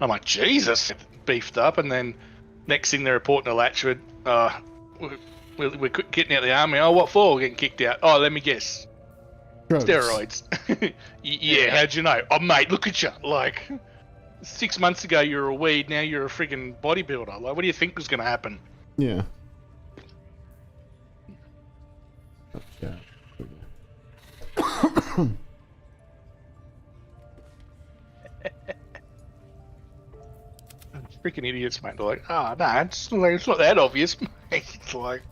I'm like, Jesus, beefed up. And then next thing they're reporting to Latchford, we're getting out of the army. Oh, what for? We're getting kicked out. Oh, let me guess. Drugs. Steroids. Yeah, how'd you know? Oh, mate, look at you. Like, 6 months ago you were a weed, now you're a friggin' bodybuilder. Like, what do you think was going to happen? Yeah. Freaking idiots, mate. They're like, oh, no, it's not that obvious, mate. It's like,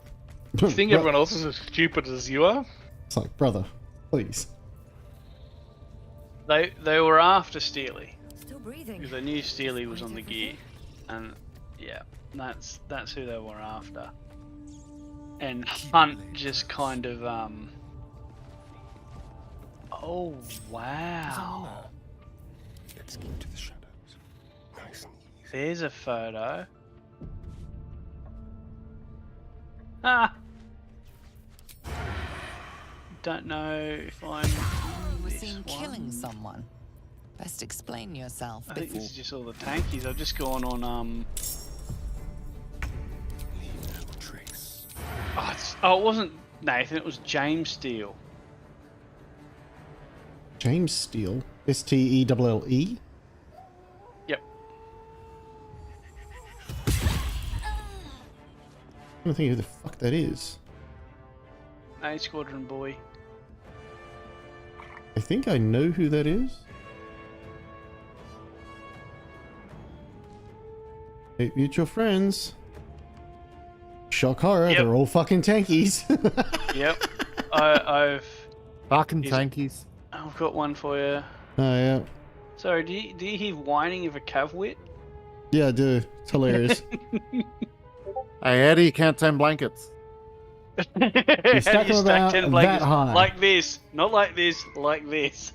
you think everyone else is as stupid as you are? It's like, brother, please. They were after Steely. Still breathing. Because they knew Steely was on the gear. And yeah, that's who they were after. And Hunt just kind of oh wow. Let's get into the shadows. Nice and easy. There's a photo. Ah. Don't know if I'm. You were seen killing someone. Best explain yourself I think before. this is just all the tankies. I've just gone on Leave no trace. Oh, it wasn't Nathan. It was James Steele. James Steele. Steelle? Yep. I don't think who the fuck that is. A Squadron boy. I think I know who that is. Hey, mutual friends. Shock horror, Yep. they're all fucking tankies. Yep. I've Fucking Is- tankies. I've got one for you. Oh, yeah. Sorry, do you hear whining of a cavwit? Yeah, I do. It's hilarious. Hey, Eddie, you can't tame blankets. How do stack you them stack about 10 that blankets? high. Like this. Not like this, like this.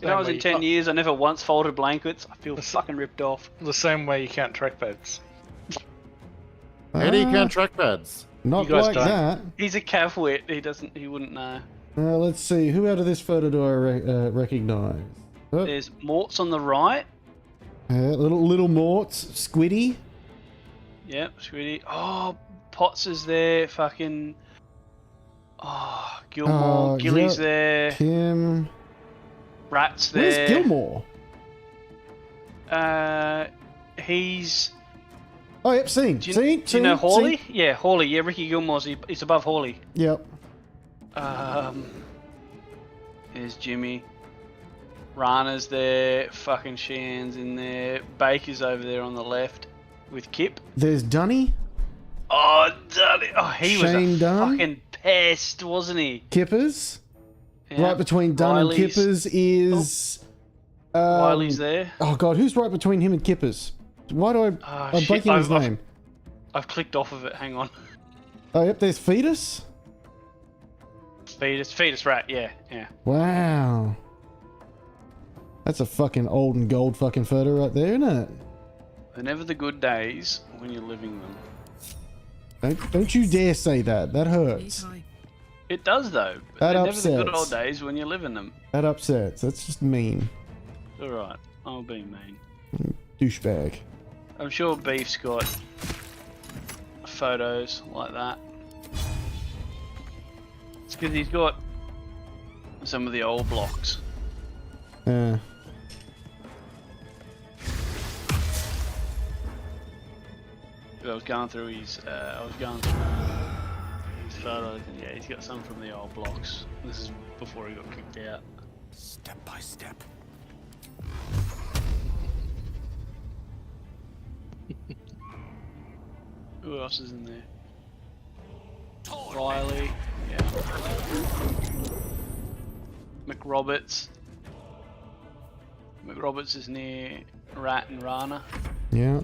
When I was in 10 years, I never once folded blankets. I feel fucking ripped off. The same way you count trackpads. Eddie, you Ah, can't track pads. not You guys like don't. that. He's a cavwit. He wouldn't know. Let's see. Who out of this photo do I recognize? Oh, There's Mort's on the right. little Morts. Squiddy. Yep, Squiddy. Oh, Potts is there. Fucking. Oh, Gilmore. Gilly's yep. there. Kim. Rat's there. Where's Gilmore? He's. Oh, yep, seen. Do you, Seen. do you know seen, Hawley? seen. Yeah, Hawley. Yeah, Ricky Gilmore's. He's above Hawley. Yep. There's Jimmy. Rana's there. Fucking Shan's in there. Baker's over there on the left with Kip. There's Dunny. Oh, Dunny. Oh, he was Shane a Dunn. fucking pest, wasn't he? Kippers. Yeah. Right between Dunn Riley's- and Kippers is. Riley's there. Oh god, who's right between him and Kippers? Why do I'm shit, breaking his I've- name? I've clicked off of it. Hang on. Oh yep, there's Fetus. Fetus rat. Yeah, yeah. Wow. That's a fucking old and gold fucking photo right there, isn't it? They're never the good days when you're living them. Don't you dare say that. That hurts. It does though. That They're never the good upsets. old days when you're living them. That upsets. That's just mean. All right, I'll be mean. Douchebag. I'm sure Beef's got photos like that. It's because he's got some of the old blocks. Yeah. I was going through his photos, and yeah, he's got some from the old blocks. This is before he got kicked out. Step by step. Who else is in there? Riley, yeah. McRoberts. McRoberts is near Rat and Rana. Yeah.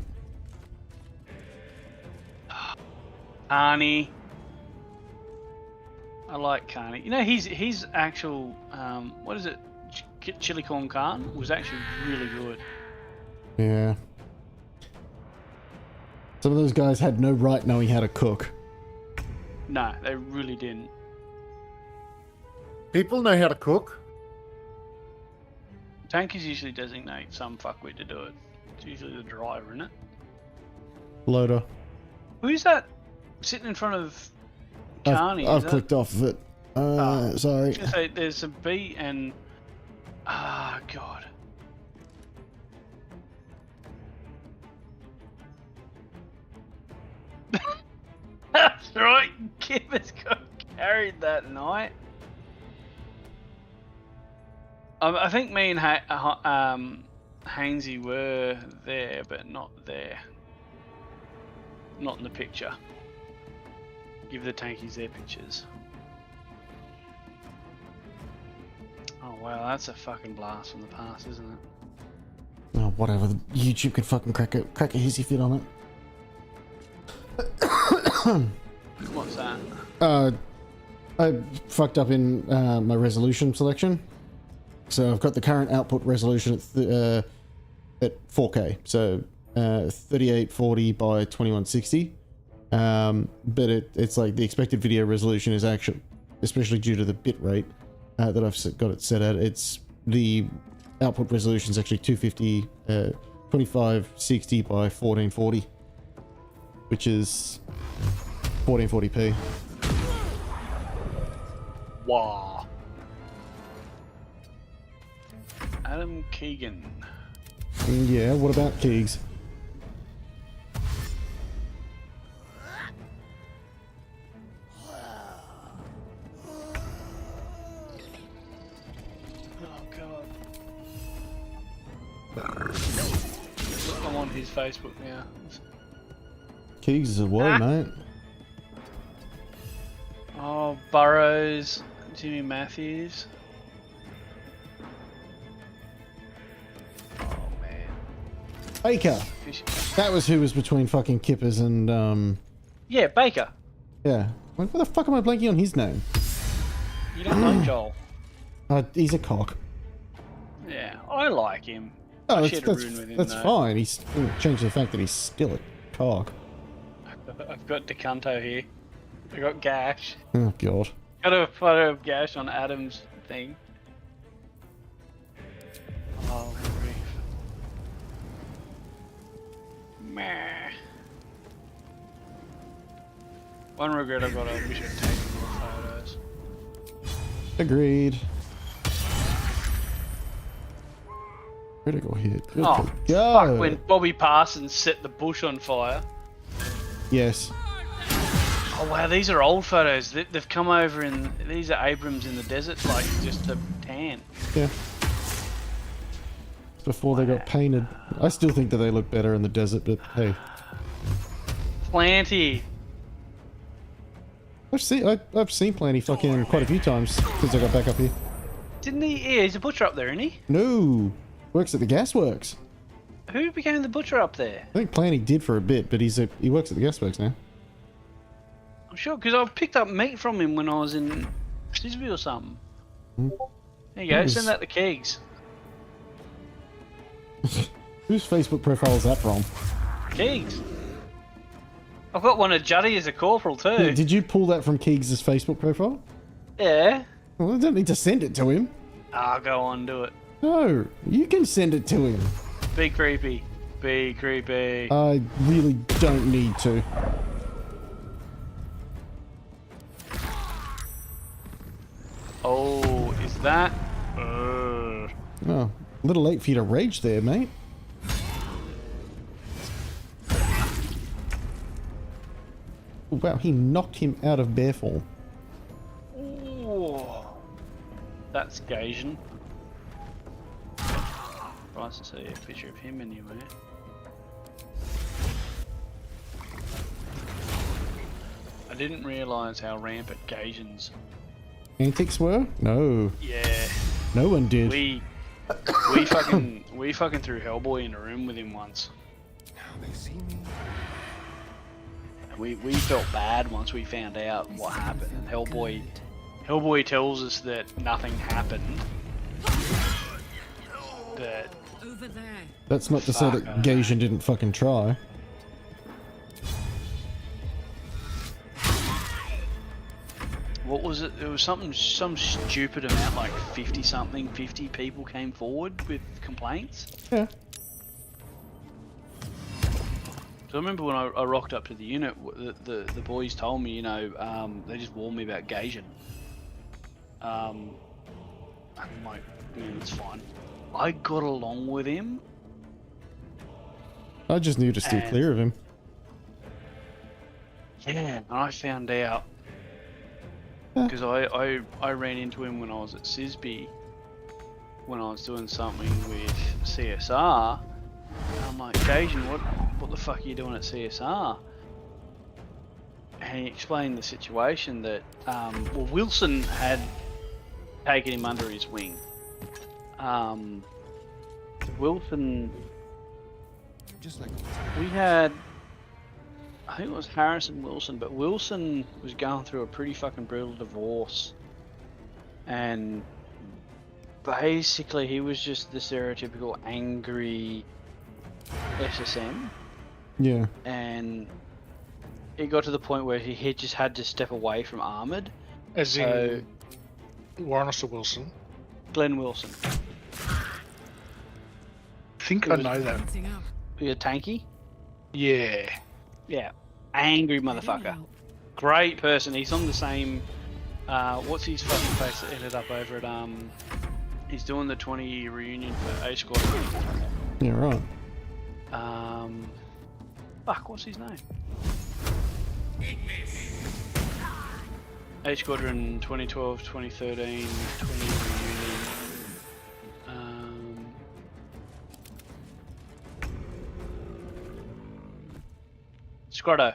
Carney. I like Carney. You know, his actual what is it? Chili corn carne was actually really good. Yeah. Some of those guys had no right knowing how to cook. No, they really didn't. People know how to cook. Tankers usually designate some fuckwit to do it. It's usually the driver, isn't it? Loader. Who's that sitting in front of Carney? I've clicked off of it. Sorry. I was gonna say, there's a B and... Ah, God. That's right, Kipper's got carried that night. I think me and Hainsey were there, but not there. Not in the picture. Give the tankies their pictures. Oh wow, that's a fucking blast from the past, isn't it? Oh, whatever. YouTube could fucking crack a hissy fit on it. What's that? I fucked up in my resolution selection. So I've got the current output resolution at 4K. So 3840 by 2160. But it's like the expected video resolution is actually, especially due to the bit rate that I've got it set at, it's the output resolution is actually 250 2560 by 1440, which is 1440p. Wow. Adam Keegan. Yeah, what about Keegs? I'm on his Facebook now. Keegs is a what, mate? Oh, Burrows, Jimmy Matthews. Oh man. Baker. That was who was between fucking Kippers and Yeah, Baker. yeah. What the fuck am I blanking on his name? You don't like Joel. He's a cock. Yeah, I like him. Oh, I shared a room with him, that's though. fine. He's changed the fact that he's still a cock. I've got Decanto here. I got Gash. Oh god. Got a photo of Gash on Adam's thing. Oh, grief. Meh. One regret I've got, I wish I'd taken more photos. Agreed. Critical hit. Good Oh, to go. fuck, when Bobby Parsons set the bush on fire. Yes. Oh wow, these are old photos. They've come over in, these are Abrams in the desert, like just the tan. Yeah. Before they got painted. I still think that they look better in the desert, but hey. Planty. I've seen Planty fucking quite a few times since I got back up here. Didn't he? Yeah, he's a butcher up there, isn't he? No. Works at the gasworks. Who became the butcher up there? I think Planty did for a bit, but he works at the gasworks now. I'm sure, because I picked up meat from him when I was in Sisby or something. There you go, send that to Keegs. Whose Facebook profile is that from? Keegs. I've got one of Juddy as a corporal too. Yeah, did you pull that from Keegs' Facebook profile? Yeah. Well, I don't need to send it to him. I'll go on, do it. No, you can send it to him. Be creepy. Be creepy. I really don't need to. Oh, is that? Oh, a little late for you to rage there, mate. Oh, wow, he knocked him out of bear form. Ooh. That's Gasian. Nice to see a picture of him anywhere. I didn't realise how rampant Gasians. Antics were? No. Yeah. No one did. We fucking threw Hellboy in a room with him once. Now they see me. And we felt bad once we found out what happened. And Hellboy tells us that nothing happened. But Over there. That's not to say that Gasian didn't fucking try. what was it? It was some stupid amount, like 50 people came forward with complaints. Yeah. So I remember when I rocked up to the unit, the boys told me, you know, they just warned me about Gaijin. I'm like, yeah, it's fine. I got along with him. I just knew to steer And- clear of him. Yeah, and I found out because I ran into him when I was at Sisby when I was doing something with CSR. And I'm like, Gaijin, what the fuck are you doing at CSR? And he explained the situation that well, Wilson had taken him under his wing. Wilson, Just like we had, I think it was Harrison Wilson, but Wilson was going through a pretty fucking brutal divorce. And basically he was just the stereotypical angry SSM. Yeah. And it got to the point where he just had to step away from Armoured. As So, in Warren or Wilson. Glenn Wilson. I think I know that. You're tanky? Yeah. Yeah. Angry motherfucker. Great person. He's on the same. What's his fucking face that ended up over at he's doing the 20-year reunion for A Squad. Yeah, right. Fuck, what's his name? A Squadron 2012, 2013, 20 reunion. Scrotto.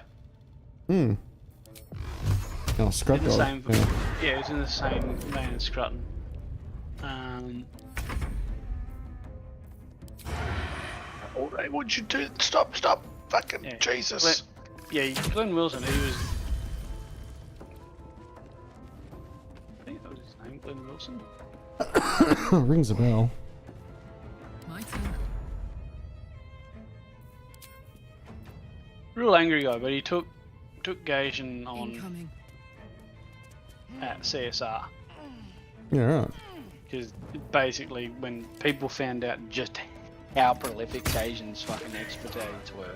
Hmm. Oh, In Scrub the Dog. same, Yeah. it's in the same vein as Scrutton. Alright, what'd you do? Stop! Fucking Yeah. Jesus! Glenn Wilson, he was. I think that was his name, Glenn Wilson. Rings a bell. My turn. Real angry guy, but he took Gaijin on Incoming. at CSR. Yeah, right. Because basically, when people found out just how prolific Gaijin's fucking expertise were,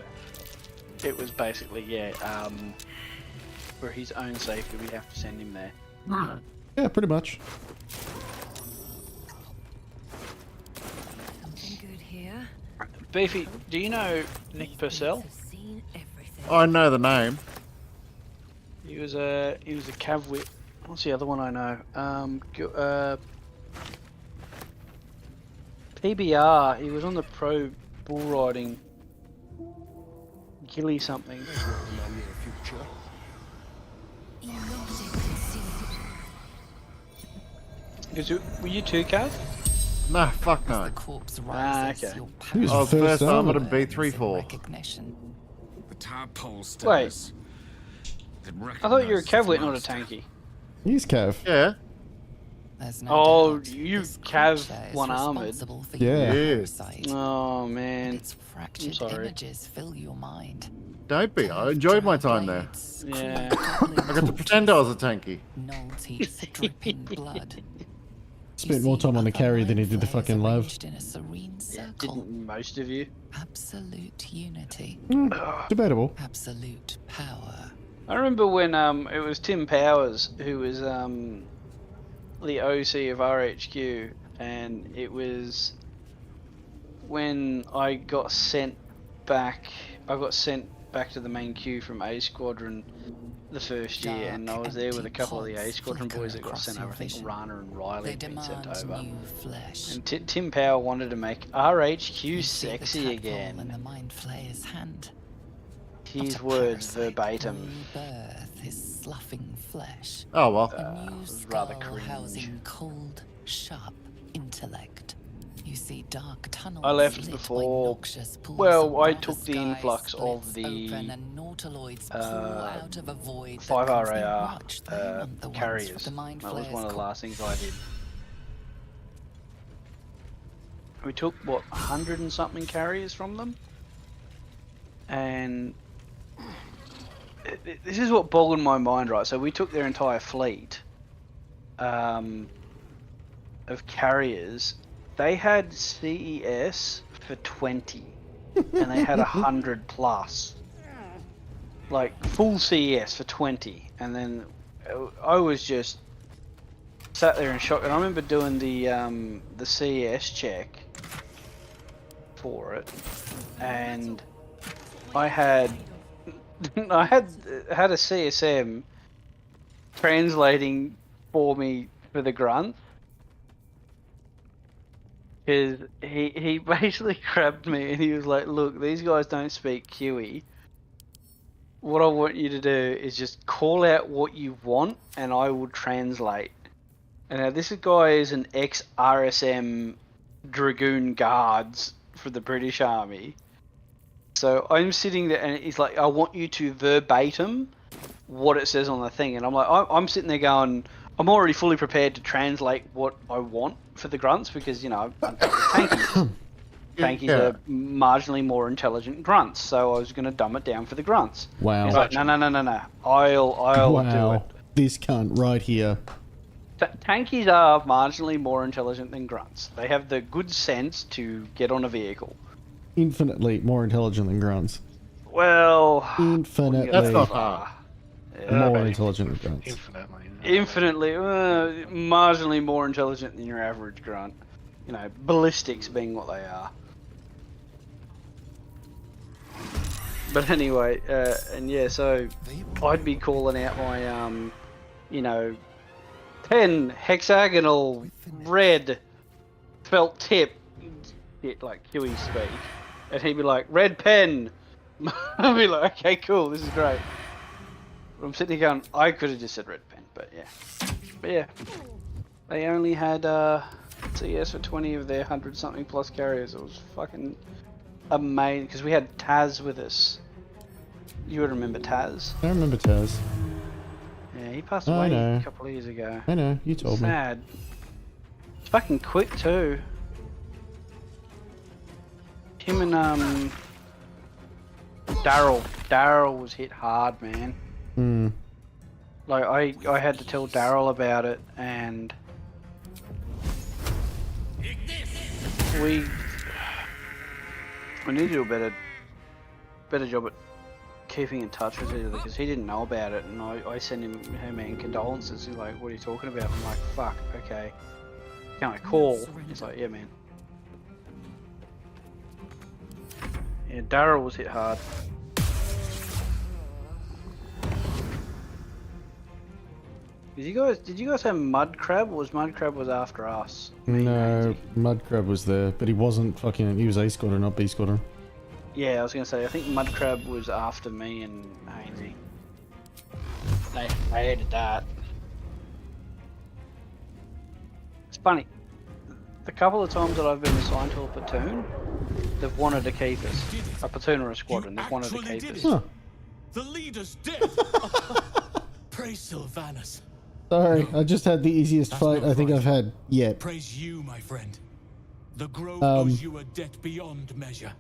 it was basically, for his own safety, we have to send him there. Yeah, pretty much. Something good here. Beefy, do you know Nick Purcell? I've seen everything. I know the name. He was a cav whip. What's the other one I know? PBR. He was on the pro bull riding. Gilly something. Were you too, Cav? No, fuck no. The corpse Ah, rises, okay. your He was I was first first armored armored. in B34. recognition. The tadpoles. Wait. I thought you were a cav whip, not a tanky. He's Cav. Yeah. There's no Oh, doubt you this cav creature is one armored. responsible for Yeah. your Yes. sight. Oh man. Its fractured sorry. images fill your mind. Don't be. I enjoyed my time there. Blades, Yeah. crude I got to pretend I was a tanky. Null teeth dripping blood. Spent You more see time on the other carry than he mind did the flayers fucking love. arranged in a serene circle. Didn't most of you? Absolute unity. Debatable. Absolute power. I remember when it was Tim Powers who was the OC of RHQ, and it was when I got sent back. I got sent back to the main queue from A Squadron the first year, and I was there with a couple of the A Squadron boys that got sent over. I think Rana and Riley They had been sent demand over. new flesh. And Tim Power wanted to make RHQ You see the sexy tadpole again. in the mind flayer's hand. His Not a words parasite verbatim. rebirth his sloughing flesh. Oh well. A new it was rather skull cringe. housing cold, sharp intellect. You see dark tunnels I left lit by before- noxious pools well, of I lava took the sky influx of splits the, open and nautiloids pour out of a void that 5 comes in RAR much. They want the ones carriers. with the mind That was flayers one of the caught. last things I did. We took, what, 100 and something carriers from them? And this is what boggled my mind, right? So we took their entire fleet, of carriers, they had CES for 20, and they had 100 plus. Like full CES for 20, and then I was just sat there in shock. And I remember doing the CES check for it, and I had I had a CSM translating for me for the grunt, because he basically grabbed me and he was like, "Look, these guys don't speak Kiwi. What I want you to do is just call out what you want, and I will translate." And now this guy is an ex-RSM Dragoon Guards for the British Army. So I'm sitting there, and he's like, "I want you to verbatim what it says on the thing." And I'm like, I'm sitting there going, I'm already fully prepared to translate what I want for the grunts, because, you know, I'm tankies. Tankies are marginally more intelligent grunts, so I was going to dumb it down for the grunts. Wow. He's like, no, I'll do it. This cunt right here. Tankies are marginally more intelligent than grunts. They have the good sense to get on a vehicle. Infinitely more intelligent than grunts. Well, Infinitely. That's not hard. More intelligent than grunts. Infinitely, marginally more intelligent than your average grunt. You know, ballistics being what they are. But anyway, and yeah, so I'd be calling out my, you know, 10 hexagonal red felt tip, like Kiwi speak, and he'd be like, "Red pen." I'd be like, "Okay, cool, this is great." But I'm sitting here going, I could have just said red pen, but yeah, they only had CS for 20 of their 100 something plus carriers. It was fucking amazing, because we had Taz with us. You would remember Taz. I remember Taz. Yeah, he passed away a couple of years ago. I know, you told me. Sad. It's fucking quick too. Him and Daryl was hit hard, man. Hmm. Like I had to tell Daryl about it, and we need to do a better job at keeping in touch with each other, because he didn't know about it, and I sent him, "Hey man, condolences." He's like, "What are you talking about?" I'm like, "Fuck, okay. Can I call?" He's like, "Yeah, man." Yeah, Daryl was hit hard. Did you guys have Mud Crab, or was Mud Crab after us? No, Mud Crab was there, but he wasn't fucking. He was A squadron, not B squadron. Yeah, I was gonna say, I think Mud Crab was after me and Hainsey. I hated that. It's funny. The couple of times that I've been assigned to a platoon, they've wanted to keep us. A platoon or a squadron, they've wanted to keep us. Huh. The leader's dead. Praise Sylvanus. Sorry, I just had the easiest That's fight not I think right. I've had yet. Praise you, my friend. The Grove owes you a debt beyond measure.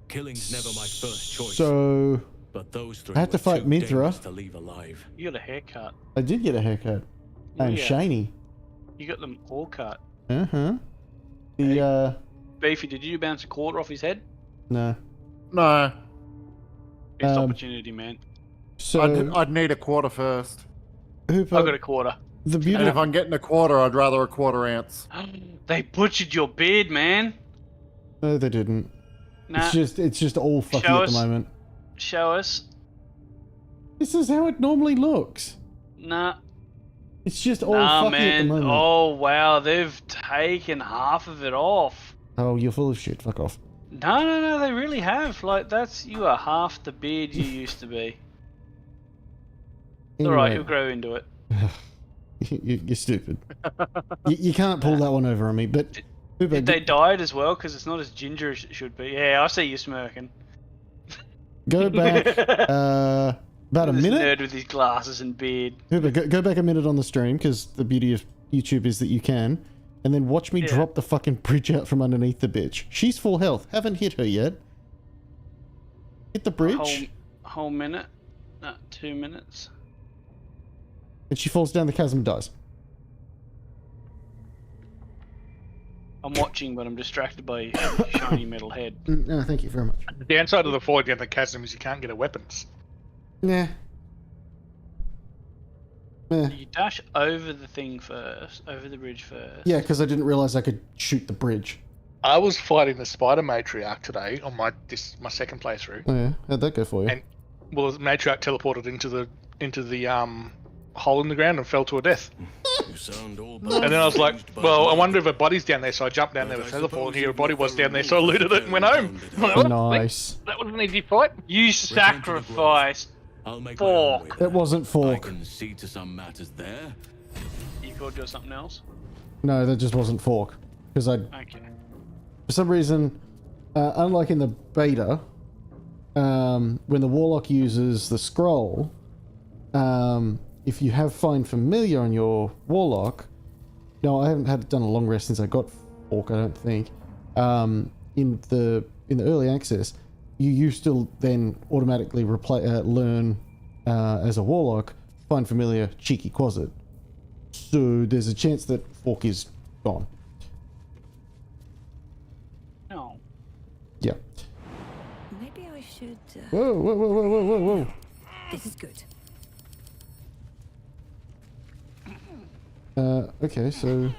Killing's never my first choice. So but those three I had to were fight too Mithra. dangerous to leave alive. You got a haircut. I did get a haircut. And Yeah. shiny. You got them all cut. Uh-huh. The Beefy, did you bounce a quarter off his head? no. No, Missed Um, opportunity, man. So I'd need a quarter first. Hooper, I got a quarter. the And beauty if I'm getting a quarter, I'd rather a quarter ounce. They butchered your beard, man. No, they didn't. Nah, It's just all fucking Show at the us. moment. show us. This is how it normally looks. Nah, It's just all nah, fucking at the man. moment. Oh wow, they've taken half of it off. Oh, you're full of shit. Fuck off. No, they really have. Like, you are half the beard you used to be. It's alright, Anyway, you'll grow into it. you're stupid. You can't pull that one over on me. But Hooper, They dyed as well, because it's not as ginger as it should be. Yeah, I see you smirking. go back about a This minute. nerd with his glasses and beard. Hooper, go back a minute on the stream, because the beauty of YouTube is that you can. And then watch me Yeah. drop the fucking bridge out from underneath the bitch. She's full health. Haven't hit her yet. Hit the bridge. Whole minute. No, 2 minutes. And she falls down the chasm and dies. I'm watching, but I'm distracted by your shiny metal head. No, thank you very much. The downside of the void down the chasm is you can't get her weapons. Nah. You dash over the thing first, over the bridge first. Yeah, because I didn't realize I could shoot the bridge. I was fighting the spider matriarch today on my second playthrough. Oh yeah, how'd that go for you? And well, the matriarch teleported into the hole in the ground and fell to her death. You sound all And then I was like, well, I wonder if her body's down there, so I jumped down there with teleport, and here her body was down there, so I looted it and went home. Nice. That was an easy fight. You sacrificed I'll make Fork. my own way It there. wasn't I Fork. can see to some matters there. You could do something else. No, that just wasn't Fork. Because Okay. for some reason, unlike in the beta, when the Warlock uses the scroll, if you have Find Familiar on your Warlock, no, I haven't done a long rest since I got Fork, I don't think. In the early access, you used to then automatically learn as a Warlock Find Familiar Cheeky Quasit. So there's a chance that Fork is gone. No. Yeah. Maybe I should. Whoa, whoa, whoa, whoa, whoa, whoa, whoa. This is good. Okay, so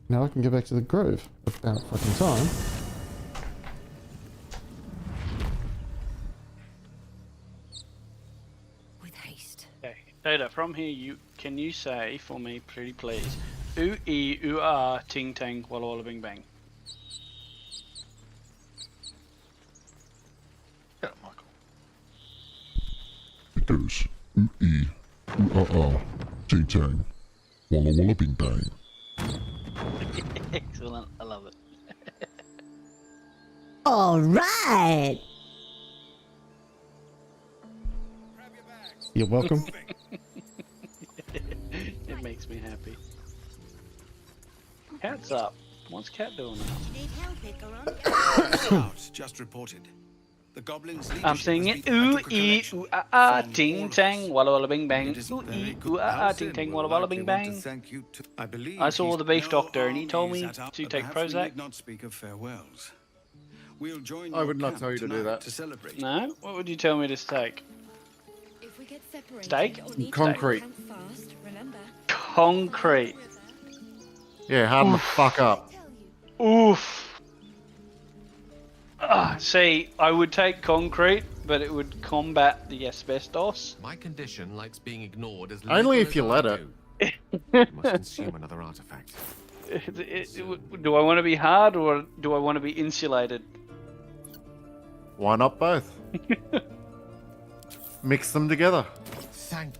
now I can go back to the Grove. About fucking time. With haste. Okay. Tater, from here, can you say for me, pretty please, ooh ah, ting tang, walla walla bing bang. Yeah, Michael. It goes ooh-ee, ooh-ah-ah, ting-tang, walla-walla bing-bang. Excellent, I love it. All right. You're welcome. It makes me happy. Cat's up. What's Cat doing now? Out, just reported. The goblins. I'm singing ooh ee ooh ah ah, ting tang, walla walla bing bang. Ooh ee ooh ah ah, ting tang, walla walla bing bang. I saw the beef doctor and he told me to take Prozac. Not speak of farewells. We'll join I your would not camp tell you to do tonight that. To celebrate. No? What would you tell me to take? If we get separated Steak? or need Concrete. to camp fast, remember. Concrete. Yeah, harden the fuck up. Oof. See, I would take concrete, but it would combat the asbestos. My condition likes being ignored as Only little if as you I let do. it. You must consume another artifact. Do I want to be hard or do I want to be insulated? Why not both? Mix them together. Thank.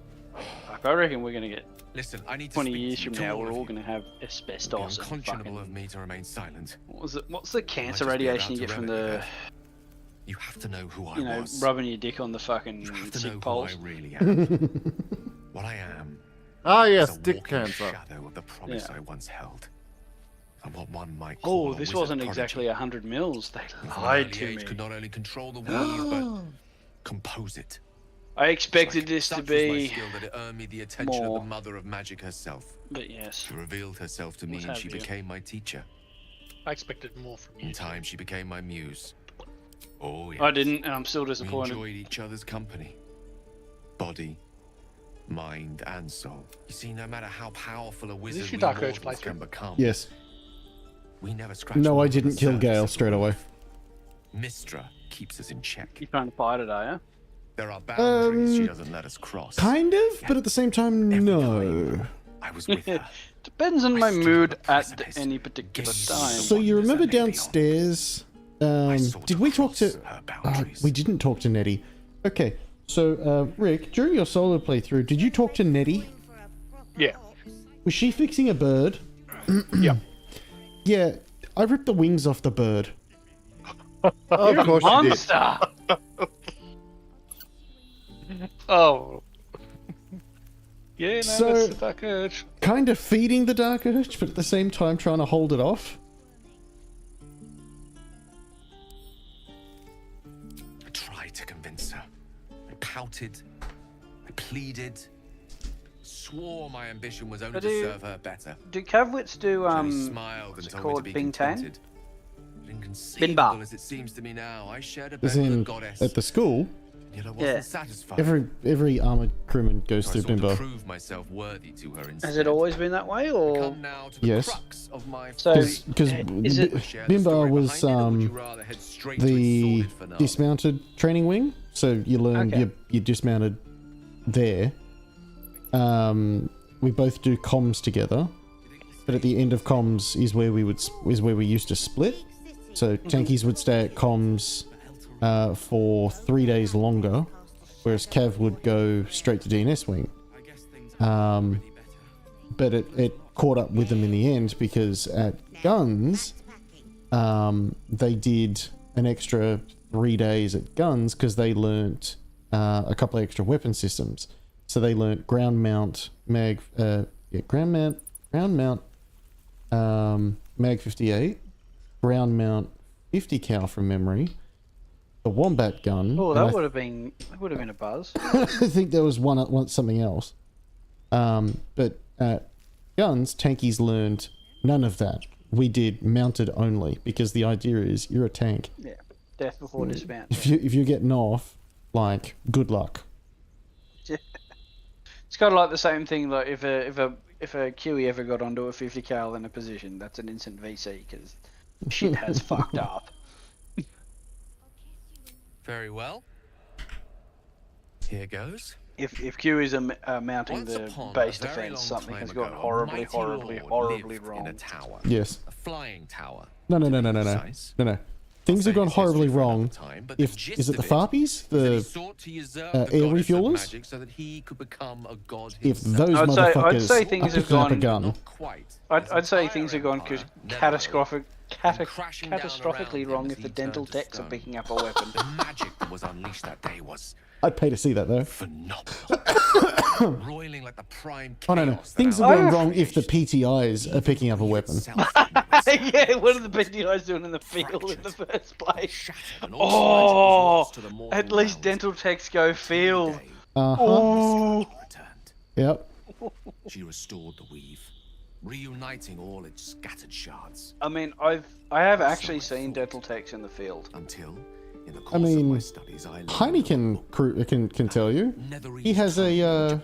I reckon we're gonna get Listen, I need to 20 speak years from to now. all We're of all you. gonna have It would be asbestos and unconscionable of fucking. me to remain silent. What was it? What's the cancer Might just be radiation you about get to from remedy the, that. You have to know who I you know, was. rubbing your dick on the fucking You have to know sick who I poles? really am. What I am Ah is yes, a dick walking cancer. shadow of the promise Yeah. I once held. And what one might call Oh, a this wizard wasn't prodigy. exactly 100 mils. They Who from an lied early to age me. could not only control the weave, but compose it. I expected Like, this such to was my be, skill that it earned me the attention more. of the mother of magic herself. but yes. She revealed herself to me What and have she you? became my teacher. I expected more from you. In time, she became my muse. Oh, yes. I didn't, and I'm still We disappointed. enjoyed each other's company. Body, mind, and soul. You see, no matter how powerful a wizard your we Dark Urge mortals playthrough? can become, Yes. we never scratch No, more I than didn't the kill surface Gale of straight the away. reef. Mistra keeps us in check. You're trying to fight it, are you? There are boundaries she Um, doesn't let us cross. Kind of, but at the same time, no. I was with her. Depends on I my stood mood on the at precipice, any particular gazing time. into So you wonders remember that lay beyond. downstairs? I sought Did we talk to? cross her Oh, boundaries. we didn't talk to Nettie. Okay, so Rick, during your solo playthrough, did you talk to Nettie? Yeah. Was she fixing a bird? Yeah. Yeah, I ripped the wings off the bird. Of course you did. Monster! Oh. Yeah, no, So- that's the Dark Urge. Kind of feeding the Dark Urge, but at the same time trying to hold it off. I tried to convince her. I pouted. I pleaded. swore my ambition was only But to serve her better. Do Cavwits do She smiled what's and it told me to called, be Bing Tan? contented. But inconceivable Binbar. as it seems to me now, I shared a As bed with a in, goddess. at the school, Yet I wasn't satisfied. every armored crewman goes So I through sought to Bimbo. prove myself worthy to her instead. Has it always been that way, or Come now to the Yes. crux of my so? Because Is it? Share the Bimbo story was behind it, or would you rather head straight to its the sordid finale? dismounted training wing, so you learned Okay. you dismounted there. We both do comms together, but at the end of comms is where we used to split. So tankies would stay at comms for 3 days longer, whereas Cav would go straight to DNS wing. But it caught up with them in the end, because at guns, they did an extra 3 days at guns because they learnt a couple of extra weapon systems. So they learnt ground mount mag, ground mount mag 58, ground mount 50 cal from memory, the wombat gun. Oh, and that would have been a buzz. I think there was one something else. But at guns, tankies learned none of that. We did mounted only, because the idea is you're a tank. Yeah, death before dismount. If you're getting off, like, good luck. It's kind of like the same thing. Like if a QE ever got onto a 50 cal in a position, that's an instant VC because shit has fucked up. Very well. Here goes. If Q is mounting Once the upon base a very defense, long something time has ago, gone a horribly, mighty horribly, lord horribly lived wrong. in a tower. Yes. A flying tower. No. Precise. No. Things have gone I'll save this horribly history for another wrong. time, but If the gist is it the of it Farpies, is that he the sought to usurp air the goddess of refuelers? magic so that he could become a god If himself. those I'd say motherfuckers things are have picking up a gone- gun. Not quite. I'd His say things have entire gone empire, catastrophically around him wrong as if the he dental turned to techs are stone. picking up a weapon. The magic that was unleashed that day was I'd pay to see that though. phenomenal. Roiling like the prime Oh no. chaos that Things our have gone I- wrong if the PTIs are picking up a weapon. itself knew itself. Yeah, what are the BDIs doing in the field in the first place? Shattered and all sides was lost to the mortal At least world. dental techs go field. Day, Oh, returned. Yep. She restored the weave, reuniting all its scattered shards. I mean, I have actually seen dental techs in the field. Until, in the course I of mean, my studies, I learned Heine can tell you. He has a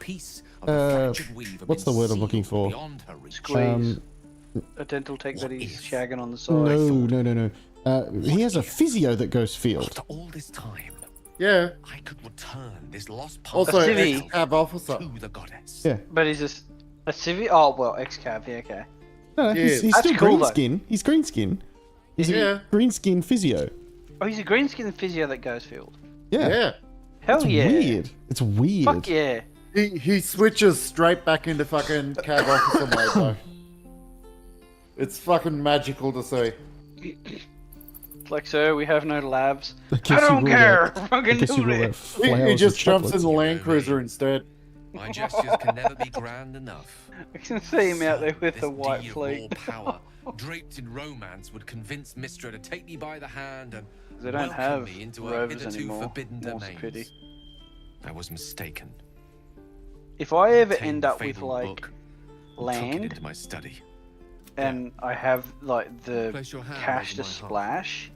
what's the word I'm looking for? Squeeze. A dental tech that he's shagging on the side. No. He has a physio that goes field. After all this time, Yeah. I could return this lost part Also, A civvy. ex-cab officer. to the goddess. Yeah. But he's a civvy. Oh well, ex-cab. Yeah, okay. No, Yeah. he's That's still cool, green though. skin. He's green skin. He's Yeah. a green skin physio. Oh, he's a green skin physio that goes field. Yeah. Yeah. Hell It's yeah. weird. It's weird. Fuck yeah. He switches straight back into fucking cab officer mode though. It's fucking magical to see. It's like, sir, we have no labs. guess I you don't ruled care. out- Fucking guess you do ruled it. out flowers He and just jumps in chocolates. the Land Cruiser instead. My gestures can never be grand enough. I can see him out there with This the white deed of fleet. all power, draped in romance, would convince Mistra to take me by the hand and They don't welcome have me into a rovers hitherto anymore. forbidden More's domains. pity. I was mistaken. If I ever Obtained end the up with fabled like book and took it land into my study. and I have like the Place your hand cash to over my heart. splash,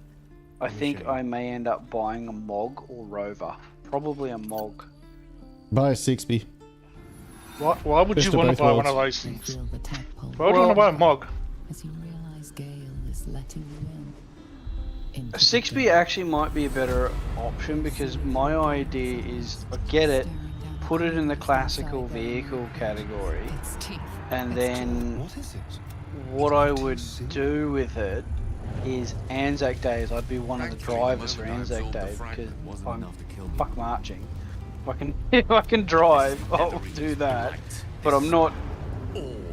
I think I may end up buying a Mog or Rover. Probably a Mog. Buy a 6B. Why would Best you of want to both buy one worlds. of those You things? feel the tadpole Why would you want to buy a Mog? as you realize Gale is letting you in. Into A the 6B dark, actually might be a better option because my idea is I get it, staring down put it in the its classical upside down, vehicle category, its teeth, and its then What is it? what I would do with it is Anzac Days. I'd be one of the Thankfully, drivers for the moment I Anzac absorbed the Day because fragment wasn't I'm enough to kill me. fuck marching. If I can drive, I'll do that. But I'm not.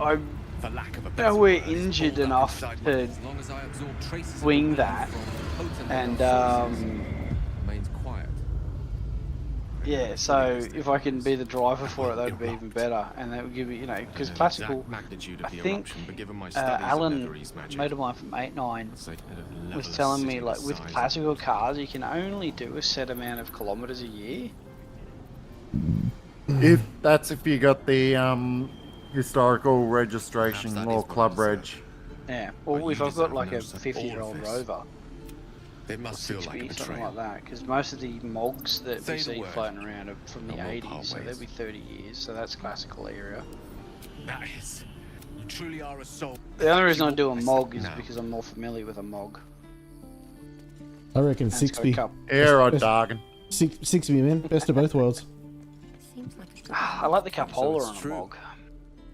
I'm For lack of a better nowhere word, injured hold up enough inside to me as long as I absorb traces of wing the that. from the potent And forces, remains quiet. yeah, so if I can be the driver for it, that would be even better. And that would give me, because The classical. exact magnitude of I the think eruption, but given my studies of Alan, Netherese magic, mate of mine from 8-9, it's like at a was level telling me city like the with size of classical cars, you can only do a set amount of kilometers a year. If you got the historical registration Perhaps that or is what club I reg. deserve. Yeah. But Or you if I've got deserve like a no such- 50-year-old all of this. rover, It must feel like a 60, something betrayal. like that, because most of the mogs that Say we the see word, floating around are from the and we'll part 80s, so they'll ways. be 30 years, so that's classical era. That is. You truly are a soul. The only reason I You do a always- mog is Now, because I'm more familiar with a mog. I reckon And it's got a 60. couple- Air or Best- Dargan. 60 man. Best of both worlds. Seems like a good I like the cupola it's on a true. mog.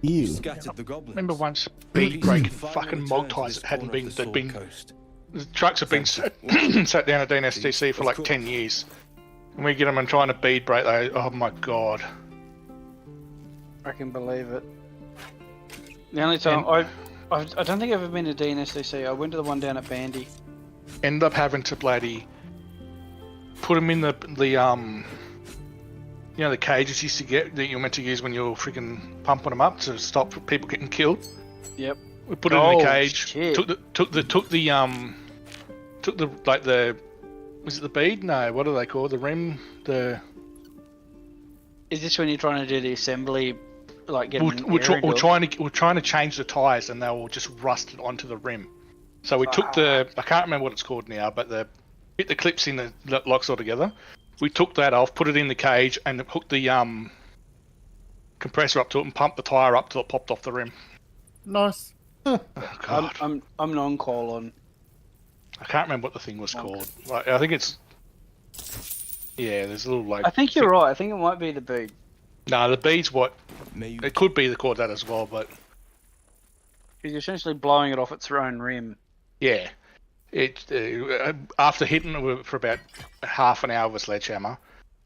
Ew. Scattered the goblins. Remember once beat breaking fucking mog ties that hadn't been, they'd been, Coast. the trucks have been sat down at DNSTC for like 10 years. And we get them and trying to bead break those, oh my god. I can believe it. The only time I don't think I've ever been to DNSDC. I went to the one down at Bandy. End up having to bloody put them in the you know, the cages you used to get that you're meant to use when you're freaking pumping them up to stop people getting killed. Yep. We put it in a Oh, cage. shit. Took the like the, was it the bead? No, what are they called? The rim. Is this when you're trying to do the assembly, like getting We're air into it? trying to change the tires and they were just rusted onto the rim. So we took the, I can't remember what it's called now, but the bit the clips in the that locks all together. We took that off, put it in the cage, and hooked the compressor up to it and pumped the tire up till it popped off the rim. Nice. Oh, God. I'm non-call on. I can't remember what the thing was called. Like, I think it's, yeah, there's a little like. I think you're right. I think it might be the bead. No, the bead's what. May you It could be the called that as well, but Because you're essentially blowing it off its own rim. yeah, it after hitting it for about half an hour with a sledgehammer,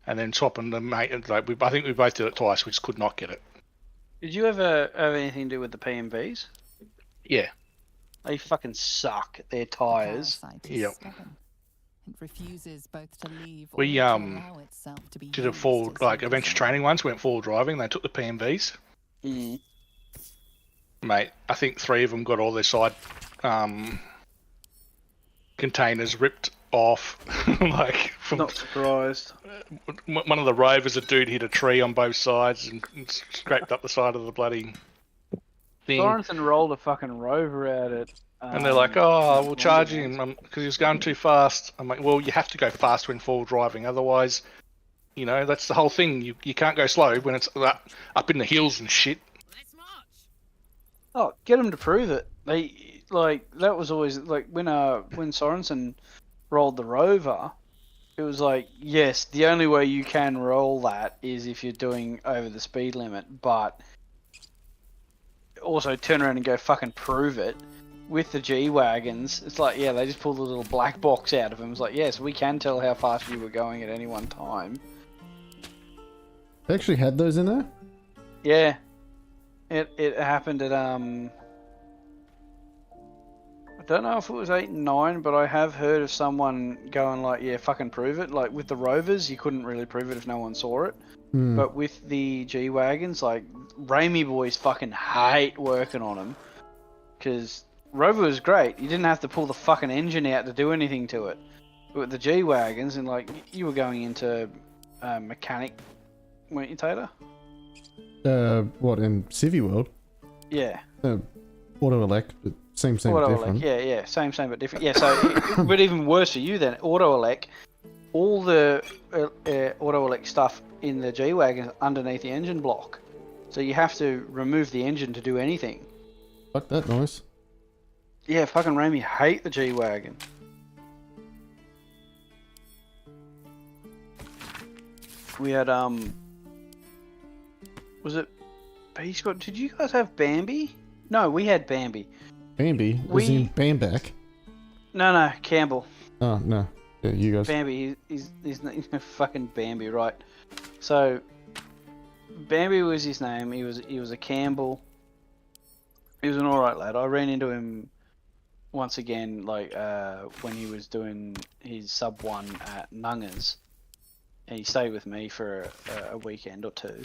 and then swapping the mate. Like I think we both did it twice. We just could not get it. Did you ever have anything to do with the PMVs? Yeah, They fucking suck. Their tires. Parasite is Yep. stubborn. It refuses both to leave or We, to allow itself to be did a used full as like a adventure result. training once. Went full driving. They took the PMVs. Mm. Mate, I think 3 of them got all their side containers ripped off. Like from Not surprised. one of the rovers, a dude hit a tree on both sides and scraped up the side of the bloody thing. Sorensen rolled a fucking rover out at. And they're like, oh, we'll charge him because he was going too fast. I'm like, well, you have to go fast when full driving, otherwise, you know, that's the whole thing. You can't go slow when it's up in the hills and shit. Oh, get them to prove it. They like that was always like when Sorensen rolled the rover, it was like, yes, the only way you can roll that is if you're doing over the speed limit, but also turn around and go fucking prove it. With the G-Wagons, it's like, yeah, they just pulled a little black box out of them. It's like, yes, we can tell how fast you were going at any one time. They actually had those in there? Yeah. It happened at, I don't know if it was 8 and 9, but I have heard of someone going like, yeah, fucking prove it. Like, with the Rovers, you couldn't really prove it if no one saw it. Hmm. But with the G-Wagons, like, Raimi boys fucking hate working on them. Because Rover was great. You didn't have to pull the fucking engine out to do anything to it. But with the G-Wagons, and like, you were going into mechanic, weren't you, Tater? What, in Civi World? Yeah. Auto elect, but same, but Auto different. elect, yeah, same but different. Yeah, so, but even worse for you then, auto elect, all the auto elect stuff in the G-Wagon is underneath the engine block. So you have to remove the engine to do anything. Fuck that noise. Yeah, fucking Raimi hate the G-Wagon. We had, was it B Squad? Did you guys have Bambi? No, we had Bambi. Bambi? Was he Bamback? No, Campbell. Oh, no. Yeah, you guys. Bambi, he's no fucking Bambi, right? So, Bambi was his name. He was a Campbell. He was an alright lad. I ran into him once again, like, when he was doing his sub 1 at Nungers. And he stayed with me for a weekend or two.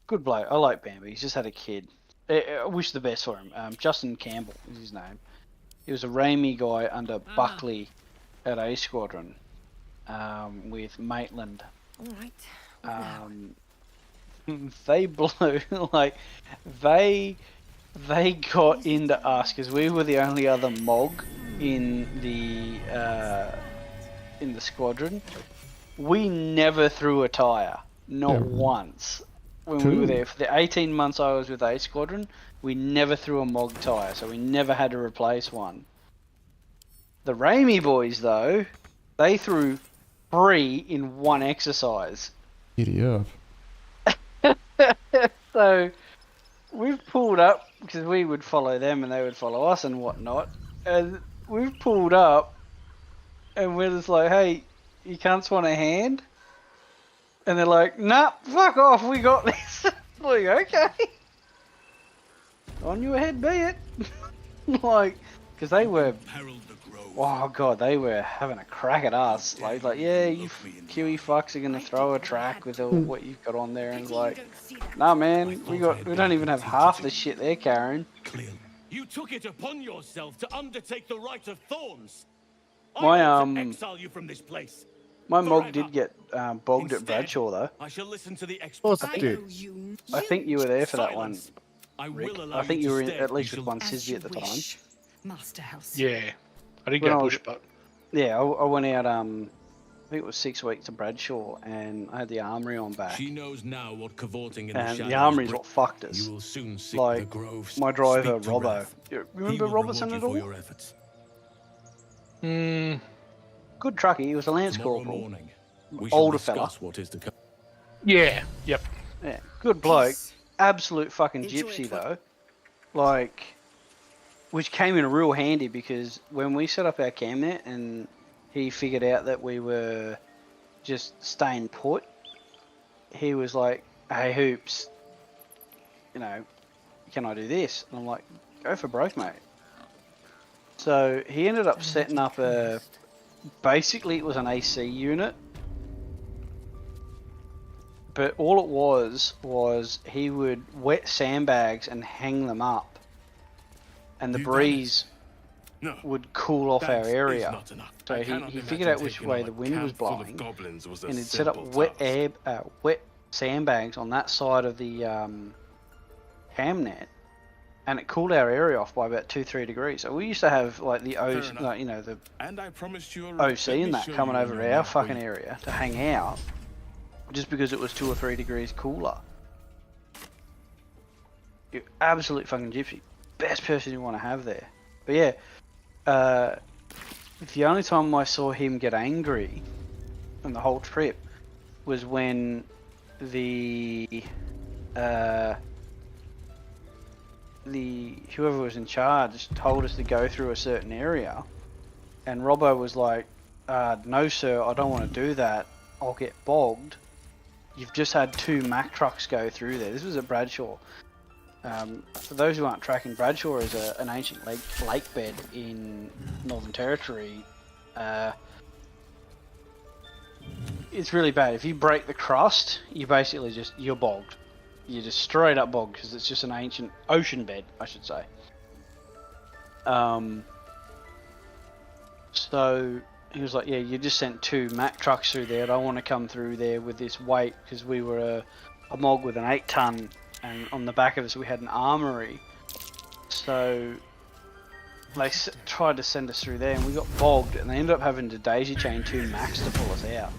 Good bloke. I like Bambi. He's just had a kid. I wish the best for him. Justin Campbell is his name. He was a Raimi guy under Buckley at A Squadron with Maitland. All right. they blew like they got into us because we were the only other Mog in the squadron. We never threw a tire, not once. When we were there for the 18 months I was with A Squadron, we never threw a Mog tire, so we never had to replace one. The Ramey boys, though, they threw 3 in one exercise. Giddy up. So we've pulled up because we would follow them and they would follow us and whatnot. And we've pulled up and we're just like, hey, you cunts want a hand? And they're like, nah, fuck off, we got this. Like, okay. On your head be it. Like, because they were, oh god, they were having a crack at us. Like yeah, you Kiwi fucks are gonna throw a track with all what you've got on there, and like, nah man, we don't even have half the shit they're carrying. You took it upon yourself to undertake the rite of thorns. My exile you from this place. My Mog did get bogged at Bradshaw though. I shall listen to the course it did. I think you were there for that one, I Rick. will allow I think you to were in, stay. at least You with shall- one Sisby at the time. Master House. Yeah, I didn't When go I was- push, but Yeah, I went out. I think it was 6 weeks to Bradshaw, and I had the armory on back. She knows now what cavorting in the And shadows the armory's bring- what fucked us. You will soon seek Like, the groves. my driver, Speak to Robbo. Wrath. You He remember will Robertson reward at you for all? your efforts. Good truckie. He was a Lance Tomorrow Corporal. morning, we shall Older discuss fella. what is to come. yeah, yep. Yeah, good bloke. Absolute fucking gypsy though. Like, which came in real handy because when we set up our cam net and he figured out that we were just staying put, he was like, hey Hoops, you know, can I do this? And I'm like, go for broke, mate. So he ended up setting up basically it was an AC unit. But all it was he would wet sandbags and hang them up. And the You've done breeze No, would cool off our that is area. not enough. So I he cannot figured imagine out which taking way on the a wind was camp full of blowing. goblins was a And he'd set up simple wet task. wet sandbags on that side of the cam net. And it cooled our area off by about 2-3 degrees. So we used to have like the Fair enough. like, you know, the And I promised you a OC and that coming over our fucking area to hang out, just because it was 2 or 3 degrees cooler. You absolute fucking gypsy, best person you want to have there. But yeah, the only time I saw him get angry, on the whole trip, was when the whoever was in charge told us to go through a certain area, and Robbo was like, no sir, I don't want to do that, I'll get bogged. You've just had 2 Mack trucks go through there. This was at Bradshaw. For those who aren't tracking, Bradshaw is an ancient lake bed in Northern Territory. It's really bad. If you break the crust, you basically you're bogged. You're just straight up bogged because it's just an ancient ocean bed, I should say. So he was like, yeah, you just sent 2 Mack trucks through there. I don't want to come through there with this weight because we were a Mog with an 8-ton, and on the back of us we had an armory. So they tried to send us through there and we got bogged, and they ended up having to daisy chain 2 Macks to pull us out.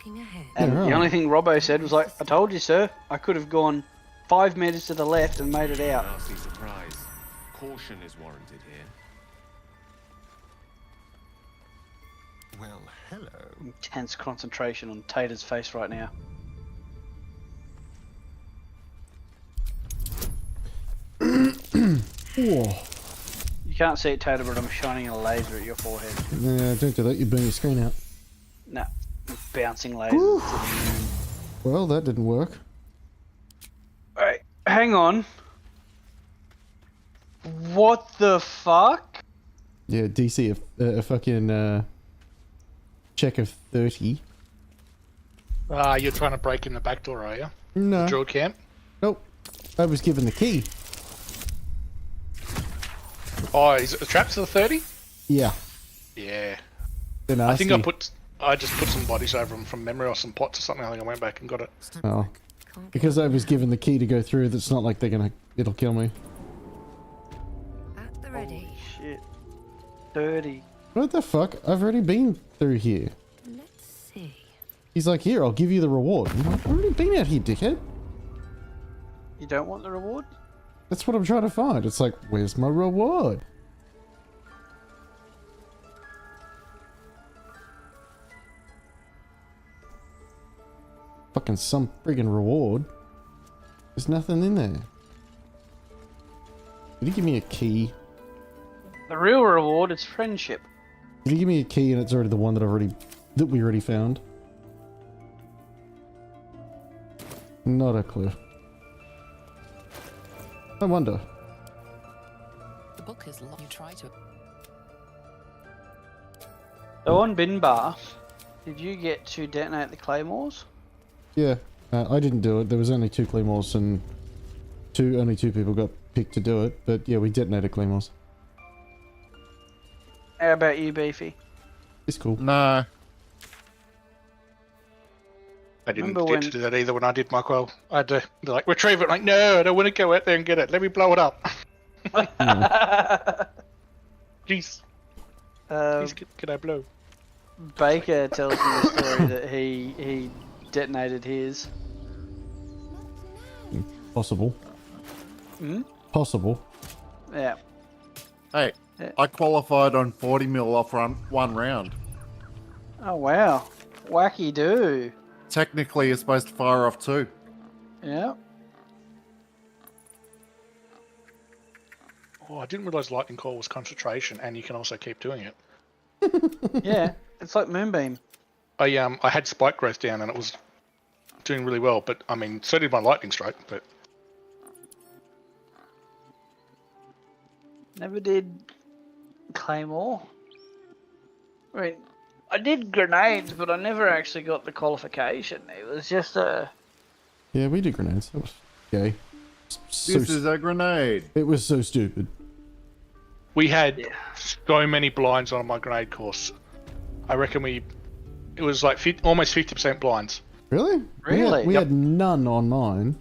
Ahead. And Yeah, the only thing Robbo said was like, I told you sir, I could have gone 5 meters to the left and made it out. Nasty surprise. Caution is warranted here. Well, hello. Intense concentration on Tater's face right now. Oh. You can't see it, Tater, but I'm shining a laser at your forehead. Nah, don't do that, you burn your screen out. Nah, bouncing lasers to the moon. Well, that didn't work. Alright, hang on. What the fuck? Yeah, DC a fucking check of 30. You're trying to break in the back door, are you? No. Drill camp? Nope. I was given the key. Oh, is it the trap to the 30? Yeah. Yeah. They're I think I nasty. I just put some bodies over them from memory or some pots or something. I think I went back and got it. Oh. Because I was given the key to go through, that's not like it'll kill me. At the ready. Shit. 30. What the fuck? I've already been through here. Let's see. He's like, here, I'll give you the reward. I'm like, I've already been out here, dickhead. You don't want the reward? That's what I'm trying to find. It's like, where's my reward? Fucking some friggin' reward. There's nothing in there. Did he give me a key? The real reward is friendship. Did he give me a key and it's already the one that we already found? Not a clue. I wonder. The book is locked. You try to. So on Bin Bar, did you get to detonate the claymores? Yeah, I didn't do it. There was only 2 claymores and only 2 people got picked to do it. But yeah, we detonated claymores. How about you, Beefy? It's cool. No. I didn't Remember get to do that either when I did my quell. I had to like retrieve it. Like, no, I don't want to go out there and get it. Let me blow it up. Jeez. Please, can I blow? Baker tells me the story that he detonated his. Possible. Hmm? Possible. Yeah. Hey, I qualified on 40 mil off one round. Oh wow. Wacky do. Technically, you're supposed to fire off 2. Yeah. Oh, I didn't realise lightning core was concentration, and you can also keep doing it. Yeah. It's like Moonbeam. I had spike growth down, and it was doing really well. But I mean, so did my lightning strike. But Never did Claymore. I mean, I did grenades, but I never actually got the qualification. It was just a... Yeah, we did grenades. That was gay. This is a grenade. It was so stupid. we had so many blinds on my grenade course. I reckon it was like almost 50% blinds. Really? Really? We had none on mine.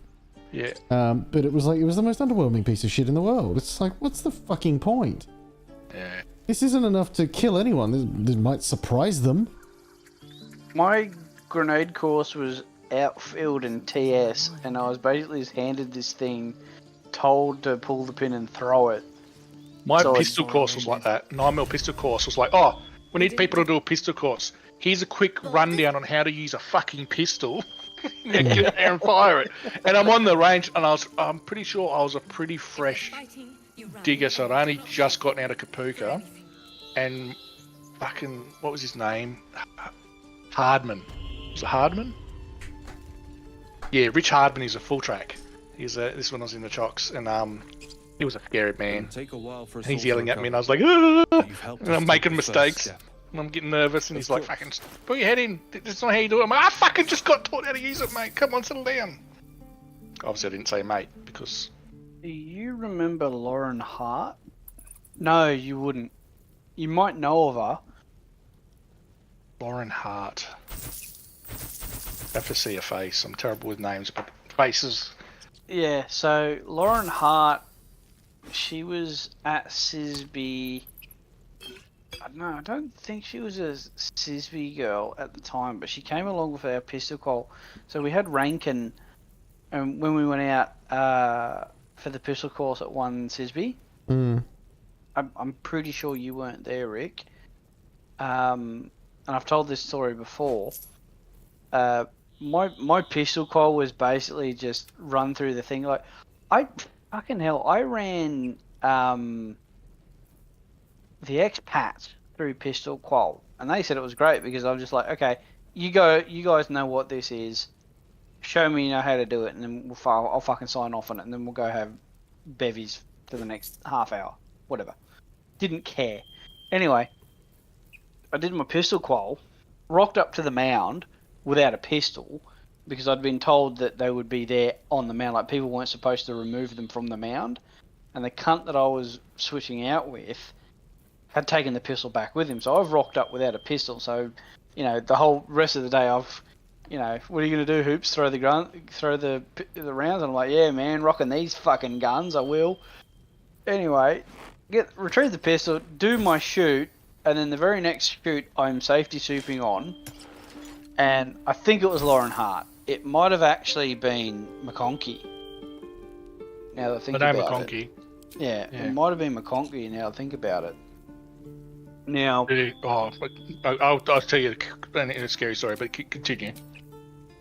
Yeah. But it was the most underwhelming piece of shit in the world. It's like, what's the fucking point? Yeah. This isn't enough to kill anyone. This might surprise them. My grenade course was outfield in TS, and I was basically just handed this thing, told to pull the pin and throw it. My So pistol course was like that. 9mm pistol course was like, oh, we need people to do a pistol course. Here's a quick rundown on how to use a fucking pistol. Get out there and fire it. And I'm on the range, and I'm pretty sure I was a pretty fresh digger, so I'd only just gotten out of Kapuka. And fucking, what was his name? Hardman. Was it Hardman? Yeah, Rich Hardman is a full track. This one was in the chocks, and he was a scary man. Take a while for He's yelling at me, and I was like, "Ah!" helped And I'm us making take the first mistakes. step. And I'm getting nervous, and he's like, fucking, put your head in. That's not how you do it. I'm like, I fucking just got taught how to use it, mate. Come on, settle down. Obviously, I didn't say mate, because... Do you remember Lauren Hart? No, you wouldn't. You might know of her. Lauren Hart. I have to see a face. I'm terrible with names, but faces... Yeah, so Lauren Hart, she was at Sisby. I don't think she was a Sisby girl at the time, but she came along with our pistol call. So we had Rankin, and when we went out for the pistol course at one Sisby, I'm pretty sure you weren't there, Rick. And I've told this story before. My pistol call was basically just run through the thing. Like, I ran the expats through pistol qual, and they said it was great because I was just like, okay, you guys know what this is, show me you know how to do it, and then I'll fucking sign off on it, and then we'll go have bevies for the next half hour, whatever. Didn't care. Anyway, I did my pistol qual, rocked up to the mound without a pistol because I'd been told that they would be there on the mound, like people weren't supposed to remove them from the mound, and the cunt that I was switching out with had taken the pistol back with him, so I've rocked up without a pistol. So you know, the whole rest of the day I've, you know, what are you gonna do? Hoops? Throw the rounds? And I'm like, yeah, man, rocking these fucking guns. I will. Anyway, retrieve the pistol, do my shoot, and then the very next shoot I'm safety souping on, and I think it was Lauren Hart. It might have actually been McConkey. Now that I think about McConkey. it. Yeah, it might have been McConkey. Now I think about it. Now, I'll tell you a scary story, but continue.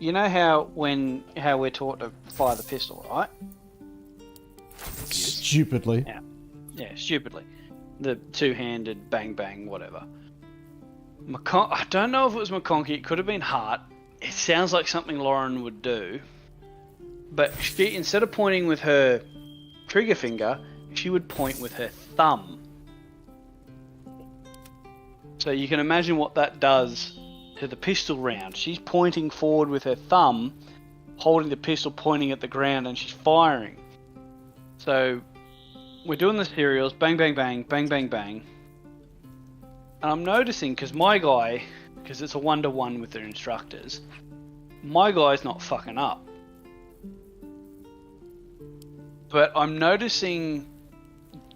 you know how we're taught to fire the pistol, right? Stupidly. Yeah, stupidly. The two-handed bang bang whatever. I don't know if it was McConkey. It could have been Hart. It sounds like something Lauren would do. But she, instead of pointing with her trigger finger, she would point with her thumb. So you can imagine what that does to the pistol round. She's pointing forward with her thumb, holding the pistol pointing at the ground, and she's firing. So we're doing the serials, bang, bang, bang, bang, bang, bang. And I'm noticing, because my guy, because it's a 1-to-1 with their instructors, my guy's not fucking up. But I'm noticing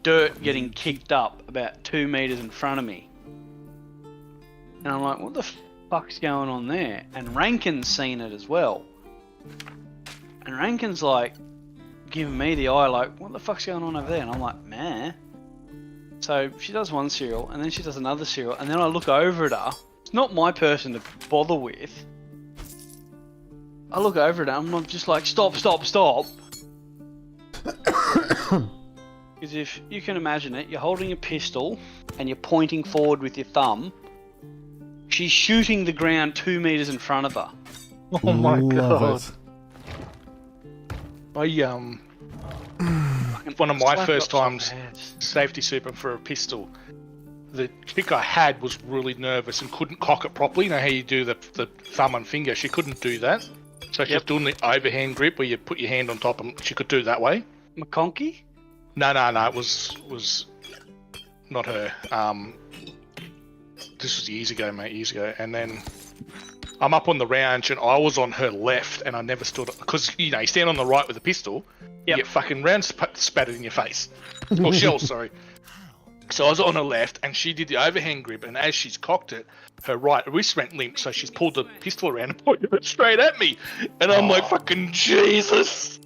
dirt getting kicked up about 2 meters in front of me. And I'm like, what the fuck's going on there? And Rankin's seen it as well. And Rankin's like, giving me the eye like, what the fuck's going on over there? And I'm like, man. So she does one serial, and then she does another serial, and then I look over at her. It's not my person to bother with. I look over at her, and I'm just like, stop, stop, stop. Because if you can imagine it, you're holding a pistol, and you're pointing forward with your thumb. She's shooting the ground 2 meters in front of her. Oh my Love god. it. One of my first times safety souping for a pistol, the chick I had was really nervous and couldn't cock it properly. You know how you do the thumb and finger? She couldn't do that. So she was doing the overhand grip where you put your hand on top and she could do it that way. McConkey? No, it was not her. This was years ago, mate, years ago. And then I'm up on the range and I was on her left and I never stood up because, you know, you stand on the right with a pistol, you get fucking rounds spattered in your face. Or shells, sorry. So I was on her left and she did the overhand grip, and as she's cocked it, her right wrist went limp, so she's pulled the pistol around and pointed it straight at me. And I'm like, fucking Jesus.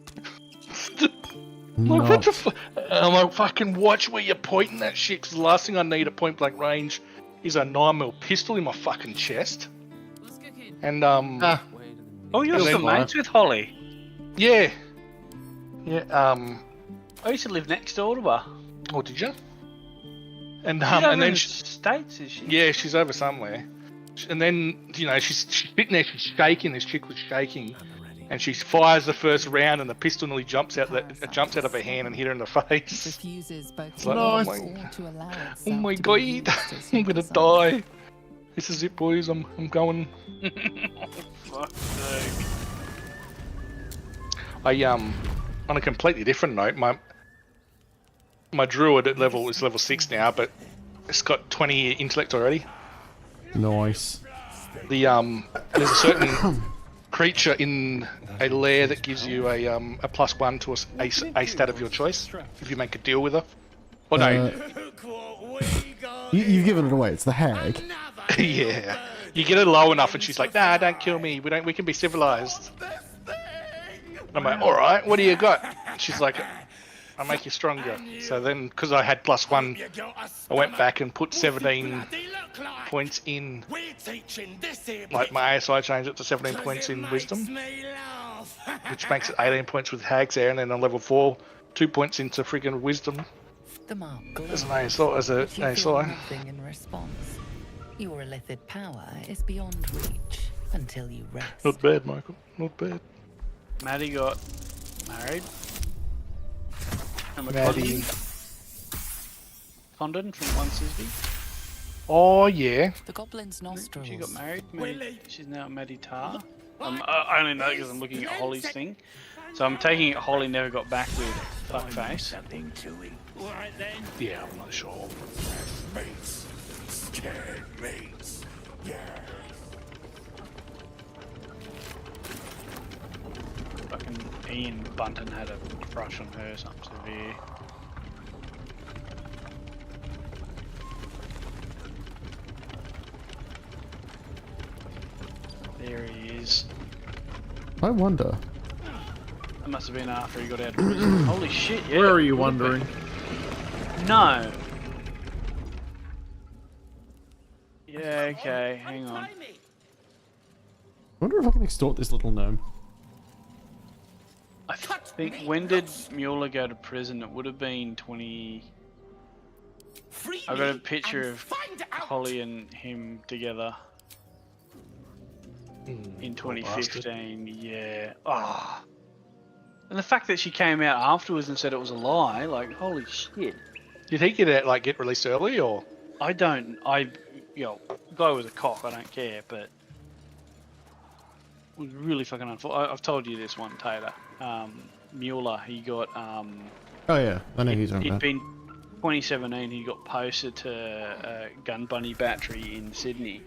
Like, what the fuck? I'm like, fucking watch where you're pointing that shit, because the last thing I need at point blank range is a 9mm pistol in my fucking chest. And, oh, you're some mates with Holly? Yeah. Yeah, I used to live next door to her. Oh, did you? And She's over in the States, is she? Yeah, she's over somewhere. And then, you know, she's sitting there, she's shaking, this chick was shaking. And she fires the first round and the pistol nearly jumps out of her hand and hit her in the face. Refuses both like, oh my god, I'm gonna die. This is it, boys, I'm going. Fuck's sake. On a completely different note, my druid at is level 6 now, but it's got 20 intellect already. Nice. There's a certain creature in a lair that gives you a +1 to a stat of your choice if you make a deal with her. Oh no. You've given it away. It's the hag. Yeah. You get her low enough, and she's like, "Nah, don't kill me. We can be civilized." And I'm like, "All right, what do you got?" And she's like, "I'll make you stronger." So then, because I had +1, I went back and put 17 points in. Like my ASI changed it to 17 points in wisdom, which makes it 18 points with hags there, and then on level 4, 2 points into freaking wisdom. As an ASI. In response, your illithid power is beyond reach until you rest. Not bad, Michael. Not bad. Maddie got married. And Maddie. Condon from One Sisby. Oh yeah. The goblin's nostrils. She got married. She's now Maddie Tar. I only know because I'm looking at Holly's thing. So I'm taking it Holly never got back with fuckface. Yeah, I'm not sure. me and Bunton had a crush on her, something severe. There he is. I wonder. That must have been after he got out of prison. Holy shit, yeah. Where are you would've wondering? been. No. Yeah, okay, hang on. I wonder if I can extort this little gnome. I think, when did Mueller go to prison? It would have been 20... I got a picture of Holly and him together. In 2015, yeah. Oh. And the fact that she came out afterwards and said it was a lie, like, holy shit. Do you think he'd like get released early, or? I don't, guy was a cock, I don't care, but it was really fucking unfortunate. I've told you this one, Tater. Mueller, he got, Oh yeah, I know he's on it'd that. been 2017, he got posted to Gun Bunny Battery in Sydney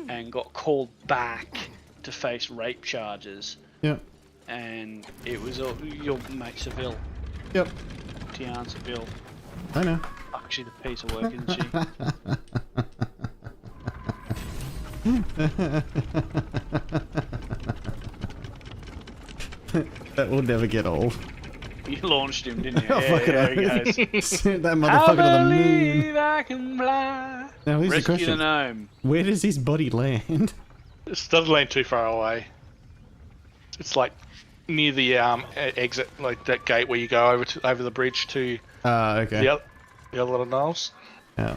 and got called back to face rape charges. Yep. And it was your mate Seville. Yep. Tian Seville. I know. Fuck, she's a piece of work, isn't she? That will never get old. You launched him, didn't you? Oh, Yeah, fucking there he goes. Sent that motherfucker to the moon. Believe I can fly. Now here's the Rescue the question. gnome. Where does his body land? It doesn't land too far away. It's like near the exit, like that gate where you go over the bridge to Okay. the other little knolls. Yeah.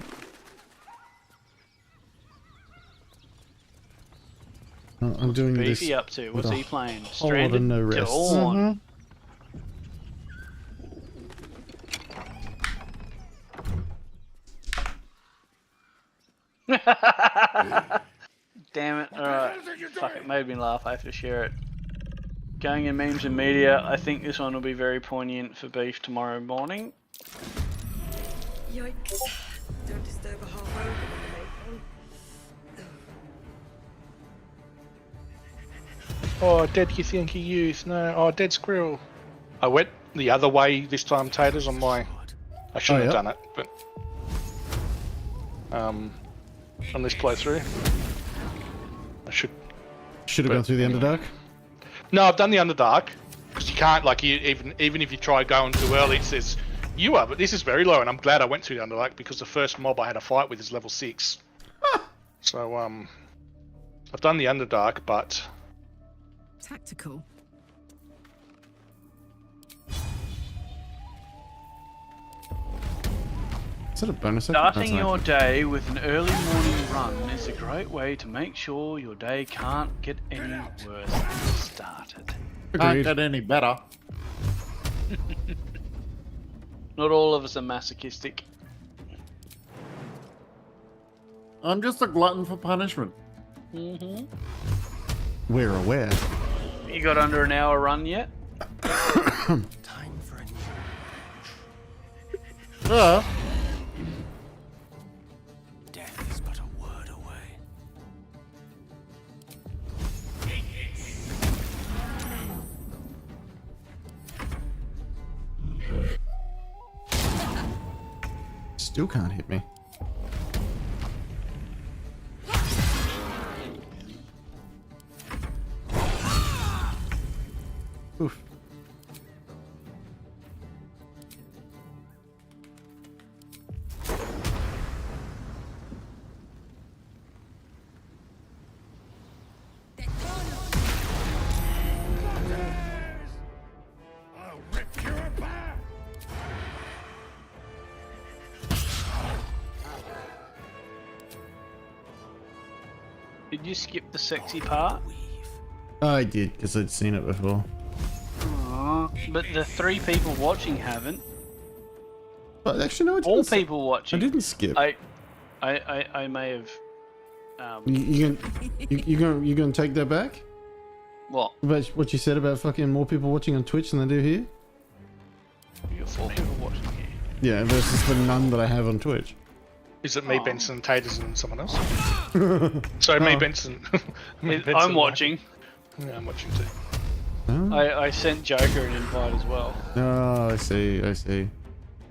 I'm doing this. Beefy up to? What's with a he playing? whole lot of Stranded? no rest. Dawn. Damn it. Alright. Fuck, it made me laugh. I have to share it. Going in memes and media, I think this one will be very poignant for Beef tomorrow morning. Yikes. Don't disturb a half over Oh, dead Ythianki youth. No. Oh, dead squirrel. I went the other way this time, Taters, on my... I shouldn't have done it, but... on this playthrough. I should have gone through the Underdark. No, I've done the Underdark. Because you can't, like, even if you try going too early, it says... You are, but this is very low, and I'm glad I went through the Underdark, because the first mob I had a fight with is level 6. So, I've done the Underdark, but... Tactical. Is that a bonus action? Starting your day with an early morning run is a great way to make sure your day can't get any worse than it started. Can't get any better. Not all of us are masochistic. I'm just a glutton for punishment. Mm-hmm. We're aware. You got under an hour run yet? Time for a new death is but a word away. Still can't hit me. Oof. I'll rip you apart. Did you skip the sexy part? I did, because I'd seen it before. But the 3 people watching haven't. But actually, no, I didn't. All people watching. I didn't skip. I may have. You gonna take that back? What? About what you said about fucking more people watching on Twitch than they do here? You got 4 people watching here. Yeah, versus the none that I have on Twitch. Is it me, Benson, Taters, and someone else? Sorry, me, Benson. Me, Benson, I'm watching. Yeah, I'm watching too. Oh, I sent Joker an invite as well. oh, I see. I see.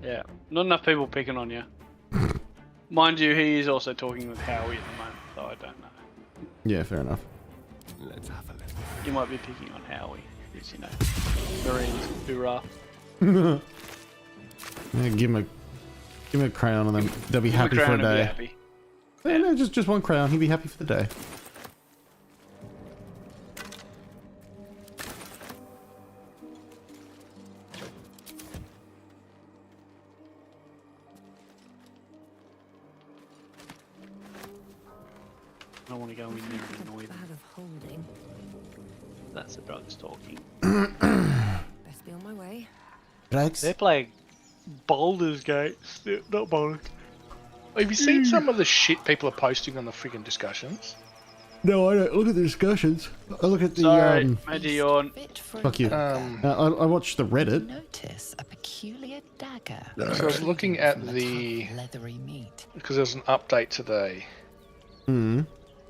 Yeah, not enough people picking on you. Mind you, he is also talking with Howie at the moment, so I don't know. Yeah, fair enough. Let's have a look. You might be picking on Howie, because, you know, Marines, hoorah. Yeah, give him a crown and then they'll be happy for a Crown and be day. happy. Yeah, no, just one crown. He'd be happy for the day. I don't want to go in there and annoy them. Bad of holding. That's the drugs talking. Best be on my way. Drax? They're playing Baldur's Gate, not Baldur. Have you seen some of the shit people are posting on the friggin' discussions? No, I don't look at the discussions. I look at the Sorry, maybe yawn. Fuck you. I watched the Reddit. Notice a peculiar dagger. So I was looking at from the tough leathery meat. because there's an update today, Hmm.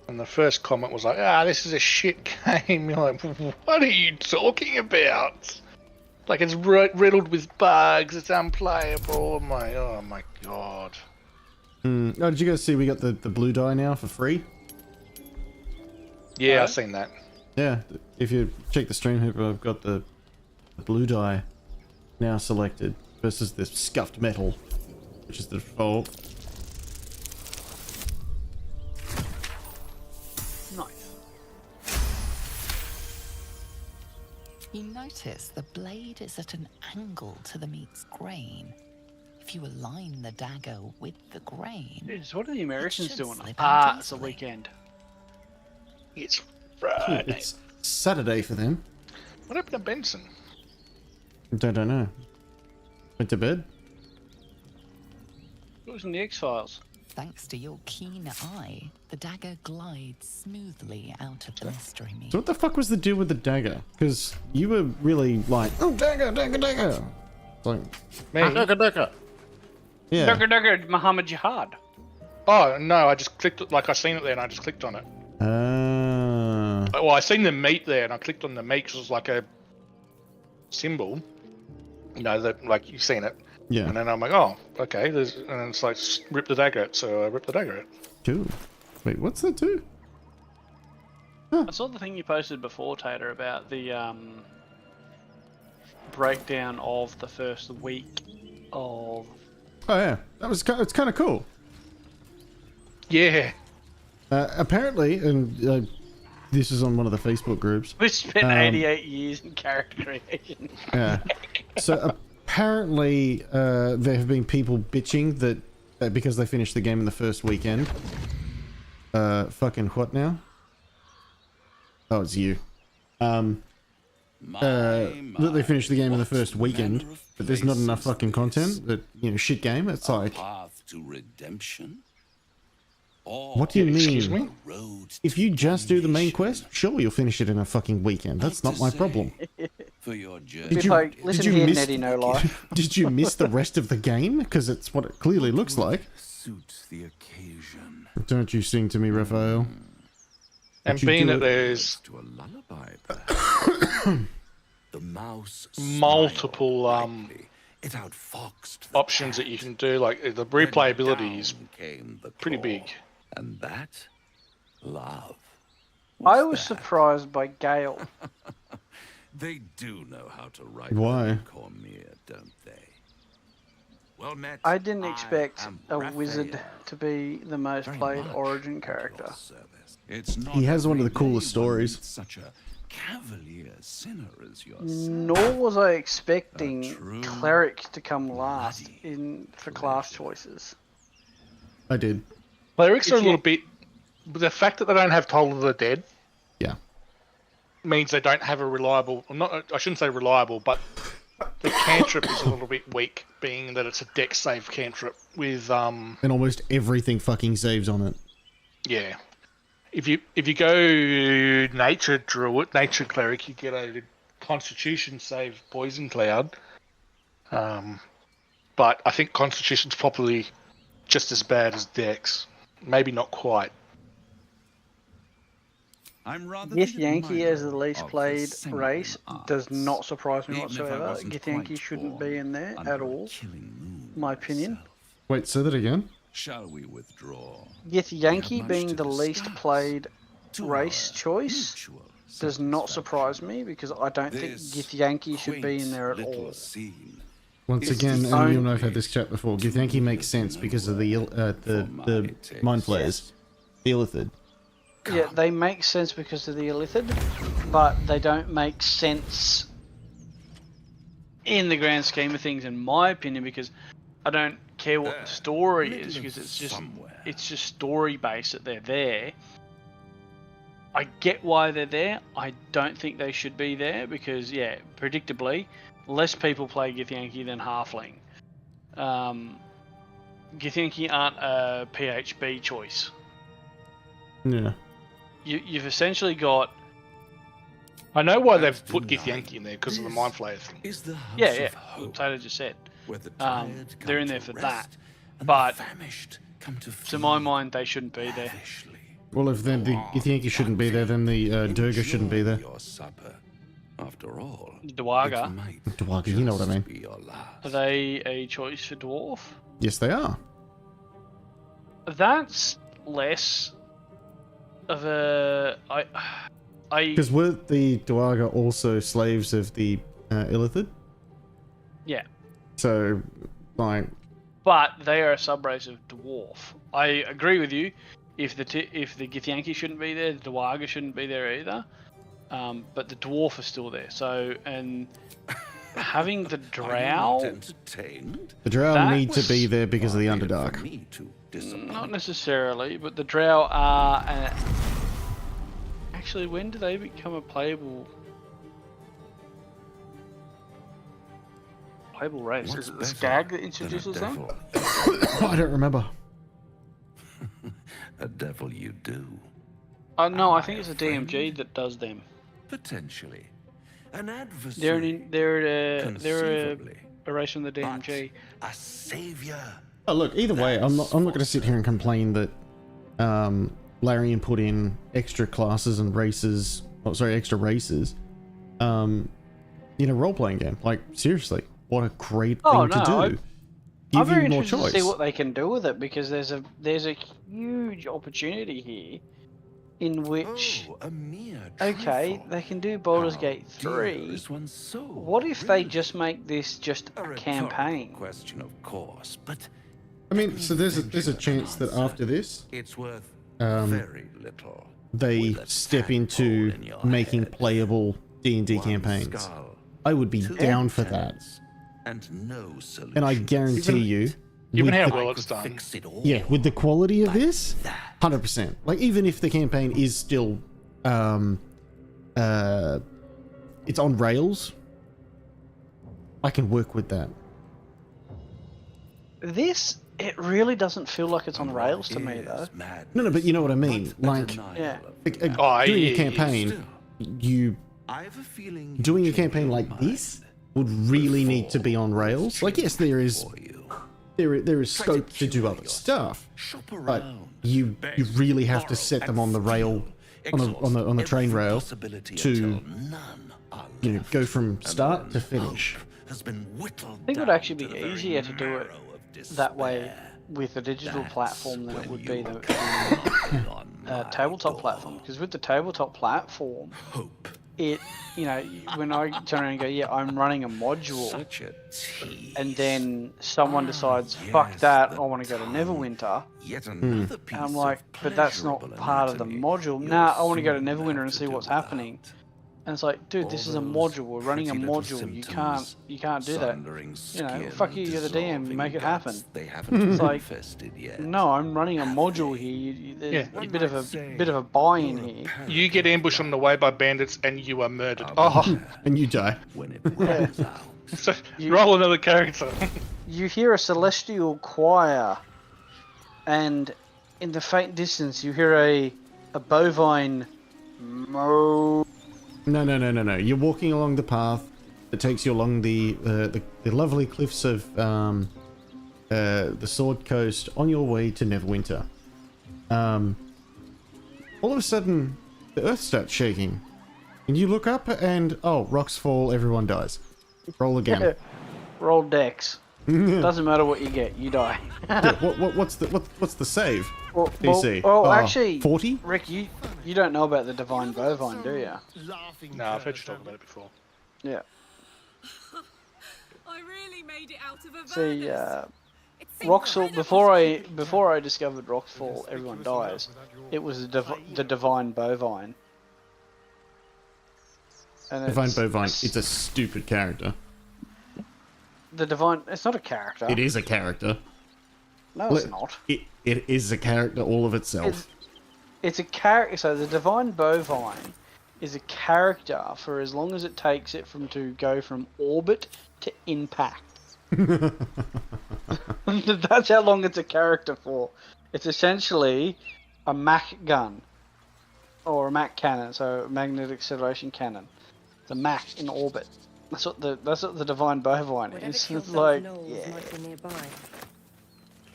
and the first comment was like, this is a shit game." You're like, what are you talking about? Like, it's riddled with bugs, it's unplayable. I'm like, oh my god. Oh, did you guys see we got the blue dye now for free? Yeah, I've seen that. Yeah, if you check the stream here, I've got the blue dye now selected versus the scuffed metal, which is the default. Nice. You notice the blade is at an angle to the meat's grain. If you align the dagger with the grain, Jeez, what are the Americans should doing? slip out It's the easily. weekend. It's Friday. It's Saturday for them. What happened to Benson? Don't know. Went to bed? It was in the X-Files. thanks to your keen eye, the dagger glides smoothly out of the mystery meat. So what the fuck was the deal with the dagger? Because you were really like, oh, dagger, dagger, dagger. It's like, Me? Dugga dugga. yeah. Duggar Duggar Muhammad Jihad. Oh, no, I just clicked it, like I seen it there and I just clicked on it. Well, I seen the meat there and I clicked on the meat because it was like a symbol. You know, that like you've seen it. Yeah. And then I'm like, oh, okay. And then it's like, rip the dagger out. So I ripped the dagger out. Cool. Wait, what's that do? I saw the thing you posted before, Tater, about the breakdown of the first week of... Oh yeah, it's kind of cool. Yeah. Apparently, and this is on one of the Facebook groups. We spent 88 years in character creation. Yeah. So apparently, there have been people bitching that because they finished the game in the first weekend. Fucking what now? Oh, it's you. That they finished the game in the first weekend, but there's not enough fucking content. That, you know, shit game. It's like, path to redemption. what do you Excuse mean? me? If you just do the main quest, sure, you'll finish it in a fucking weekend. That's not my problem. For your journey. Did you, like, listen did you here, miss, Nettie No Life. Did you miss the rest of the game? Because it's what it clearly looks like. Suits the occasion. Don't you sing to me, Raphael. And you being do that it- there's To a lullaby, perhaps. The mouse multiple smiled brightly. It outfoxed the options that you cat. can do, like the Then replayability is down came the pretty claw. big. And that, love. I What's was that? surprised by Gale. They do know how to write Why? Cormier, don't they? Well met. I didn't expect am a Raphael. wizard to be the most Very played much Origin at character. your service. It's not He has one of the every coolest day one stories. meets Such a cavalier sinner as yourself. Nor was I expecting true cleric to come last bloody for class choices. I did. Clerics are a If you- little bit. The fact that they don't have Toll of the Dead Yeah. means they don't have a reliable. Not, I shouldn't say reliable, but the cantrip is a little bit weak, being that it's a deck save cantrip with And almost everything fucking saves on it. yeah. If you go nature druid, nature cleric, you get a Constitution save poison cloud. But I think Constitution's probably just as bad as Dex. Maybe not quite. Githyanki as the least played race does not surprise me whatsoever. Githyanki shouldn't be in there at all, my opinion. Wait, say that again? Shall we withdraw? Githyanki being the least played race choice does not surprise me because I don't think Githyanki should be in there at all. Once again, and you and I have had this chat before, Githyanki makes sense because of the Mind Flayers, the Illithid. Yeah, they make sense because of the Illithid, but they don't make sense in the grand scheme of things, in my opinion, because I don't care what the story is, because it's just story based that they're there. I get why they're there. I don't think they should be there because, yeah, predictably, less people play Githyanki than Halfling. Githyanki aren't a PHB choice. Yeah. You've essentially got... I know why they've put Githyanki in there, because of the Mind Flayer thing. Yeah. Tater just said. They're in there for that. But, to my mind, they shouldn't be there. Well, if then the Githyanki shouldn't be there, then the Durga shouldn't be there. After all, Dwarga. Dwarga, you know what I mean. Are they a choice for Dwarf? Yes, they are. That's less of a... Because were the Dwarga also slaves of the Illithid? Yeah. So, like... But they are a subrace of Dwarf. I agree with you. If the Githyanki shouldn't be there, the Dwarga shouldn't be there either. But the Dwarf is still there. So, and having the Drow... The Drow need to be there because of the Underdark. Not necessarily, but the Drow are... Actually, when do they become a playable race? Is it the Skag that introduces them? I don't remember. A devil you do. No, I think it's the DMG that does them. Potentially. An adversary. They're a race from the DMG. A savior. Oh, look, either way, I'm not going to sit here and complain that Larian put in extra classes and races, extra races, in a role-playing game. Like, seriously, what a great thing to do. I'm very interested to see what they can do with it, because there's a huge opportunity here in which, okay, they can do Baldur's Gate 3. What if they just make this just a campaign? Question, of course, but I mean, so there's a chance that after this, it's worth very little. They step into making playable D&D campaigns. I would be down for that. And I guarantee you, given how well it's done, yeah, with the quality of this, 100%. Like, even if the campaign is still, it's on rails, I can work with that. It really doesn't feel like it's on rails to me, though. No, but you know what I mean. Like, doing a campaign, doing a campaign like this would really need to be on rails. Like, yes, there is scope to do other stuff, but you really have to set them on the rail, on the train rail, to go from start to finish. I think it would actually be easier to do it that way with a digital platform than it would be the tabletop platform. Because with the tabletop platform, when I turn around and go, yeah, I'm running a module, and then someone decides, fuck that, I want to go to Neverwinter, and I'm like, but that's not part of the module. Nah, I want to go to Neverwinter and see what's happening. And it's like, dude, this is a module. We're running a module. You can't do that. Fuck you. You're the DM. Make it happen. It's like, no, I'm running a module here. There's a bit of a buy-in here. You get ambushed on the way by bandits and you are murdered. Oh, and you die. Yeah. So roll another character. You hear a celestial choir, and in the faint distance, you hear a bovine moo. No. You're walking along the path that takes you along the lovely cliffs of the Sword Coast on your way to Neverwinter. All of a sudden, the earth starts shaking. And you look up and, oh, rocks fall, everyone dies. Roll again. Roll dex. Doesn't matter what you get, you die. Yeah, what's the save? Well, DC? actually, 40? Rick, you don't know about the divine bovine, do you? No, I've heard you talk about it before. Yeah. I really made it out of a See, Roxfall. Before I discovered Roxfall, everyone dies. It was the divine bovine. And Divine Bovine, it's a stupid character. The divine, it's not a character. It is a character. No, it's not. It is a character all of itself. It's a character. So the divine bovine is a character for as long as it takes it to go from orbit to impact. That's how long it's a character for. It's essentially a Mach gun or a Mach cannon, so a magnetic acceleration cannon. The Mach in orbit. That's what the divine bovine is. It's like, yeah.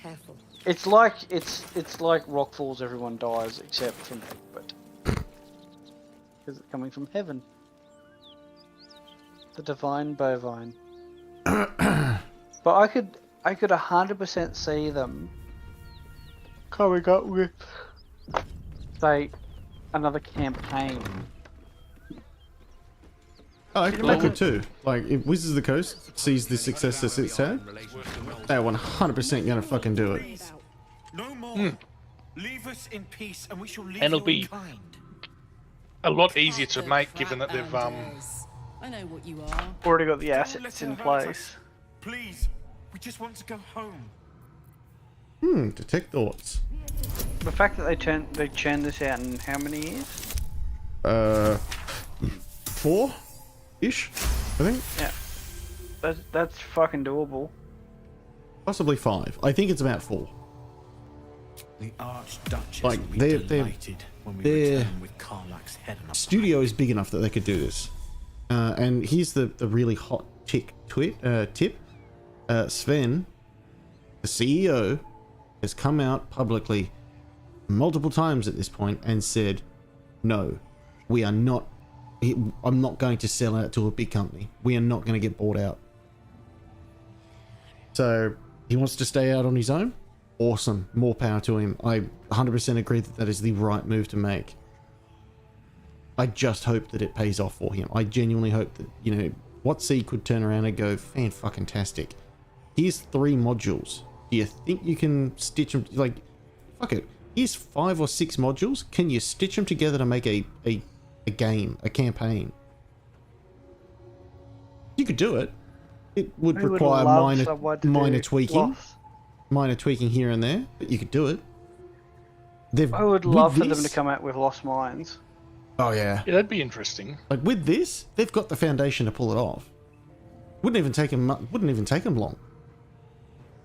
Careful. It's like Rock Falls. Everyone dies except from orbit because it's coming from heaven. The divine bovine. But I could 100% see them coming up with, say, another campaign. Oh, I could too. Like, if Wizards of the Coast sees the success that it's had, they're 100% gonna fucking do it. No more. Leave us in peace, and we shall leave And it'll you be in kind. a lot easier to make, given that they've I know what you are. Already got the Don't assets let in it hurt place. us. Please, we just want to go home. Detect thoughts. The fact that they churn this out in how many years? 4-ish, I think. Yeah. That's fucking doable. Possibly 5. I think it's about 4. The Archduchess Like, will be they're- delighted when we they're- return with Karlach's head on a Studio is big enough that they could do this. And here's the really hot tip. Sven, the CEO, has come out publicly multiple times at this point and said, no, we are not, I'm not going to sell out to a big company. We are not going to get bought out. So he wants to stay out on his own. Awesome. More power to him. I 100% agree that that is the right move to make. I just hope that it pays off for him. I genuinely hope that, you know, WotC could turn around and go, fan-fucking-tastic. Here's 3 modules. Do you think you can stitch them? Like, fuck it. Here's 5 or 6 modules. Can you stitch them together to make a game, a campaign? You could do it. It would require minor tweaking. Minor tweaking here and there, but you could do it. I would love for them to come out with Lost Mines. Oh yeah. Yeah, that'd be interesting. Like with this, they've got the foundation to pull it off. Wouldn't even take them long.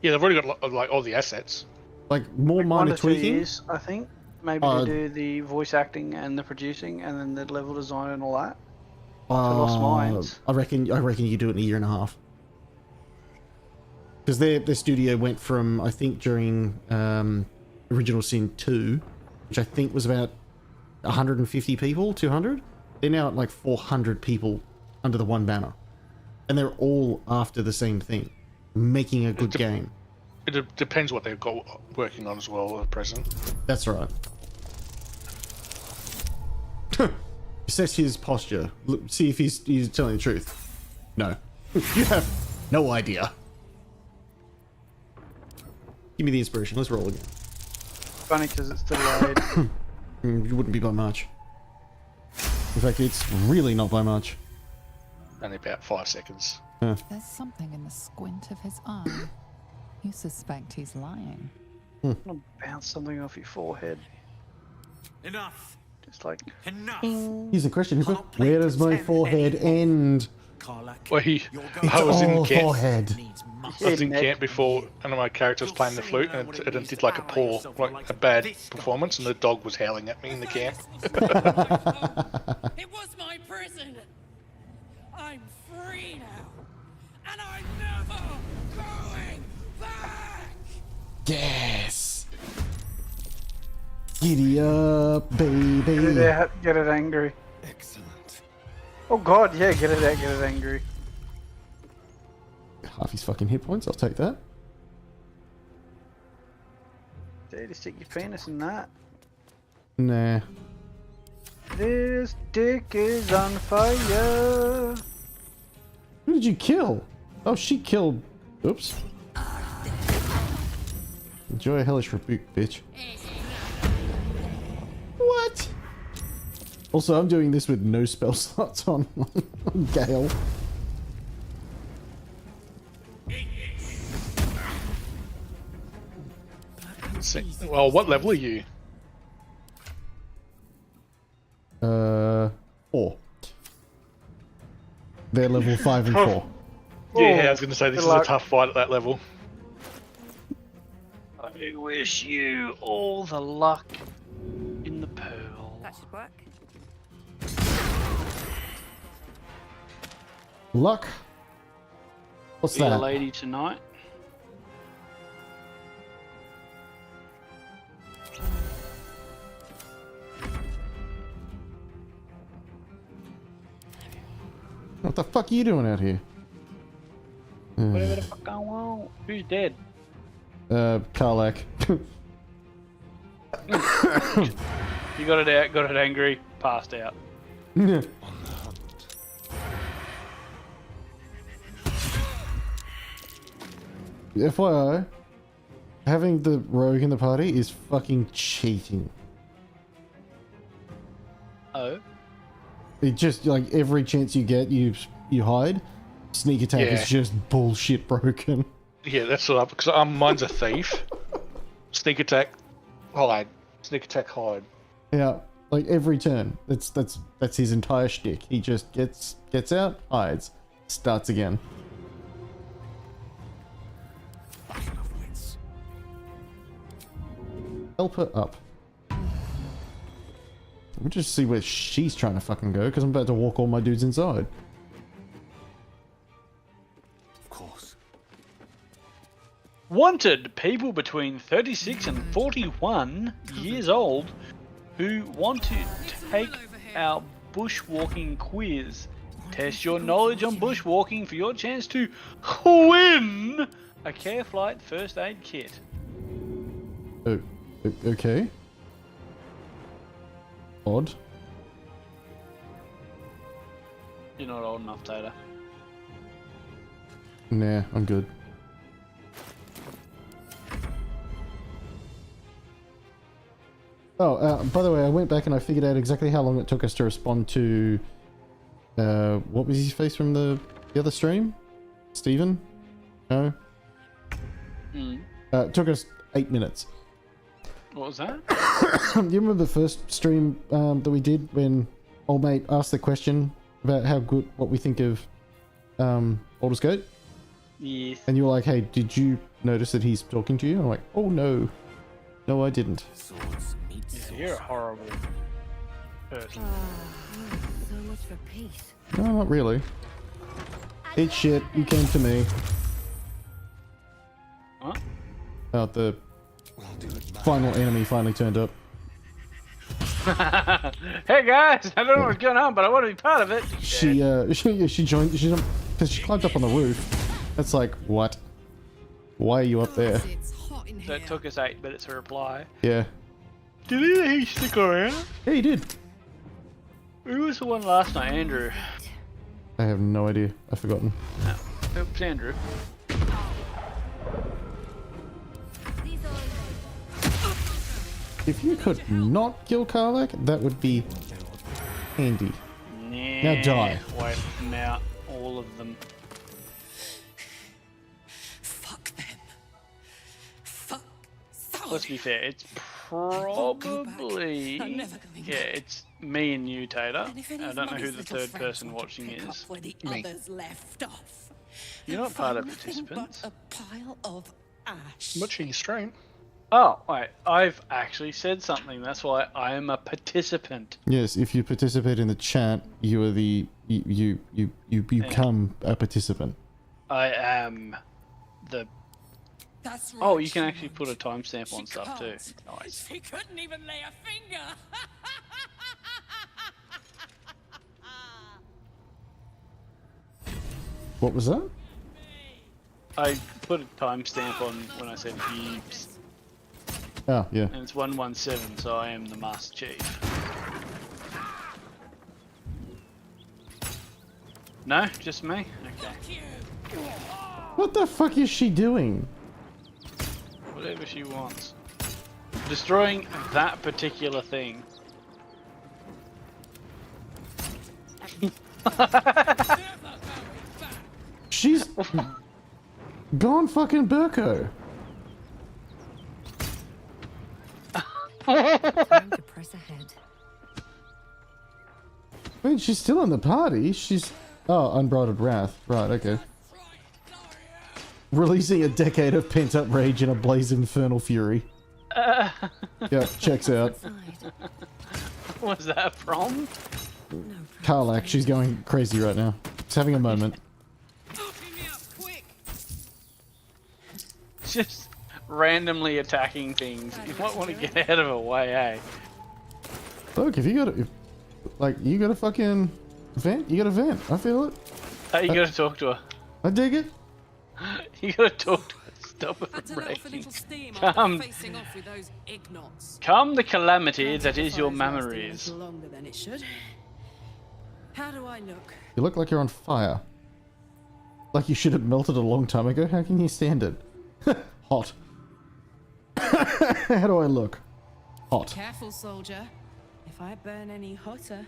Yeah, they've already got like all the assets. Like more minor 1 to 2 tweaking. years, I think. Maybe to do the voice acting and the producing, and then the level design and all that. For Lost Mines. I reckon you do it in a year and a half. Because their studio went from, I think during Original Sin 2, which I think was about 150 people, 200. They're now at like 400 people under the one banner, and they're all after the same thing, making a good game. It depends what they've got working on as well at present. That's right. Assess his posture. Look, see if he's telling the truth. No. You have no idea. Give me the inspiration. Let's roll again. Funny because it's delayed. You wouldn't be by much. In fact, it's really not by much. Only about 5 seconds. There's something in the squint of his eye. You suspect he's lying. I'm gonna bounce something off your forehead. Enough. Just like enough. Here's the question: where does my forehead end? Well, It's I was in all camp. forehead. I was in camp before, and my character was playing the flute, and it did like a poor, like a bad performance, and the dog was howling at me in the camp. It was my prison. I'm free now, and I'm never going back. Yes. Giddy up, baby. Get it out, get it angry. Excellent. Oh god, yeah, get it out, get it angry. Half his fucking hit points, I'll take that. Dude, stick your penis in that. Nah. This dick is on fire. Who did you kill? Oh, she killed... Oops. Enjoy a hellish rebuke, bitch. What? Also, I'm doing this with no spell slots on Gale. Well, what level are you? 4. They're level 5 and 4. Yeah, I was going to say this is a luck. tough fight at that level. I wish you all the luck in the pearl. That should work. Luck? What's Be a that? lady tonight. What the fuck are you doing out here? Whatever the fuck I want. Who's dead? Karlak. You got it out, got it angry, passed out. FYI, having the rogue in the party is fucking cheating. Oh? It just, like, every chance you get, you hide. Sneak attack Yeah. is just bullshit broken. Yeah, that's what I've... Because mine's a thief. Sneak attack, hide. Sneak attack, hide. Yeah, like every turn. That's his entire shtick. He just gets out, hides, starts again. Help her up. Let me just see where she's trying to fucking go, because I'm about to walk all my dudes inside. Of course. Wanted people between 36 and 41 years old who want to take our bushwalking quiz. Test your knowledge on bushwalking for your chance to win a Careflight first aid kit. Oh, okay. Odd. You're not old enough, Tater. Nah, I'm good. Oh, by the way, I went back and I figured out exactly how long it took us to respond to... what was his face from the other stream? Steven? No? It took us 8 minutes. What was that? You remember the first stream that we did when old mate asked the question about how good, what we think of Baldur's Gate? Yes. And you were like, hey, did you notice that he's talking to you? And I'm like, oh no. No, I didn't. Yeah, you're a horrible person. So much for peace. No, not really. Eat shit, you came to me. What? The final enemy finally turned up. Hey guys, I don't know what's going on, but I want to be part of it. She joined, because she climbed up on the roof. That's like, what? Why are you up there? So it took us 8 minutes to reply. Yeah. Did he stick around? Yeah, he did. Who was the one last night? Andrew. I have no idea. I've forgotten. No, it was Andrew. If you could not kill Karlak, that would be handy. Nah, Now die. Wipe them out, all of them. Fuck them. Fuck. Let's be fair, it's probably... I'm never going Yeah, back. it's me and you, Tater. And if any I of don't know Mummy's who the little third friends person want to watching pick is. up where the Me. others left off. You're they'll not part of find nothing participants. but a pile of ash. I'm watching your stream. Oh, wait, I've actually said something. That's why I am a participant. Yes, if you participate in the chat, you are the you become a participant. I am the That's right. Oh, you can she actually put a won't. timestamp on She stuff too. can't. Nice. She couldn't even lay a finger. What was that? I put a timestamp on when I said heaps, Oh, yeah. and it's 117, so I am the Master Chief. No, just me? Okay. What the fuck is she doing? Whatever she wants. Destroying that particular thing. She's gone fucking Burko. Time to press ahead. I mean, she's still in the party. She's... Oh, Unbridled Wrath. Right, okay. Releasing a decade of pent-up rage in a blaze of infernal fury. Yeah, checks out. What's that from? Karlak, she's going crazy right now. She's having a moment. Just randomly attacking things. You might want to get out of her way, eh? Look, if you got a... Like, you got a fucking... vent? You got a vent. I feel it. You gotta talk to her. I dig it. You gotta talk to her. Stop her Had to from let off a raging. little steam Come. after facing off with those ignots. Come the calamity that is your Fire's lasting a memories. little longer than it should. How do I look? You look like you're on fire. Like you should have melted a long time ago. How can you stand it? Hot. How do I look? Hot. Careful, soldier. If I burn any hotter,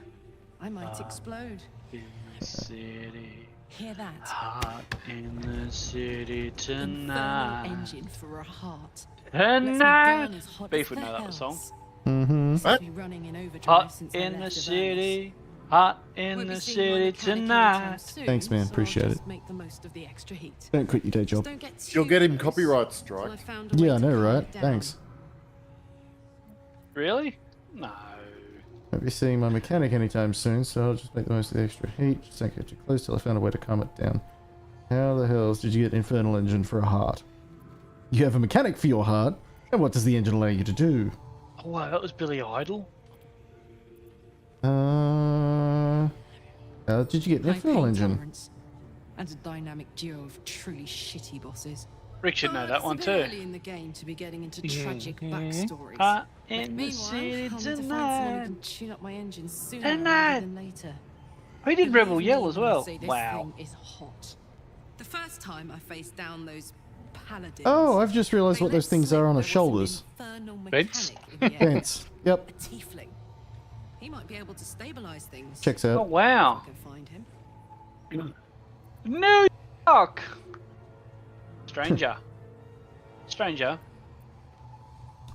I might explode. In the city, Hear that? hot in the city Infernal tonight. engine for a heart. Lets me Tonight. burn as hot Beef as would the know that was a song. hells. Mm-hmm. This has been running in overdrive Hot since I in the left city, hot in Won't be the seeing my city mechanic anytime tonight. soon, Thanks, man. so I'll Appreciate just it. Make the most of the extra heat. Don't quit your day job. Just don't get too You'll get him close copyright till strike. I've found a way Yeah, I to know, calm right? it down. Thanks. Really? No. Won't be seeing my mechanic anytime soon, so I'll just make the most of the extra heat. Just don't get too close till I found a way to calm it down. How the hells did you get Infernal Engine for a heart? You have a mechanic for your heart, and what does the engine allow you to do? Oh, wow, that was Billy Idol. How did you get an High Infernal pain Engine? tolerance and a dynamic duo of truly shitty bosses. Rick should know that It's one a bit too. early in the game to be getting into tragic backstories. Hot But in the meanwhile, city I'll need to find someone who tonight. can tune up my engine sooner Tonight. rather than later. He did Rebel Believe Yell me as when I well. say this Wow. thing is hot. The first time I faced down those paladins. Oh, I've just realised they what let those things slip are on there the was an shoulders. infernal Vents? mechanic in the area. Vents. Yep. A tiefling. He might be able to stabilize things. Checks Oh, out. wow. I can find him. New York! Stranger. Stranger.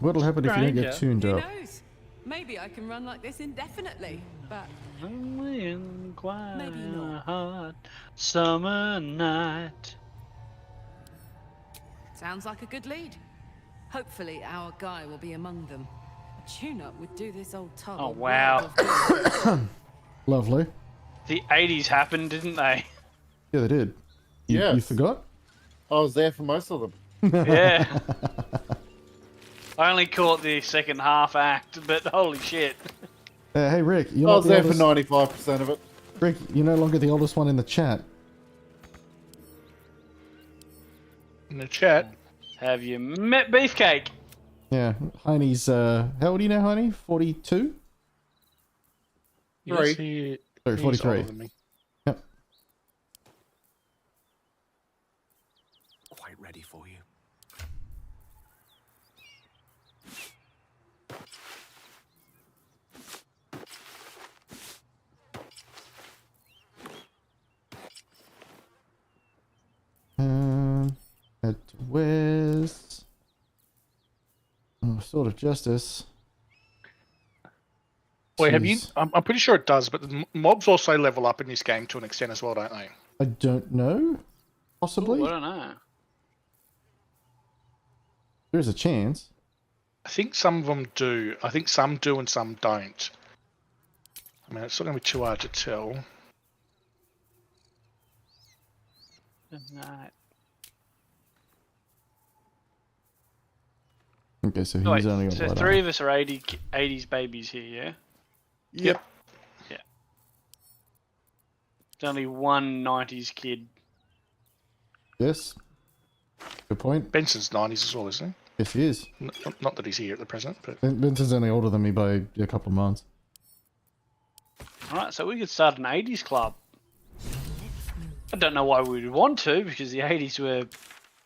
What'll happen if you don't get Stranger. tuned Who up? knows? Maybe I can run like this indefinitely. But Only in quiet Maybe not. hot summer night. sounds like a good lead. Hopefully our guy will be among them. A tune-up would do this old tug. Oh, a wow. world of good. Lovely. The 80s happened, didn't they? Yeah, they did. You Yes. forgot? I was there for most of them. Yeah. I only caught the second half act, but holy shit. Hey, Rick. You're I not was the there for oldest... 95% of it. Rick, you're no longer the oldest one in the chat. In the chat. Have you met Beefcake? Yeah, Heine's, how old are you now, Heine? 42? Yes, he, Sorry, he's 43. older than me. Yep. Quite ready for you. Head to west. Oh, Sword of Justice. Wait, have you? Jeez. I'm pretty sure it does, but the mobs also level up in this game to an extent as well, don't they? I don't know. Possibly. Ooh, I don't know. There's a chance. I think some of them do. I think some do and some don't. I mean, it's not going to be too hard to tell. Tonight. Okay, so he's Wait, only got so what, 3 of us are 80s babies here, yeah? Yep. Yeah. There's only one 90s kid. Yes. Good point. Benson's 90s as well, isn't Yes, he is. he? Not that he's here at the present, but Benson's only older than me by a couple of months. Alright, so we could start an 80s club. I don't know why we would want to, because the 80s were...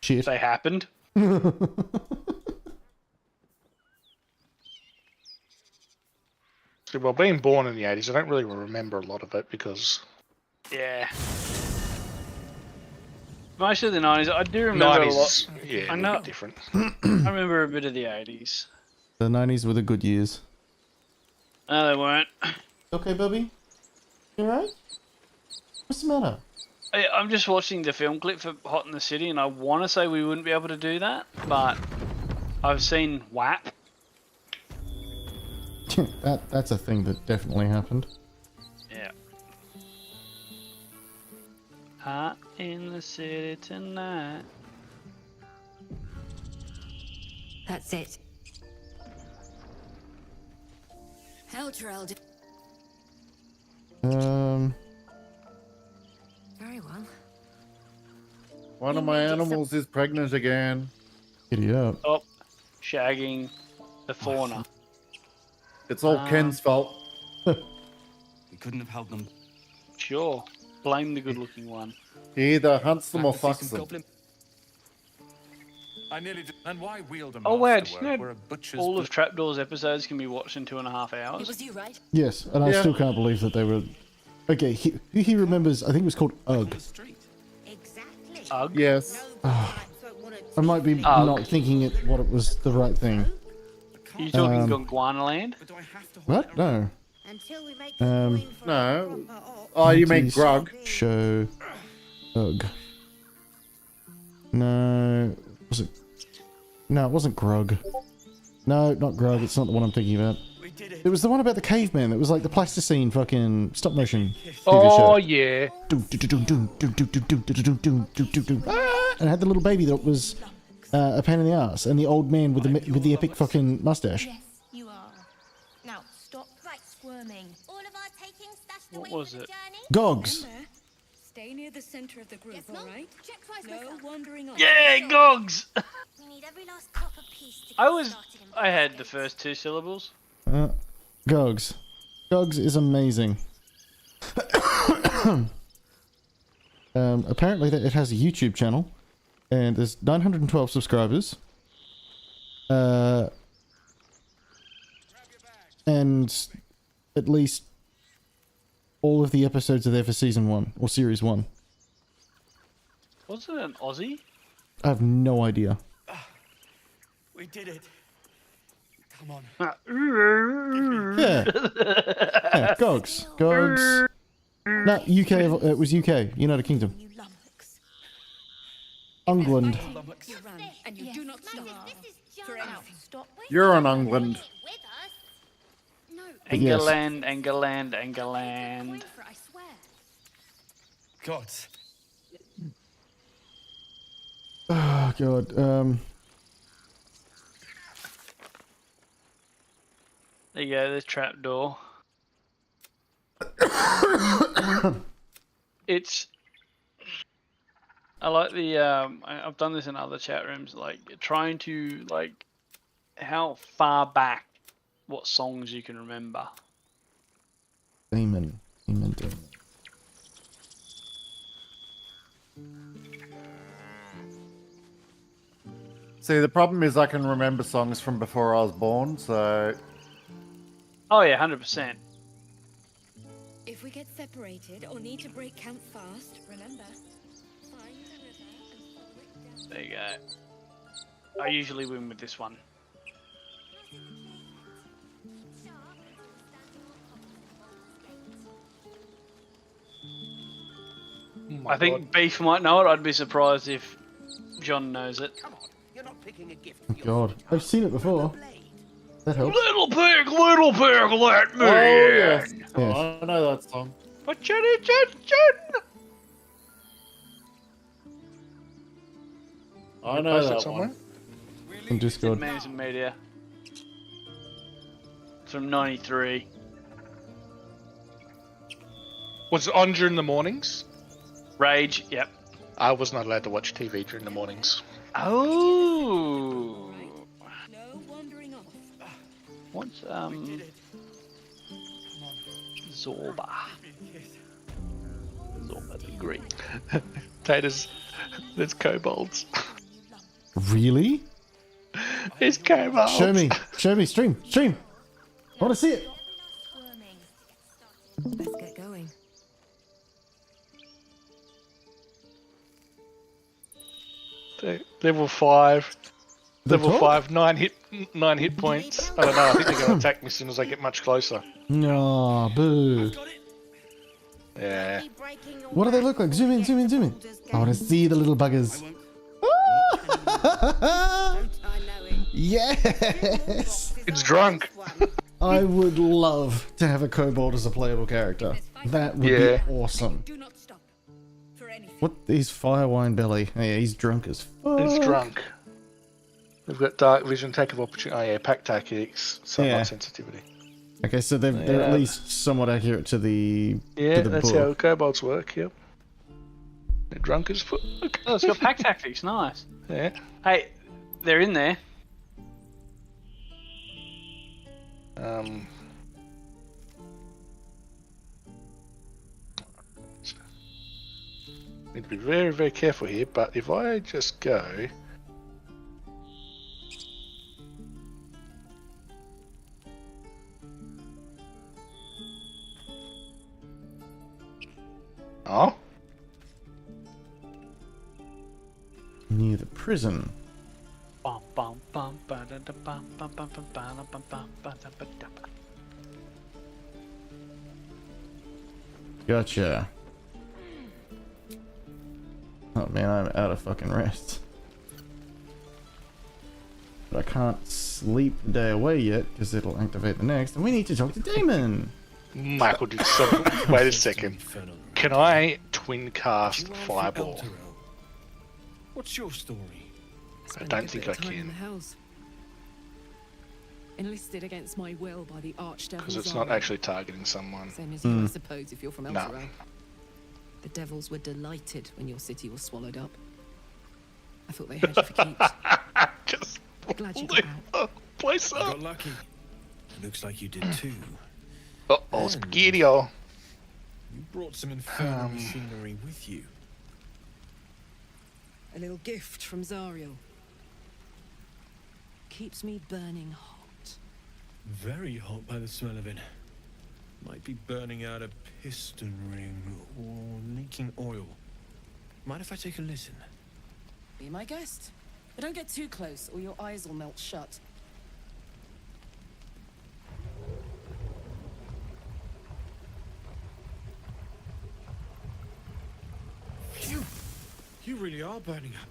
Shit. They happened. well, being born in the 80s, I don't really remember a lot of it because Yeah. Most of the 90s, I do remember 90s, a lot. yeah, I a know. bit different. I remember a bit of the 80s. The 90s were the good years. No, they weren't. Okay, Bubby? You alright? What's the matter? I'm just watching the film clip for Hot in the City, and I want to say we wouldn't be able to do that, but I've seen WAP. That's a thing that definitely happened. Yeah. Hot in the city tonight. That's it. Heltreld. Very well. One of my animals is pregnant again. Giddy up. Oh, shagging the fauna. It's all Ken's fault. We couldn't have held them. Sure. Blame the good-looking one. He either hunts them or fucks them. I nearly did. And why wield a Oh, wow, masterwork did you know where a butcher's all of Trapdoor's episodes can be watched in 2.5 hours? It was you, right? Yes, and I still can't believe that they were... Okay, he remembers, I think it was called Ugg. Exactly. Ugg? Yes. I might be not thinking what it was the right thing. Are you talking Gondwana Land? What? No. Until we make No. Oh, you mean Grug? Show Ugg. No. Was it? No, it wasn't Grug. No, not Grug. It's not the one I'm thinking about. It was the one about the caveman. It was like the plasticine fucking stop motion TV Oh show. yeah. And it had the little baby that was a pain in the ass, and the old man with the epic fucking mustache. Yes, you are. Now stop squirming. All of our taking stashed What was it? Gogs. Stay near the center of the group, all right? No wandering off. Yeah, Gogs! We need every last copper piece to I had the first 2 syllables. Gogs. Gogs is amazing. Apparently it has a YouTube channel, and there's 912 subscribers. And at least all of the episodes are there for season 1 or series 1. Wasn't it an Aussie? I have no idea. We did it. Come on. Yeah. Yeah, Gogs. Gogs. No, UK. It was UK. United Kingdom. England. You run, and you do not stop. For anything. You're on England. Yes. Engerland. God. Oh god. There you go, the trapdoor. It's... I like the, I've done this in other chat rooms, like, trying to, like, how far back, what songs you can remember. Demon. Demon. See, the problem is I can remember songs from before I was born, so... Oh yeah, 100%. If we get separated or need to break camp fast, remember, find the river and follow it down. There you go. I usually win with this one. I think Beef might know it. I'd be surprised if John knows it. Come on, you're not picking a gift. Oh god. I've seen it before. That helps. Little pig, let me Oh, in. yes. Yes. Oh, I know that song. I know Post it that somewhere. one. on Discord. Memes and media. It's from '93. Was it on during the mornings? Rage. Yep. I was not allowed to watch TV during the mornings. Oh. No wandering off. What's Zorba? Zorba the Greek. Taters, there's kobolds. Really? There's kobolds. Show me, stream. I want to see it. Let's get going. Level 5. The Level top? 5, 9 hit points. I don't know, I think they're going to attack me as soon as I get much closer. No, boo. Yeah. What do they look like? Zoom in. I want to see the little buggers. Yes! It's drunk. I would love to have a kobold as a playable character. That would be awesome. What is Firewine Belly? Oh yeah, he's drunk as fuck. It's drunk. We've got dark vision, attack of opportunity. Oh yeah, pack tactics, sunlight sensitivity. Okay, so they're at least somewhat accurate to the to the that's book. how kobolds work. Yep. They're drunk as fuck. Oh, it's got pack tactics. Nice. Yeah. Hey, they're in there. Need to be very, very careful here, but if I just go... Oh? Near the prison. Gotcha. Oh man, I'm out of fucking rest. But I can't sleep the day away yet because it'll activate the next, and we need to talk to Damon. Michael did something. Wait a second. Can I twin cast Fireball? What's your story? I don't think I can. Enlisted against my will by the Archdevils. Because it's not actually targeting someone. Same as you, I suppose, if you're from No. Elturel. The devils were delighted when your city was swallowed up. I thought they had you for keeps. Just glad you got out. Place You up. got lucky. Looks like you did too. Uh-oh, Spaghetti-O. You brought some infernal machinery with you. A little gift from Zariel. Keeps me burning hot. Very hot by the smell of it. Might be burning out a piston ring or leaking oil. Mind if I take a listen? Be my guest. But don't get too close or your eyes will melt shut. Phew! You really are burning up.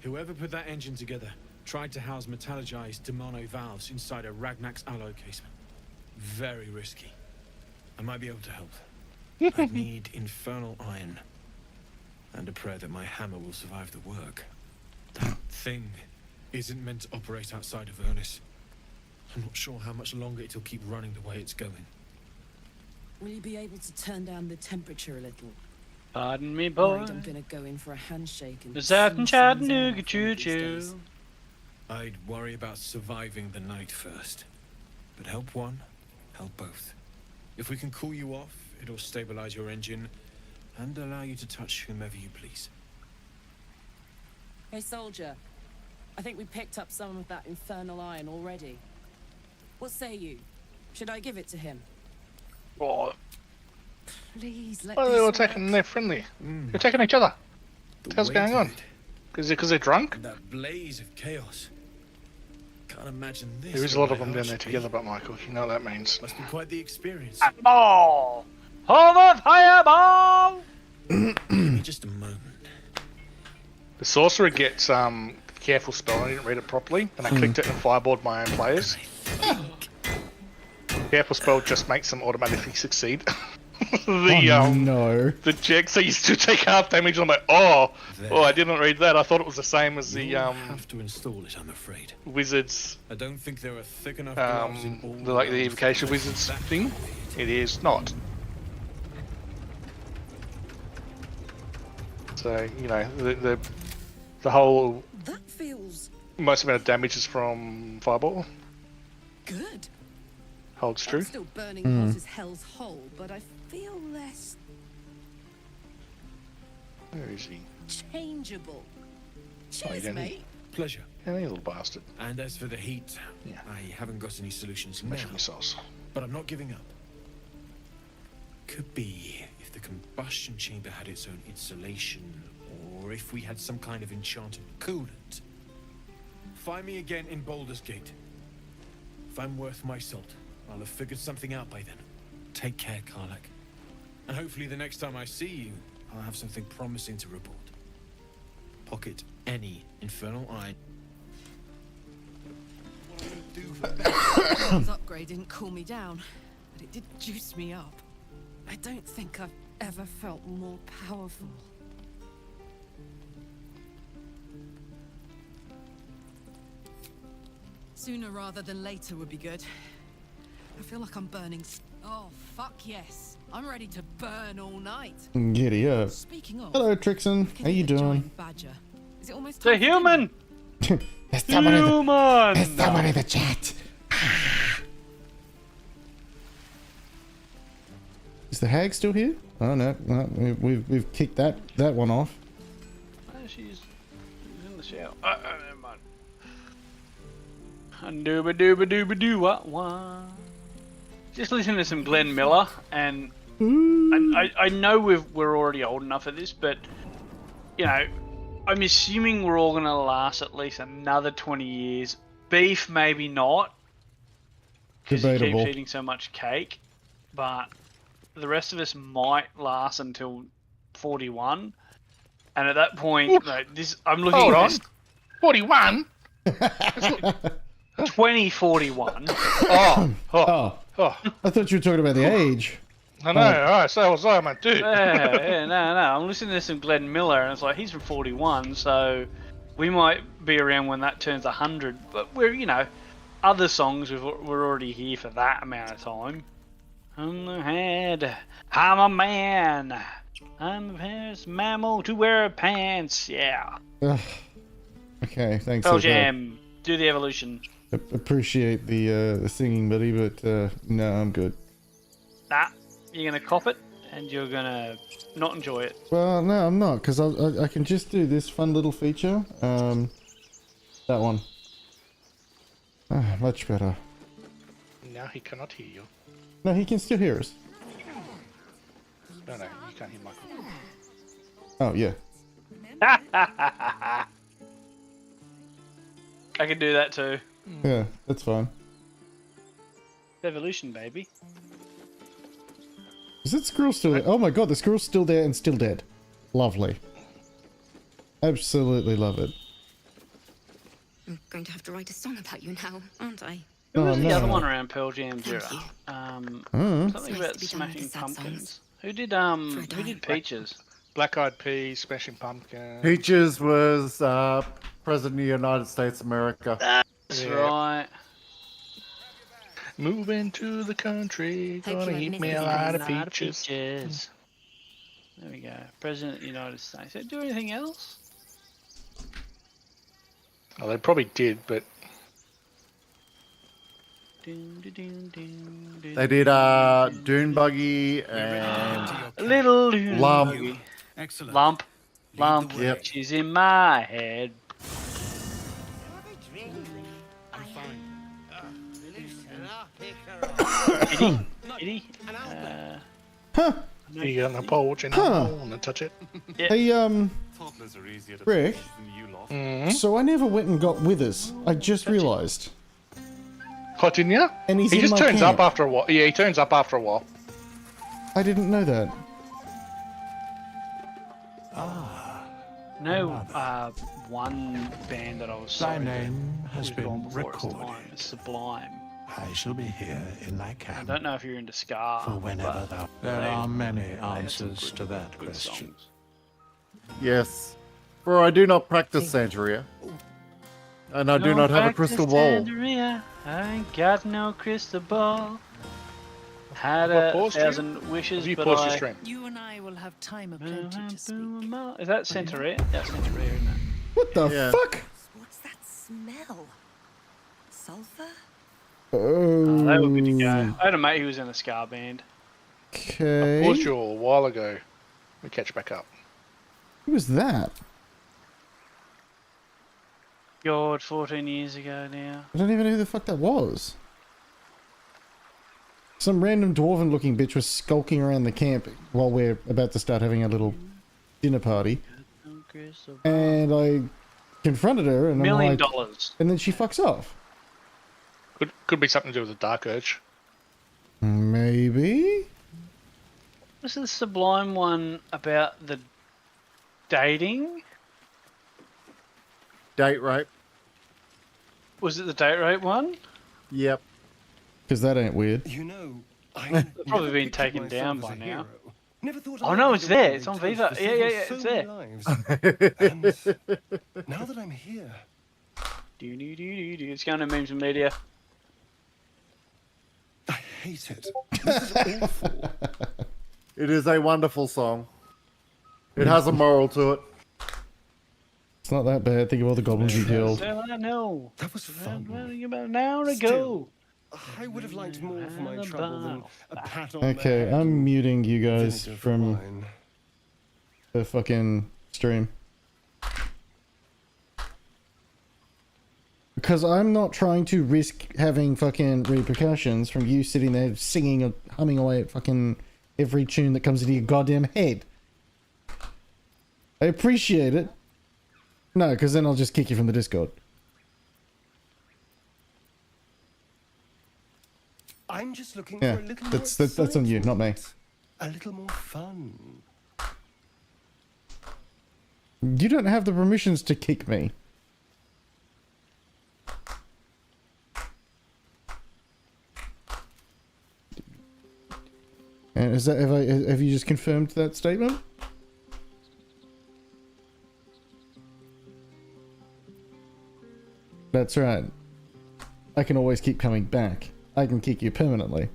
Whoever put that engine together tried to house metallurgized Demano valves inside a Ragnak's alloy casement. Very risky. I might be able to help. I need infernal iron. And a prayer that my hammer will survive the work. That thing isn't meant to operate outside of Ernest. I'm not sure how much longer it'll keep running the way it's going. Will you be able to turn down the temperature a little? Pardon me, boy. Worried I'm gonna go in for a handshake and Is that in see someone's Chattanooga, arm one of these choo-choo? days. I'd worry about surviving the night first. But help one, help both. If we can cool you off, it'll stabilize your engine and allow you to touch whomever you please. Hey, soldier. I think we picked up some of that infernal iron already. What say you? Should I give it to him? Oh, Please let oh this they're all work. attacking, they're friendly. They're attacking each other. What the hell's going on? Because they're drunk? And that blaze of chaos. Can't imagine this. There is a lot of them down there together, but Michael, you know what that means. Must be quite the experience. Ball! Hold the fireball! Give me just a moment. The sorcerer gets careful spell. I didn't read it properly, and I clicked it and fireballed my own players. Careful spell just makes them automatically succeed. No. the check, so you still take half damage. I'm like, oh, I didn't read that. I thought it was the same as the have to install it, I'm afraid. wizards. I don't think there are thick enough gloves in all The evocation wizards thing. It is not. So you know the whole That feels most amount of damage is from fireball. good. Holds true. I'm still burning hot as hell's hole, but I feel less Where is he? changeable. you Cheers, don't mate. Pleasure. Yeah, you little bastard. And as for the heat, I haven't got any solutions now. Making sauce. But I'm not giving up. Could be if the combustion chamber had its own insulation, or if we had some kind of enchanted coolant. Find me again in Baldur's Gate. If I'm worth my salt, I'll have figured something out by then. Take care, Karlak. And hopefully the next time I see you, I'll have something promising to report. Pocket any infernal eye. This upgrade didn't cool me down, but it did juice me up. I don't think I've ever felt more powerful. Sooner rather than later would be good. I feel like I'm burning. Oh, fuck yes. I'm ready to burn all night. Giddy up. Speaking of, Hello, Trixon. How you doing? Badger. Is it almost The human! There's someone in the, Human! there's someone in the chat. Is the hag still here? Oh no, we've kicked that one off. She's in the shower. Never mind. Dooba dooba dooba doo what? Just listening to some Glenn Miller, and I know we're already old enough for this, but you know, I'm assuming we're all gonna last at least another 20 years. Beef, maybe not, because he keeps eating so much cake, but the rest of us might last until 41, and at that point, like, I'm looking at this 41. 2041. Oh, I thought you were talking about the age. I know. Alright, so was I, my dude. No. I'm listening to some Glenn Miller, and it's like he's from 41, so we might be around when that turns 100. But we're, you know, other songs we're already here for that amount of time. On the head, I'm a man. I'm the first mammal to wear pants. Yeah. Okay, thanks. Pearl Jam, do the evolution. Appreciate the singing, buddy, but no, I'm good. Nah, you're gonna cop it, and you're gonna not enjoy it. Well, no, I'm not, because I can just do this fun little feature. That one. Much better. Now he cannot hear you. No, he can still hear us. No, you can't hear Michael. Oh, yeah. I can do that too. Yeah, that's fine. Evolution, baby. Is that squirrel still there? Oh my god, the squirrel's still there and still dead. Lovely. Absolutely love it. I'm going to have to write a song about you now, aren't I? Who was the no. other one around Pearl Jam era? Something about to be done with Smashing the sad Pumpkins. songs. Who did Peaches? Black Eyed Peas, Smashing Pumpkins. Peaches was President of the United States of America. That's right. Moving to the country, gonna eat me a lot of peaches. There we go. President of the United States. Did they do anything else? Oh, they probably did, but They did Dune Buggy and Little Lump. Excellent. Lump. Yep. She's in my head. Kitty? you got an porch and I don't want to touch it. Yeah. Hey, Rick, Mm-hmm. so I never went and got withers. I just realised. Oh, didn't you? And he's he in just my turns camp. up after a while. Yeah, he turns up after a while. I didn't know that. No, one band that I was sorry name that has was gone been before its recorded. time is Sublime. I shall be here in thy I camp. don't know if you're into ska. For whenever but thou... There are many they have some answers to that good question. songs. Yes. For I do not practice Santeria. And I do not have a crystal ball. Santeria, I ain't got no crystal ball. Had Have I a paused you? thousand wishes, Have you but paused your I... stream? You and I will have time aplenty to speak. Is that Santeria? That's Santeria, isn't it? What the Yeah. fuck? What's that smell? Sulfur? Oh, they were good to go. Oh. I had a mate who was in a ska band. I Okay. paused you a while ago. We catch back up. Who was that? God, 14 years ago now. I don't even know who the fuck that was. Some random dwarven looking bitch was skulking around the camp while we're about to start having a little dinner party. And I confronted her and $1 I'm million. like, and then she fucks off. Could be something to do with the Dark Urge. Maybe? Was the Sublime one about the dating? Date rape. Was it the date rape one? Yep. Because that ain't weird. You know, It's probably been taken down by now. Oh no, it's there. It's on Viva. Yeah, it's there. And now that I'm here, It's going to memes and media. I hate it. This is awful. It is a wonderful song. It has a moral to it. It's not that bad. Think of all the goblins you killed. I know. That was fun. About an hour ago. I would have liked more for my trouble than a pat on Okay, the head. I'm muting you guys Vinegar for from wine. the fucking stream. Because I'm not trying to risk having fucking repercussions from you sitting there singing or humming away at fucking every tune that comes into your goddamn head. I appreciate it. No, because then I'll just kick you from the Discord. I'm just looking Yeah, for a little that's on you, not me. a little more fun. You don't have the permissions to kick me. And is that have you just confirmed that statement? That's right. I can always keep coming back. I can kick you permanently.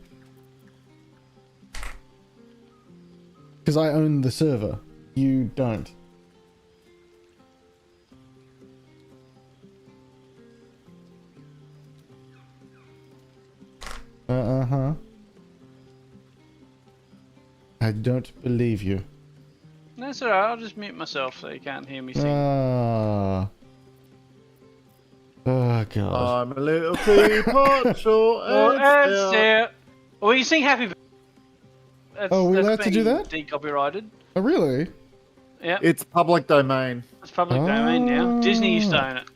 Because I own the server. You don't. Uh-huh. I don't believe you. That's alright, I'll just mute myself so you can't hear me sing. Ah. Oh, God. I'm a little teapot, short and stout. Well, you sing Happy Birthday. Oh, we're allowed to do that? Decopyrighted. Oh, really? Yeah. It's public domain. It's public domain now. Disney used to own it.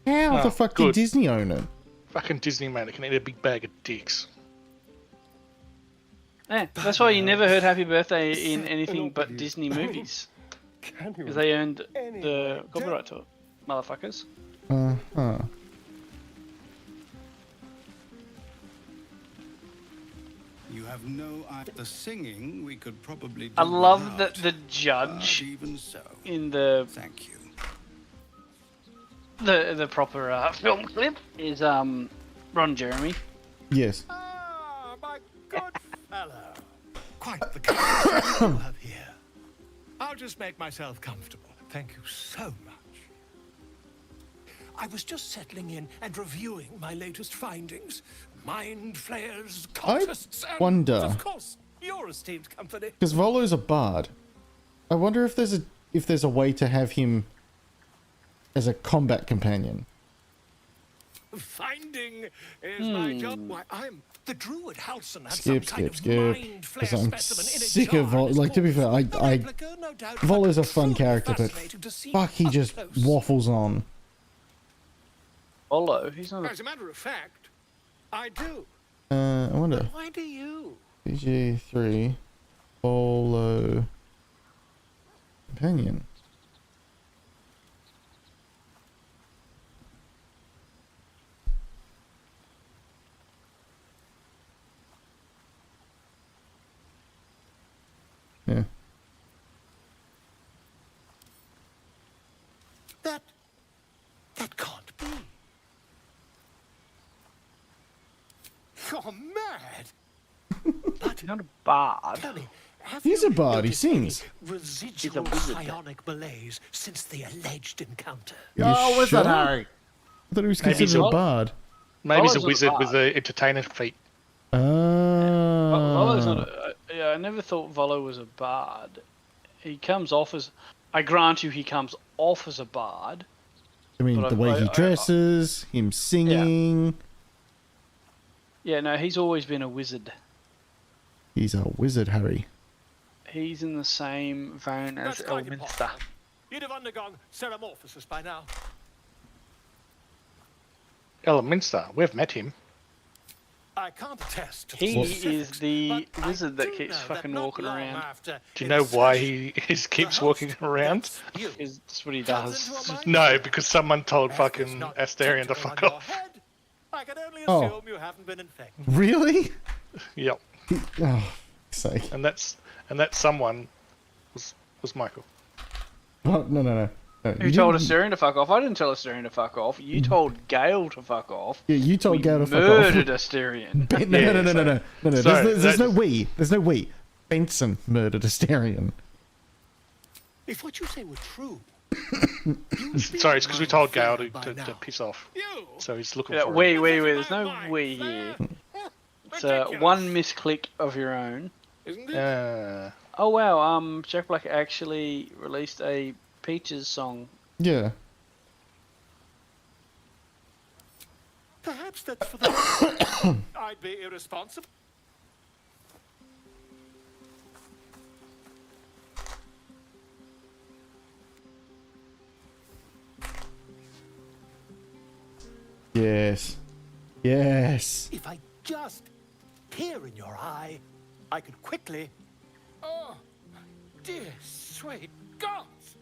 How Oh, the fuck good. did Disney own it? Fucking Disney, man. It can eat a big bag of dicks. Yeah, that's why you never heard Happy Birthday in anything but Disney movies. Because they owned the copyright to it. Motherfuckers. Uh-huh. You have no idea. The singing we could probably do I love without, that the judge but even so. in the Thank you. the proper film clip is Ron Jeremy. Yes. Ah, my good fellow. Quite the kind you have here. I'll just make myself comfortable. Thank you so much. I was just settling in and reviewing my latest findings. Mind flayers, cultists, and wonder- of course, your esteemed company. Because Volo's a bard. I wonder if there's a way to have him as a combat companion. Finding is my job. Why, I'm the druid Halson had Skip, some kind skip, of skip. mind Because flayer I'm specimen in a sick jar of Volo. in his Like, to be fair, replica, no doubt, Volo's but a fun truly character, but fascinating to see fuck, he up just close. waffles on. Volo, he's not. As a matter of fact, I do. I wonder. But why do you? PG3 Volo companion. You're mad. He's not a bard. Tell me, have He's you a bard, he noticed any sings. Residual wizard. psionic malaise since the alleged encounter. Oh, what's sure? that, Harry? I thought he was Maybe he's considered a a- bard. Maybe he's a Volo's not a wizard with bard. the entertainer feat. Volo's not. Ah. Yeah, I never thought Volo was a bard. He comes off as. I grant you, he comes off as a bard. I mean, but the way he dresses, him singing. Yeah, no, he's always been a wizard. He's a wizard, Harry. He's in the same vein as That's quite Elminster. impossible. You'd have undergone ceramorphosis by now. Elminster, we've met him. I can't attest to He the is specifics, the but I wizard that do keeps know fucking not walking long around. after Do you know why he insertion, keeps the walking host, around? that's you, That's what he comes does. into a mind No, because someone told If fucking it's not Asterion to tentacle fuck on your off. head, I can only Oh. assume you haven't been infected. Really? Yep. Oh, sake. And that someone was Michael. Oh, no. Who told Asterion to fuck off? I didn't tell Asterion to fuck off. You told Gale to fuck off. Yeah, you told We Gale to fuck off. murdered Asterion. No. So There's no we. There's no we. Benson murdered Asterion. If what you say were true, Sorry, it's because we told Gale to now. piss off. you So he's looking Yeah, for we. him. There's no we here. It's one misclick of your own. isn't it? Oh wow, Jack Black actually released a Peaches song. Yeah. Perhaps that's for the I'd be irresponsible. Yes. Yes. If I just peer in your eye, I could quickly. Oh, dear sweet gods!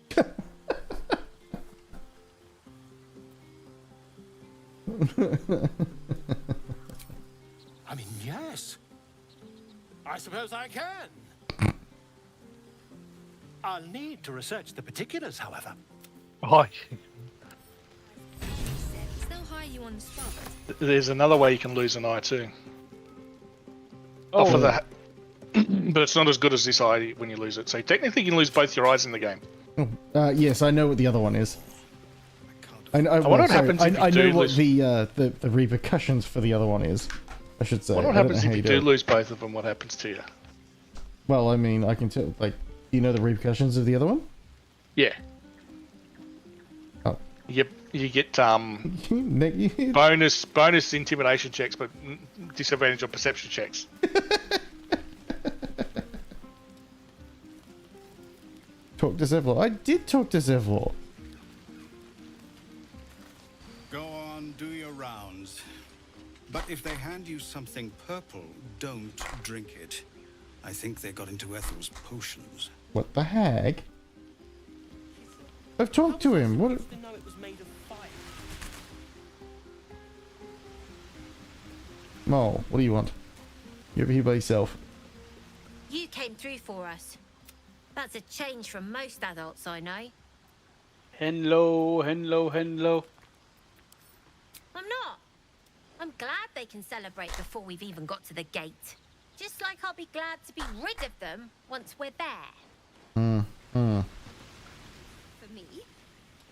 I mean, yes. I suppose I can. I'll need to research the particulars, however. Oh, They'll hire you on the spot. there's another way you can lose an eye too. Oh. Off of the, but it's not as good as this eye when you lose it. So technically, you can lose both your eyes in the game. Yes, I know what the other one is. I wonder what happens if you I do know what lose- the repercussions for the other one is. I should say. What I don't happens know if how you do do it. lose both of them? What happens to you? Well, I mean, I can tell. Like, do you know the repercussions of the other one? Yeah. Oh. You get You- bonus intimidation checks, but disadvantage on perception checks. Talk to Zevlor. I did talk to Zevlor. Go on, do your rounds. But if they hand you something purple, don't drink it. I think they got into Ethel's potions. What the heck? I've talked to him. What? To know it was made of fire. Mole, what do you want? You're over here by yourself. You came through for us. That's a change from most adults I know. Hello. I'm not. I'm glad they can celebrate before we've even got to the gate. Just like I'll be glad to be rid of them once we're there. For me.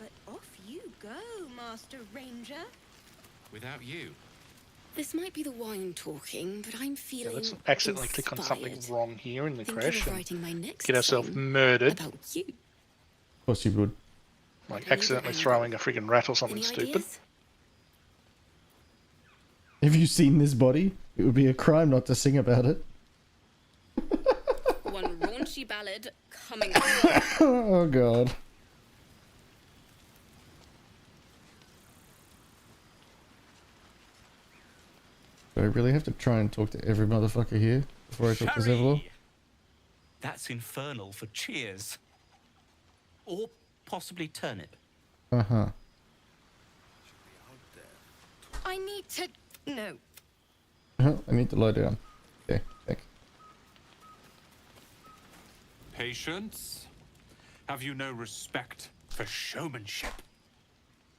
But off you go, Master Ranger. Without you. This might be the wine talking, but I'm Yeah, feeling let's accidentally click on something inspired. wrong here in the Thinking crash of and writing my next get ourselves song murdered. about you. Of course you would. Like accidentally throwing a freaking rat or something Any stupid. ideas? Have you seen this body? It would be a crime not to sing about it. One raunchy ballad coming. Oh god. Do I really have to try and talk to every motherfucker here before I talk to Zevlor? That's infernal for cheers. Or possibly turnip. Uh-huh. I need to. No. I need to lie down. Okay, heck. Patience? Have you no respect for showmanship?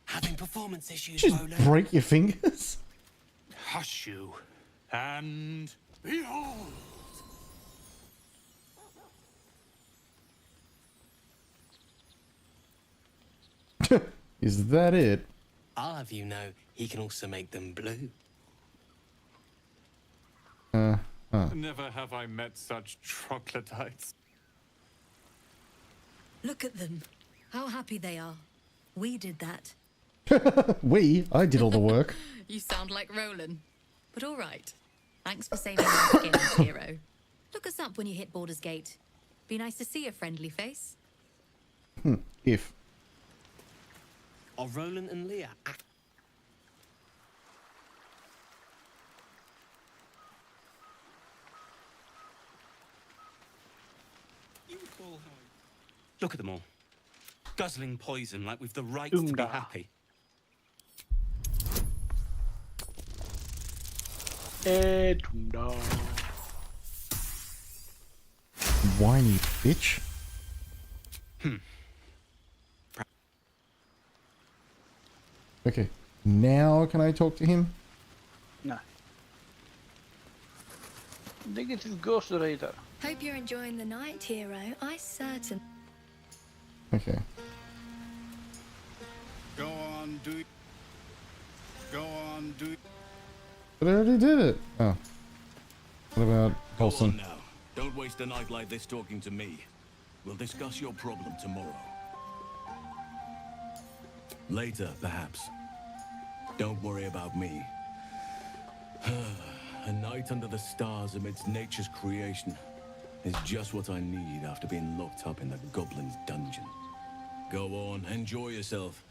Having performance issues, Just Rolo. break your fingers? Hush you. And behold! Is that it? I'll have you know, he can also make them blue. Never have I met such troglodytes. Look at them. How happy they are. We did that. I did all the work. You sound like Roland. But all right. Thanks for saving our skins, hero. Look us up when you hit Baldur's Gate. Be nice to see a friendly face. If. Are Roland and Leah Look at them all. Guzzling poison like we've the right to be happy. Whiny bitch. Okay. Now can I talk to him? No. Negative Ghost Rider. Hope you're enjoying the night, hero. I certain. Okay. Go on, do it. Go on, do it. But I already did it. Oh. What about Go Holson? on now. Don't waste a night like this talking to me. We'll discuss your problem tomorrow. Later, perhaps. Don't worry about me. A night under the stars amidst nature's creation is just what I need after being locked up in the goblin's dungeon. Go on, enjoy yourself.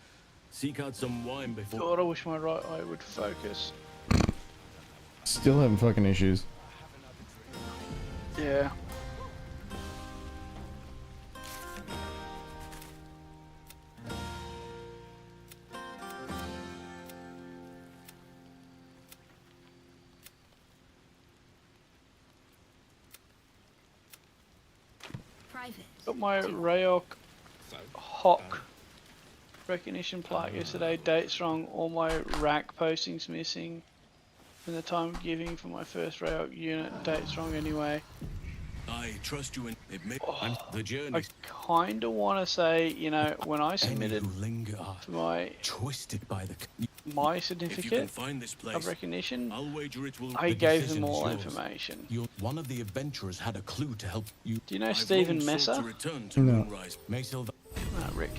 Seek out some wine before... God, I wish my right eye would focus. Still having fucking issues. Yeah. Got my Rayok Hawk recognition plaque yesterday. Date's wrong. All my rack postings missing. And the time giving for my first Rayok unit. Date's wrong anyway. I trust you in it. The journey. I kind of want to say, you know, when I submitted to my twisted by the my certificate of recognition, I gave them all information. One of the adventurers had a clue to help you. Do you know Stephen Messer? No. No, Rick.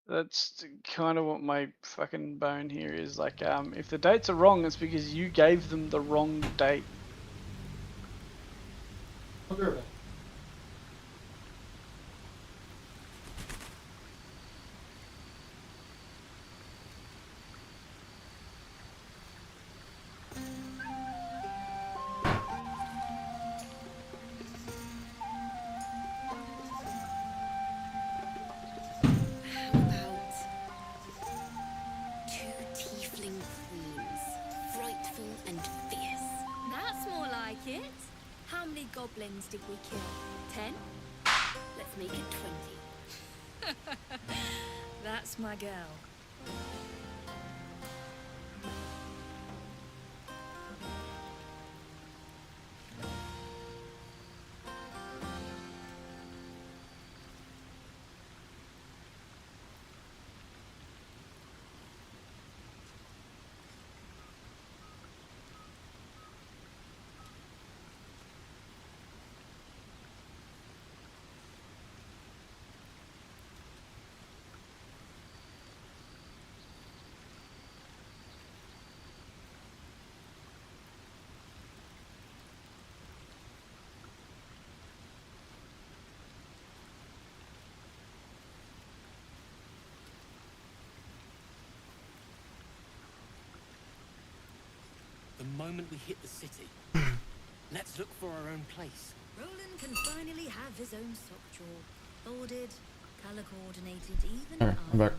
That's kind of what my fucking bone here is. Like, if the dates are wrong, it's because you gave them the wrong date. Goblins did we kill? 10? Let's make it 20. That's my girl. The moment we hit the city, Let's look for our own place. Roland can finally have his own sock drawer. Folded, colour coordinated, even Alright, I'm back.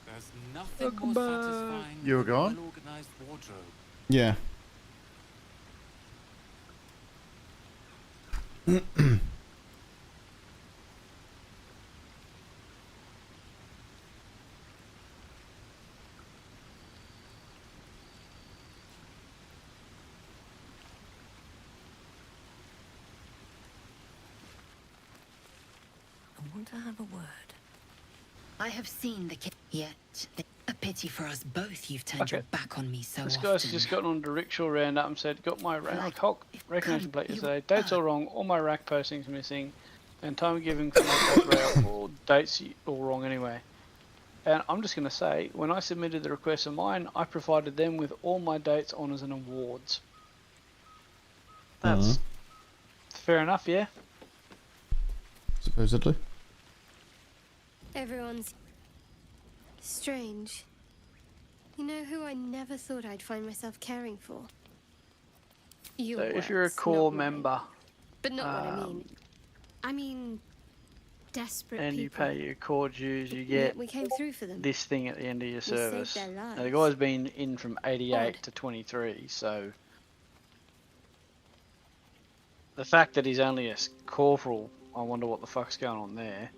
There's nothing more satisfying You were than a gone? well-organized wardrobe. Yeah. I want to have a word. I have seen the kid yet. A pity for us both you've turned your back on me so This often. guy's just gotten on the rickshaw round up and said, got my Hulk recognition plate yesterday. Dates all wrong, all my rack postings missing, and time given for my route, all dates all wrong anyway. And I'm just going to say, when I submitted the request of mine, I provided them with all my dates, honours and awards. That's fair enough, yeah? Supposedly. Everyone's strange. You know who I never thought I'd find myself caring for? Your So if you're a words, core not mine. member, But not what I mean. I mean, desperate and you people. pay your core dues, you Yet get we came through for them. this thing at the end of your saved service. their Now, the lives. guy's been in from 88 Odd. to 23, so the fact that he's only a corporal, I wonder what the fuck's going on there.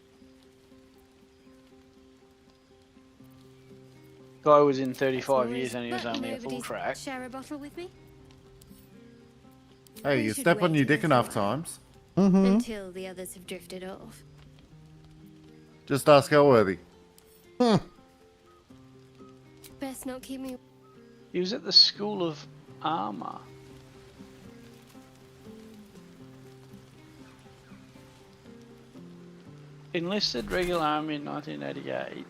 Guy was in 35 years and he was But only a full nobody's track. Share a bottle with me Hey, We you should step on wait your a dick little enough while. times. until the others have drifted off. Just ask Elworthy. Best not keep me. He was at the School of Armour. Enlisted regular army in 1988,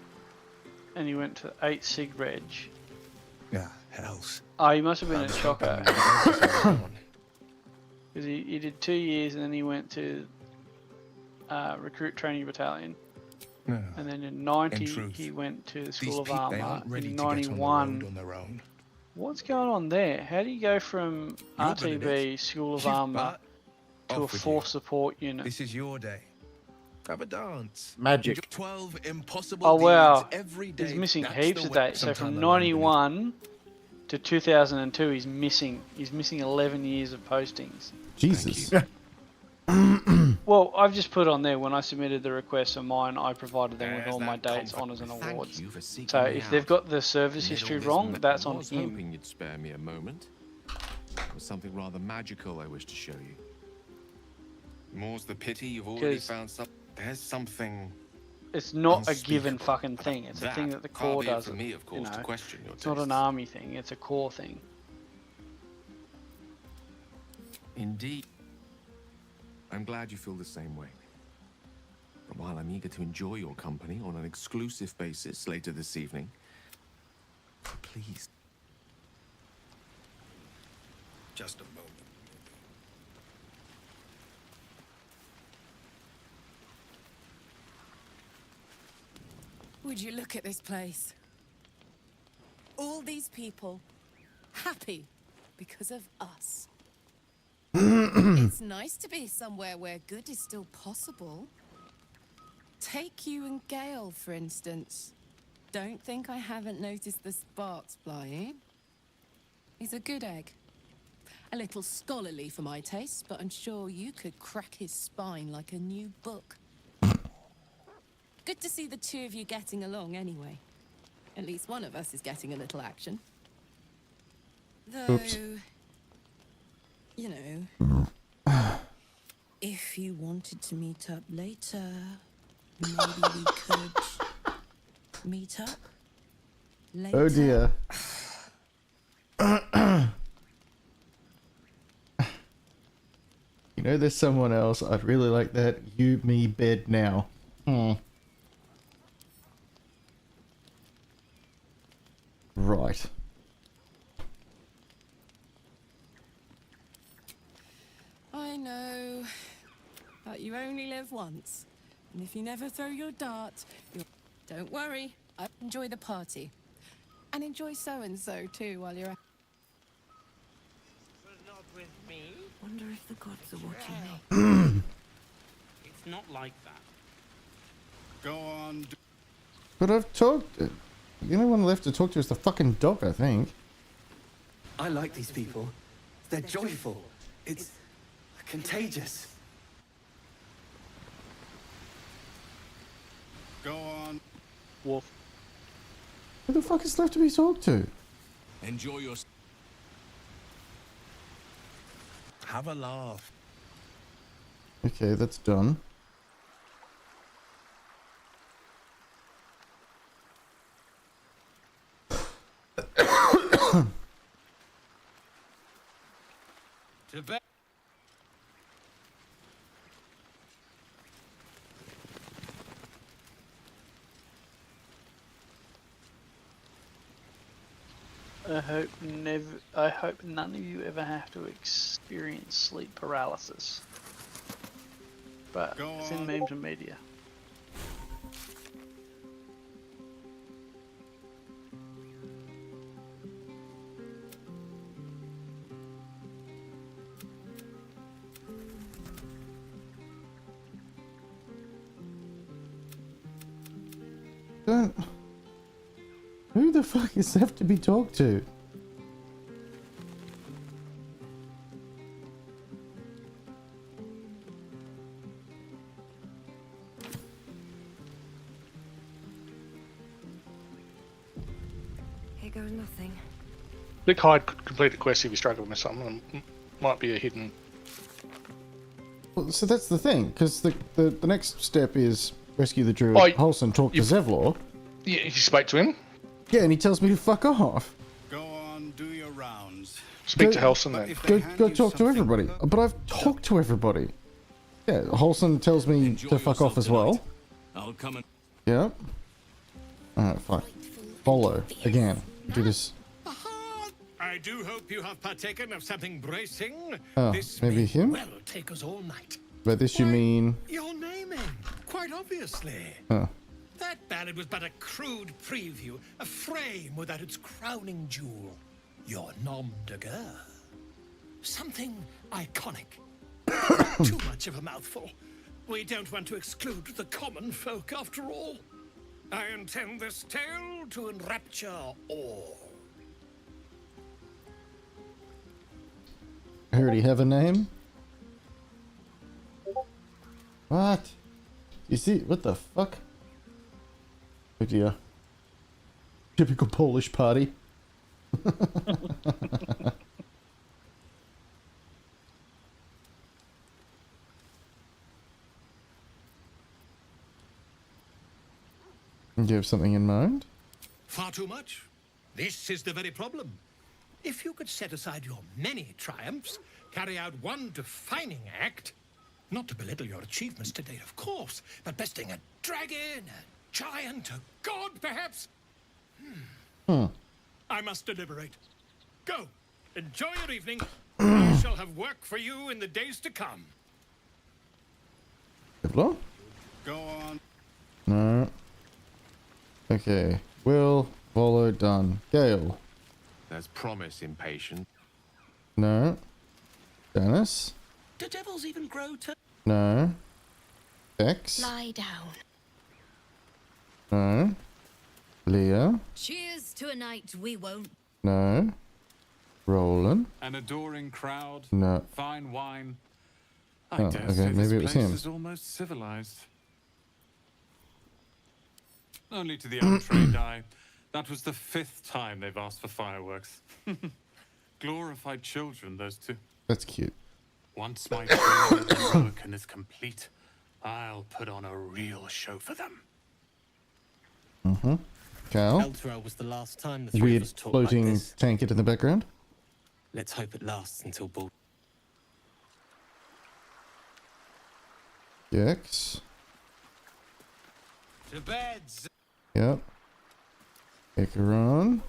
and he went to 8 Sig Reg. Yeah, hells. Oh, he must have been at Choco. Because he did 2 years and then he went to Recruit Training Battalion. No. And then in 90 In truth, he went to the These School of people, they Armour. aren't ready In to get on the 91. road on their own. What's going on there? How do you go from You're good at RTB, School of You've Armour, got to a off with force support unit? This is your day. Have a dance. Magic. 12 impossible Oh wow, deeds every day. he's missing That's heaps the of way. dates. So Sometime from I learned 91 to 2002, he's missing 11 years of postings. Jesus. Well, I've just put on there when I submitted the request of mine, I provided them with There's all my that dates, honours and Thank awards. you for seeking So me if they've out. got the service Amid history all this wrong, that's I on was him. hoping you'd spare me a moment. There was something rather magical I wish to show you. More's the pity you've already 'Cause found some. There's something. It's not a given unspeakable fucking thing. It's a that. thing that the Far core be it does. from me, of you course, to know. question your It's not an tastes. army thing. It's a core thing. Indeed. I'm glad you feel the same way. But while I'm eager to enjoy your company on an exclusive basis later this evening, please. Just a moment. Would you look at this place? All these people happy because of us. It's nice to be somewhere where good is still possible. Take you and Gale, for instance. Don't think I haven't noticed the sparks flying. He's a good egg. A little scholarly for my taste, but I'm sure you could crack his spine like a new book. Good to see the two of you getting along anyway. At least one of us is getting a little action. Though, Oops. you know, if you wanted to meet up later, maybe we could meet up later. Oh dear. You know, there's someone else. I'd really like that. You, me, bed now. Right. I know, but you only live once. And if you never throw your dart, you'll... Don't worry, I enjoy the party. And enjoy so-and-so too while you're at... But not with me. Wonder The gods are watching me. It's not like that. Go on. But I've talked. The only one left to talk to is the fucking dog, I think. I like these people. They're joyful. It's contagious. Go on. Wolf. Who the fuck is left to be talked to? Enjoy your... Have a laugh. Okay, that's done. To bed. I hope none of you ever have to experience sleep paralysis. But it's in memes and media. Who the fuck is left to be talked to? Here goes nothing. Click hide, complete a quest if you're struggling with something. Might be a hidden. Well, so that's the thing, because the next step is rescue the druid. Oh, Holson talk to Zevlor. Yeah, you spoke to him? Yeah, and he tells me to fuck off. Go on, do your rounds. Speak to Holson then. Go talk to everybody. But I've talked to everybody. Yeah, Holson tells me to fuck off as well. I'll come and... Yeah. Alright, fine. Follow. Again. Do this. I do hope you have partaken of something bracing. Oh, This maybe may him? well take us all night. By this you mean... Your naming, quite obviously. Oh. That ballad was but a crude preview, a frame without its crowning jewel. Your nom de guerre. Something iconic. Not too much of a mouthful. We don't want to exclude the common folk after all. I intend this tale to enrapture all. I already have a name? What? You see, what the fuck? Oh dear. Typical Polish party. Do you have something in mind? Far too much. This is the very problem. If you could set aside your many triumphs, carry out one defining act, not to belittle your achievements to date, of course, but besting a dragon, a giant, a god, perhaps? I must deliberate. Go. Enjoy your evening. I shall have work for you in the days to come. Hello? Go on. No. Okay. Will, follow, done. Gale. There's promise impatient. No. Dennis. Do devils even grow to... No. X. Lie down. No. Leah. Cheers to a night we won't. No. Roland. An adoring crowd. No. Fine wine. I Oh, dare okay, say maybe this it was place him. is almost civilized. Only to the untrained eye. That was the 5th time they've asked for fireworks. Glorified children, those two. That's cute. Once my training in Roken is complete, I'll put on a real show for them. Mm-hmm. Cal. Elturel was the last time the three of Weird us talked floating like this. tanket in the background. Let's hope it lasts until Baldur. X. To beds. Yep. Ikaron.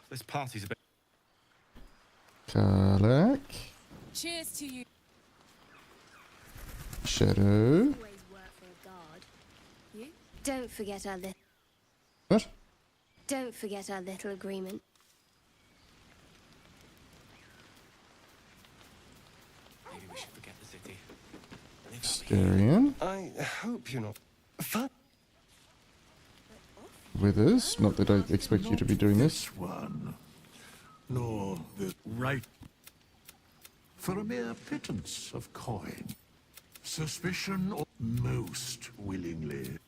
This party's a bit... Karlak. Cheers to you. Shadow. You? Don't forget our little. What? Don't forget our little agreement. Skarian. I hope you're not. Fun. With us. Not that I expect you to be doing this. One, nor the right. For a mere pittance of coin. Suspicion or most willingly.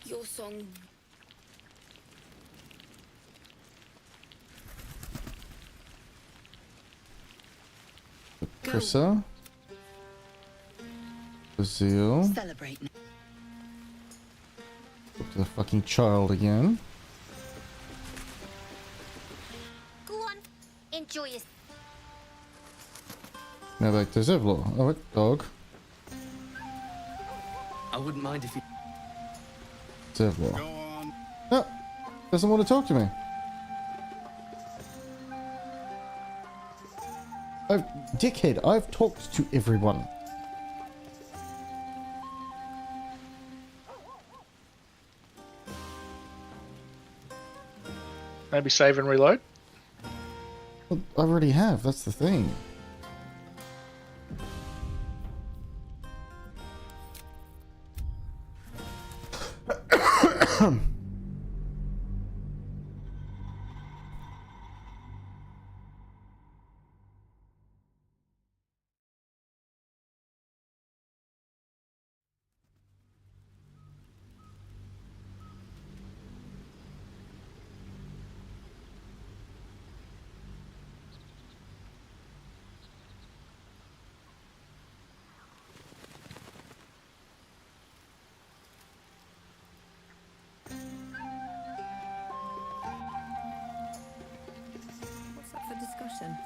Your song. Krissa. Bazil. Celebrate. Talk to the fucking child again. Go on, enjoy your. Now back to Zevlor. Oh, wait, dog. I wouldn't mind if you. Zevlor. No, doesn't want to talk to me. Dickhead, I've talked to everyone. Maybe save and reload. Well, I already have, that's the thing. What's up for discussion?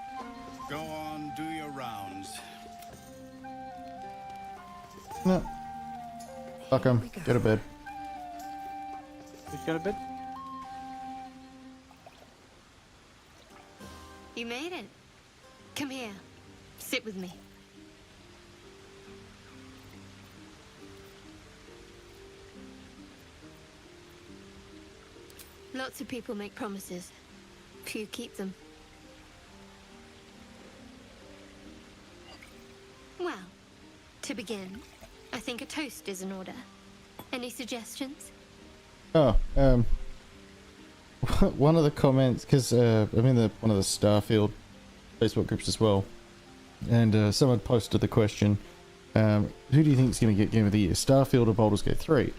Go on, do your rounds. No. Fuck him. Go to bed. Who's go to bed? You made it. Come here. Sit with me. Lots of people make promises. Few keep them. Well, to begin, I think a toast is in order. Any suggestions? Oh, one of the comments, because I'm in one of the Starfield Facebook groups as well, and someone posted the question, who do you think is going to get Game of the Year, Starfield or Baldur's Gate 3?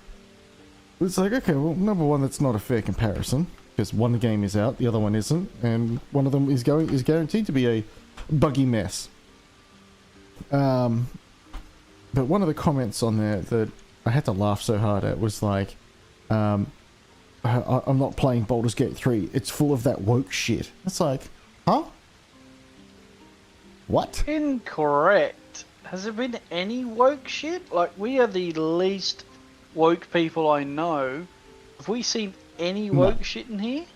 It's like, okay, well, number one, that's not a fair comparison, because one game is out, the other one isn't, and one of them is guaranteed to be a buggy mess. But one of the comments on there that I had to laugh so hard at was like, I'm not playing Baldur's Gate 3, it's full of that woke shit. It's like, huh? What? Incorrect. Has there been any woke shit? Like, we are the least woke people I know. Have we seen any woke shit in here?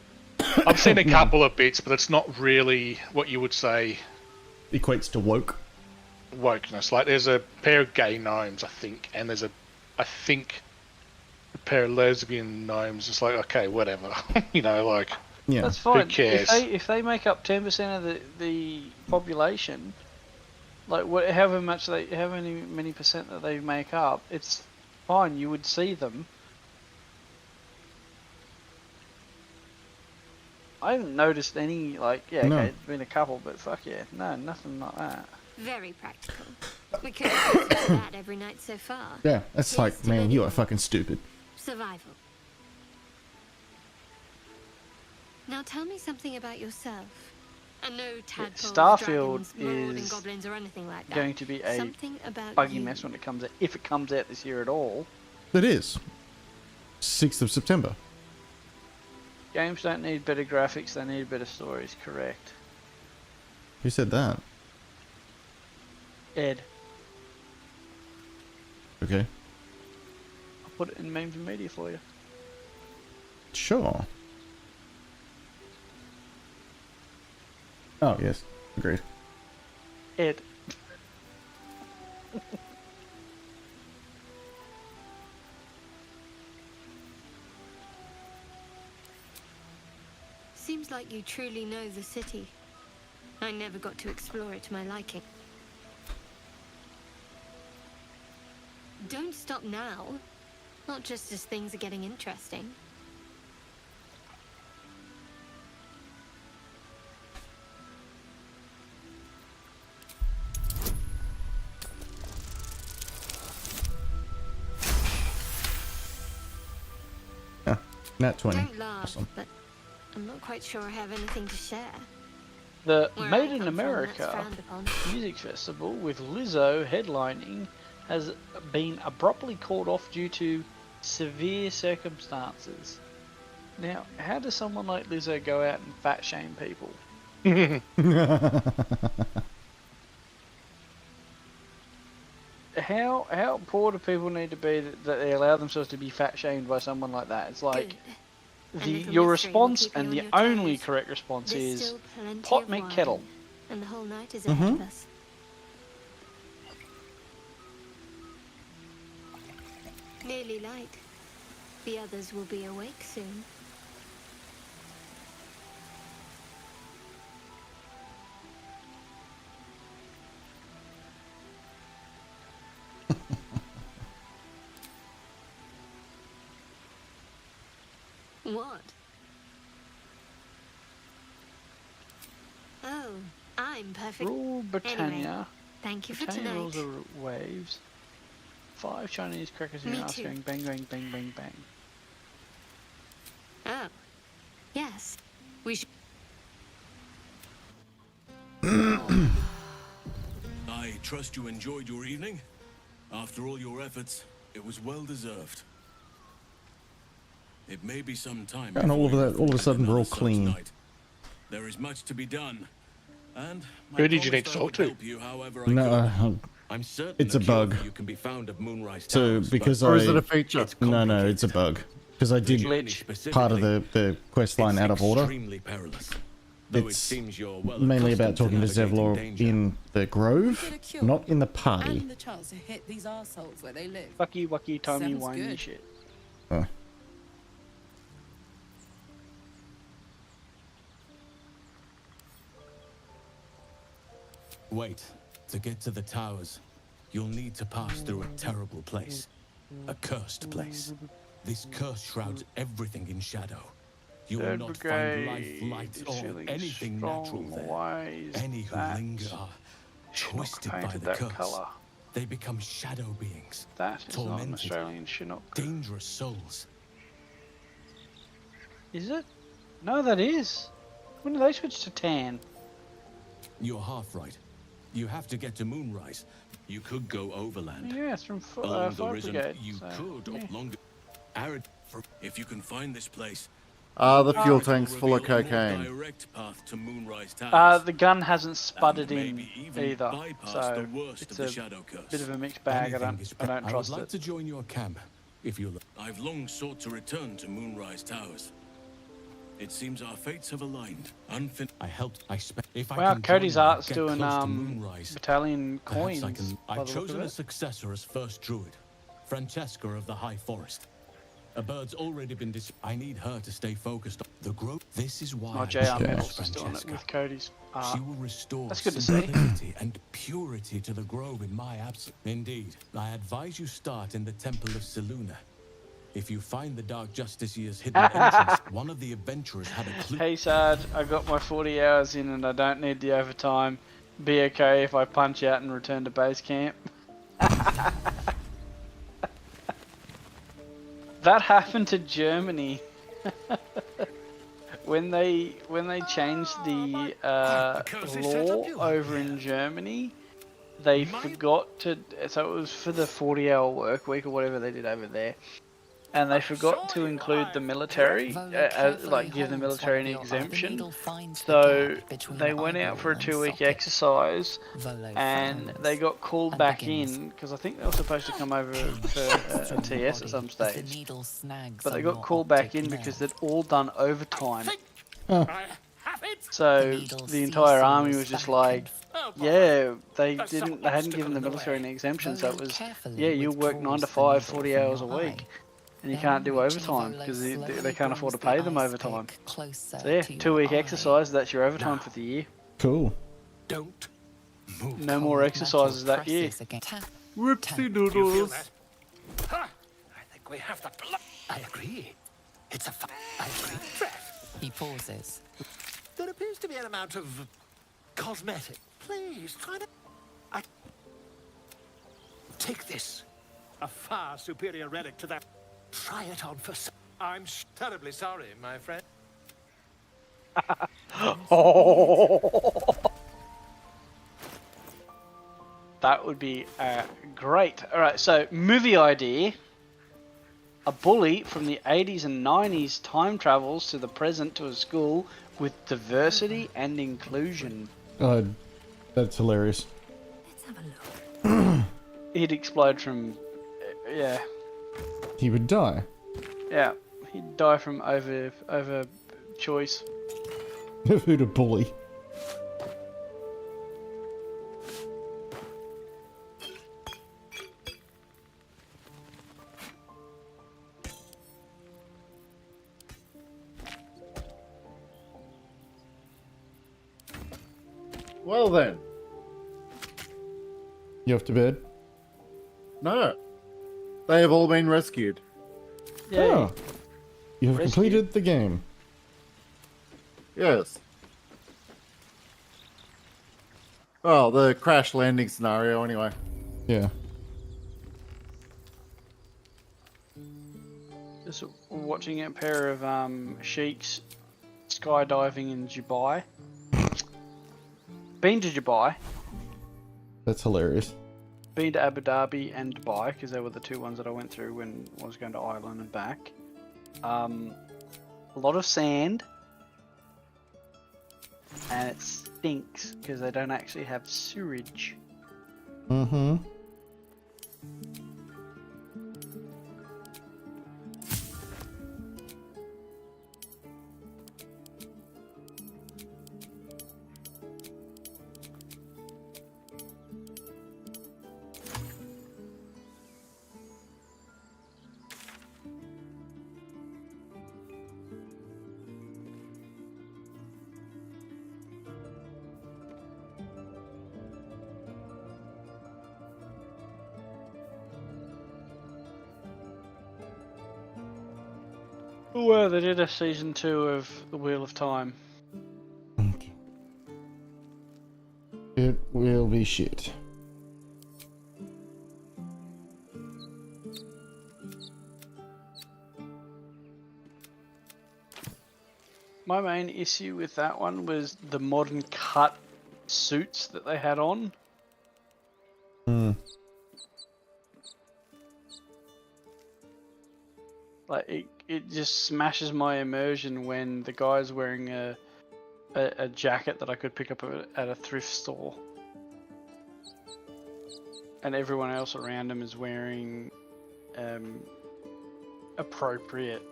I've seen a couple of bits, but it's not really what you would say equates to woke. Wokeness. Like, there's a pair of gay gnomes, I think, and there's a pair of lesbian gnomes. It's like, okay, whatever. You know, like, yeah, that's fine. Who cares? If they make up 10% of the population, like however many percent that they make up, it's fine. You would see them. I haven't noticed any, like, yeah, No. okay, it's been a couple, but fuck yeah, no, nothing like that. Very practical. We could have done that every night so far. Yeah, that's Here's like, to man, living you are on. fucking stupid. Survival. Now tell me something about yourself. And no tadpoles, Starfield dragons, marauding is goblins, or anything like that. Going to be a Something about buggy you. mess when it comes out, if it comes out this year at all. It is. 6th of September. Games don't need better graphics, they need better stories, correct. Who said that? Ed, Okay. I'll put it in memes and media for you. Sure. Oh, yes. Agreed. Ed. Seems like you truly know the city. I never got to explore it to my liking. Don't stop now. Not just as things are getting interesting. Nat 20. Don't laugh, Awesome. but I'm not quite sure I have anything to share. The Where I Made in come from, America that's frowned upon. Music Festival with Lizzo headlining has been abruptly called off due to severe circumstances. Now, how does someone like Lizzo go out and fat shame people? How poor do people need to be that they allow themselves to be fat shamed by someone like that? It's like your response, and the only correct response There's is still plenty pot of make wine, kettle. and the whole night is ahead of us. Nearly light. The others will be awake soon. What? Oh, I'm perfect. Rule Britannia. Anyway, thank you for Britannia tonight. rules the waves. 5 Chinese crackers in Me your ass too. going bang bang bang bang bang. Oh, yes. We should. I trust you enjoyed your evening. After all your efforts, it was well deserved. It may be some time. And all before of a sudden, we're all such clean. night. There is much to be done, and Who did you need to talk to? No, I'm certain it's a cure bug. for you can be found at Moonrise So Towers, because but- I Or is it a feature? no, it's a bug because I did Glitch. part of the quest line out of order. Extremely perilous. Though it It's seems you're well mainly about accustomed talking to navigating Zevlor danger. in the Grove, not in the party. And the chance to hit these arseholes where they live. Fucky wucky tomey Sounds whiny good. shit. Oh. Wait, to get to the towers, you'll need to pass through a terrible place. A cursed place. This curse shrouds everything in shadow. You will Third not find life, Brigade light, is or feeling anything strong. natural there. Why is Any who that? linger are twisted by painted the that curse. colour? They become shadow beings, That is not an tormented, Australian Chinook. dangerous souls. Is it? No, that is. When did they switch to tan? You're half right. You have to get to Moonrise. You could go overland. Yeah, it's from Along the Fire Risen, Brigade. you so, could yeah. up longer. Arid, if you can find this place. The fuel it will tank's full of reveal a more cocaine. direct path to Moonrise Towers. The gun hasn't spudded in maybe even either, bypass so the worst it's of the a shadow curse. bit of a mixed bag. I Anything is don't I trust would like it. to join your camp, if you. I've long sought to return to Moonrise Towers. It seems our fates have aligned. I helped. I spent. If I Wow, can Cody's join you, art's get doing close to Moonrise, battalion perhaps coins. I can. by I've the look of chosen a it. successor as first druid, Francesca of the High Forest. A bird's already been I need her to stay focused on the growth. This is why My I JR chose Medals is doing it Francesca. with Cody's art. She will restore That's good to see. simplicity and purity to the grove in my absence. Indeed, I advise you start in the Temple of Seluna. If you find the Dark Justiciar's hidden entrance, one of the adventurers had a clue. Hey Sarge, I got my 40 hours in and I don't need the overtime. Be okay if I punch out and return to base camp. That happened to Germany. when they changed the law over in Germany, they forgot to. So it was for the 40-hour work week or whatever they did over there. And they forgot to include the military, like give the military an exemption. So they went out for a 2-week exercise, and they got called back in because I think they were supposed to come over for a TS at some stage. But they got called back in because they'd all done overtime. So the entire army was just like, yeah, they hadn't given the military an exemption, so it was, yeah, you work 9 to 5, 40 hours a week. And you can't do overtime because they can't afford to pay them overtime. So yeah, 2-week exercise, that's your overtime for the year. Cool. Don't No more exercises that year. Whoopsie doodles. We have the blood. I agree. It's a I agree. He pauses. There appears to be an amount of cosmetic. Please try to. Take this. A far superior relic to that. Try it on for. I'm terribly sorry, my friend. That would be great. Alright, so movie idea. A bully from the 80s and 90s time travels to the present to a school with diversity and inclusion. That's hilarious. He'd explode from... yeah. He would die. Yeah. He'd die from over choice. Who to bully? Well then. You off to bed? No. They have all been rescued. Oh. You have completed the game. Yes. Well, the crash landing scenario anyway. Yeah. Just watching a pair of sheiks skydiving in Dubai. Been to Dubai. That's hilarious. Been to Abu Dhabi and Dubai because they were the two ones that I went through when I was going to Ireland and back. A lot of sand, and it stinks because they don't actually have sewage. Mm-hmm. Well, they did a season 2 of The Wheel of Time. It will be shit. My main issue with that one was the modern cut suits that they had on. Like it just smashes my immersion when the guy's wearing a jacket that I could pick up at a thrift store, and everyone else around him is wearing appropriate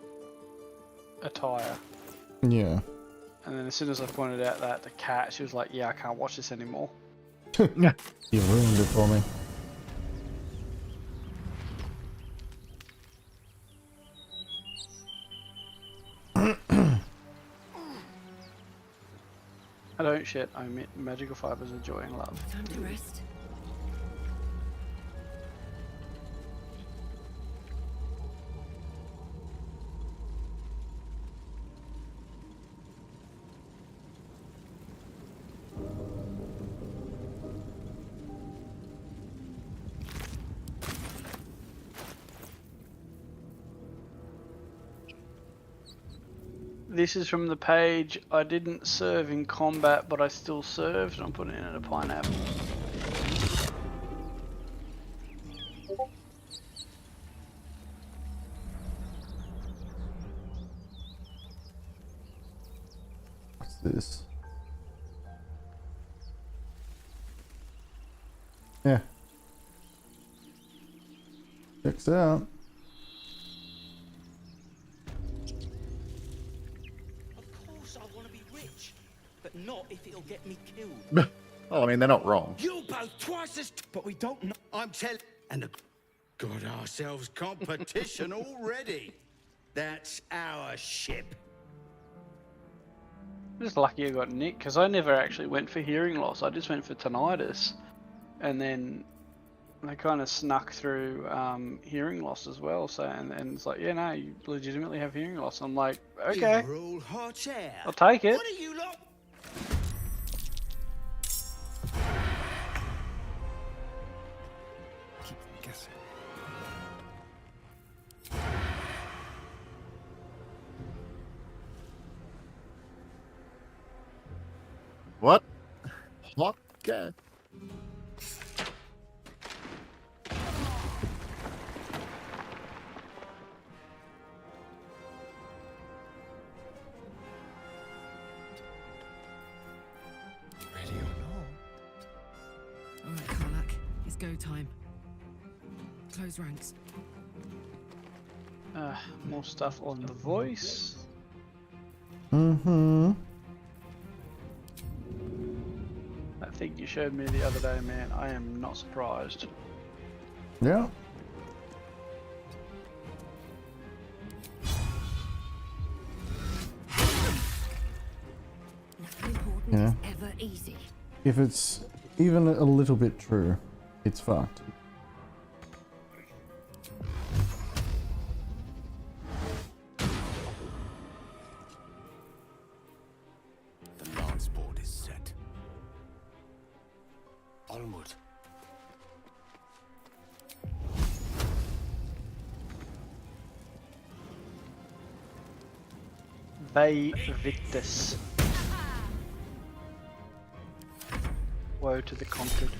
attire. Yeah. And then as soon as I pointed out that to Kat, she was like, "Yeah, I can't watch this anymore." You ruined it for me. I don't shit, I admit magical fibers are joy and love. Time to rest. This is from the page, I didn't serve in combat, but I still served. I'm putting it in a pineapple. What's this? Yeah. Checks out. But not if it'll get me killed. Oh, I mean, they're not wrong. You both twice as... But we don't know... I'm telling... And got ourselves competition already. That's our ship. I'm just lucky I got Nick, because I never actually went for hearing loss. I just went for tinnitus. And then they kind of snuck through hearing loss as well. So and it's like, yeah, no, you legitimately have hearing loss. I'm like, okay, You're all hot air. I'll take it. What are you lot? Keep them guessing. What? Hot gas. Ready or not? All right, Karlak, it's go time. Close ranks. More stuff on the voice. Mm-hmm. That thing you showed me the other day, man. I am not surprised. Yeah. Nothing important Yeah. is ever easy. If it's even a little bit true, it's fucked. The lance board is set. Onward. Vae Victus. Woe to the conquered.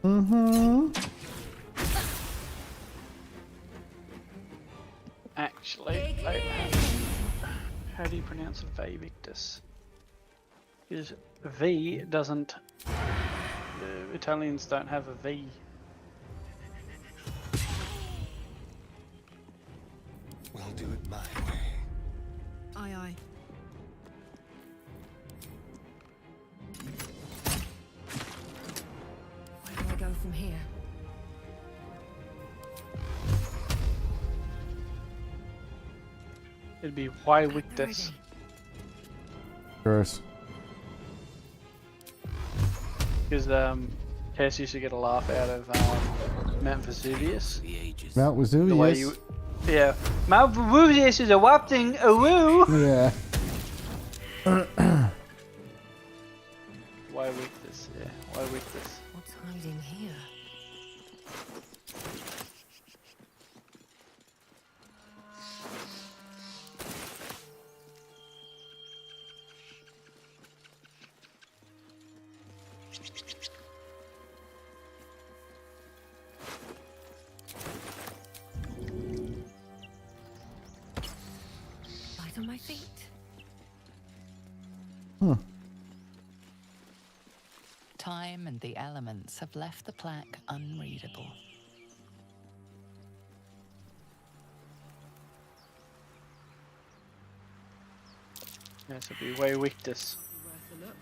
Mm-hmm. Actually, how do you pronounce Vae Victus? Because V doesn't. Italians don't have a V. We'll do it my way. Aye, aye. Where do I go from here? It'd be Vae Victus. Gross. Because Tess used to get a laugh out of Mount Vesuvius. Mount The way Vesuvius. you, yeah, Mount Vesuvius is erupting. A woo. Yeah. Vae Victus, yeah, Vae Victus. What's hiding here? Light on my feet. Time and the elements have left the plaque unreadable. Yes, it'd be Vae Victus. Worth a look.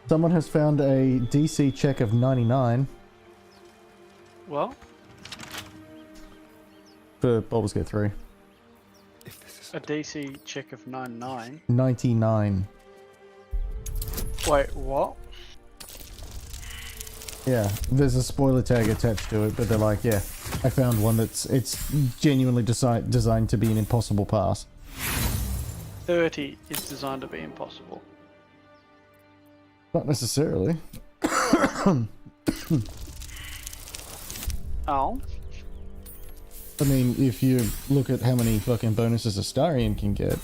Someone has found a DC check of 99 Well, for Baldur's Gate 3. a DC check of 99. 99. Wait, what? Yeah, there's a spoiler tag attached to it, but they're like, yeah, I found one it's genuinely designed to be an impossible pass. 30 is designed to be impossible. Not necessarily. Oh? I mean, if you look at how many fucking bonuses Astarion can get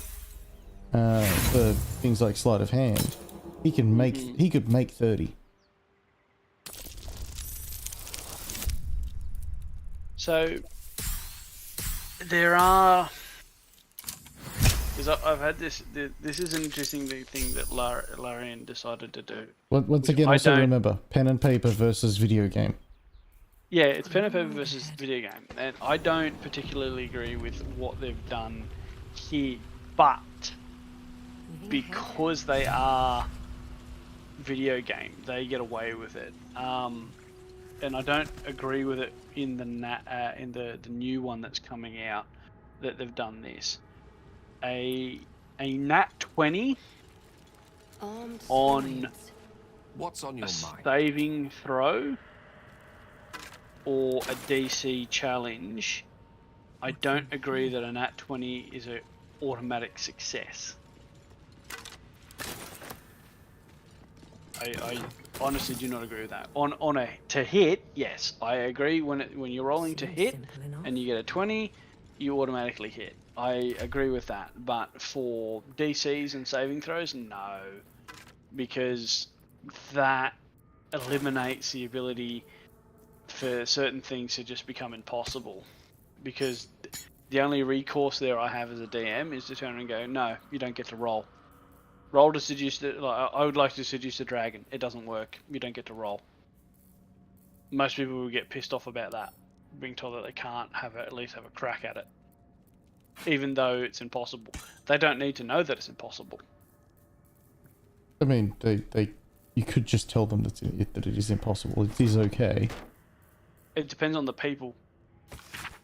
for things like sleight of hand, he could make 30. So, There are, because I've had this. This is an interesting thing that Larian decided to do. Once again, also remember pen and paper versus video game. Yeah, it's pen and paper versus video game, and I don't particularly agree with what they've done here, but because they are video game, they get away with it. And I don't agree with it in the new one that's coming out that they've done this. A nat 20 on what's on your a mind? saving throw or a DC challenge. I don't agree that a nat 20 is an automatic success. I honestly do not agree with that. On a to hit, yes, I agree. When you're rolling to hit and you get a 20, you automatically hit. I agree with that. But for DCs and saving throws, no, because that eliminates the ability for certain things to just become impossible. Because the only recourse there I have as a DM is to turn and go, no, you don't get to roll. Roll to seduce the. Like, I would like to seduce a dragon. It doesn't work. You don't get to roll. Most people will get pissed off about that, being told that they can't at least have a crack at it, even though it's impossible. They don't need to know that it's impossible. I mean, you could just tell them that it is impossible. It is okay. It depends on the people.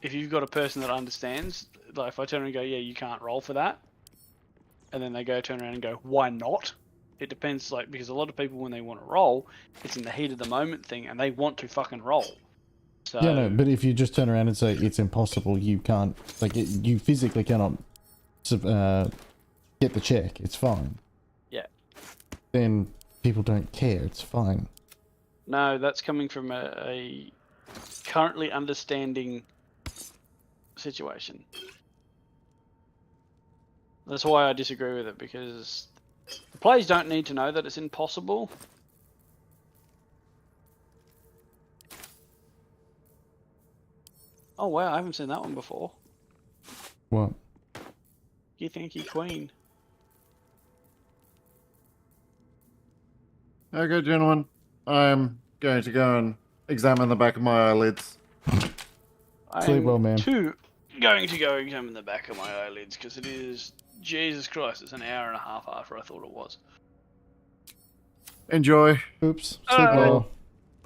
If you've got a person that understands, like if I turn around and go, yeah, you can't roll for that, and then they turn around and go, why not? It depends, like, because a lot of people, when they want to roll, it's in the heat of the moment thing, and they want to fucking roll. So, yeah, no, but if you just turn around and say it's impossible, you can't, like, you physically cannot get the check, it's fine. Yeah. Then people don't care, it's fine. No, that's coming from a currently understanding situation. That's why I disagree with it, because the players don't need to know that it's impossible. Oh wow, I haven't seen that one before. What? Thank you, Queen. Okay, gentlemen. I'm going to go and examine the back of my eyelids. Sleep well, man. Going to go examine the back of my eyelids, because it is, Jesus Christ, it's an hour and a half after I thought it was. Enjoy. Oops. Sleep well.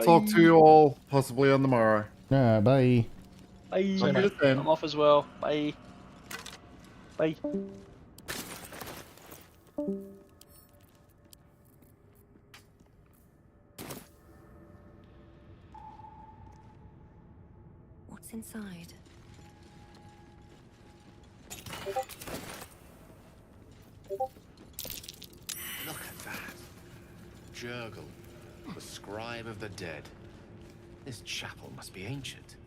Talk to you all possibly on the morrow. Yeah, bye. Bye. Bye. I'm off as well. Bye. Bye. What's inside? Look at that. Jurgle, the scribe of the dead. This chapel must be ancient.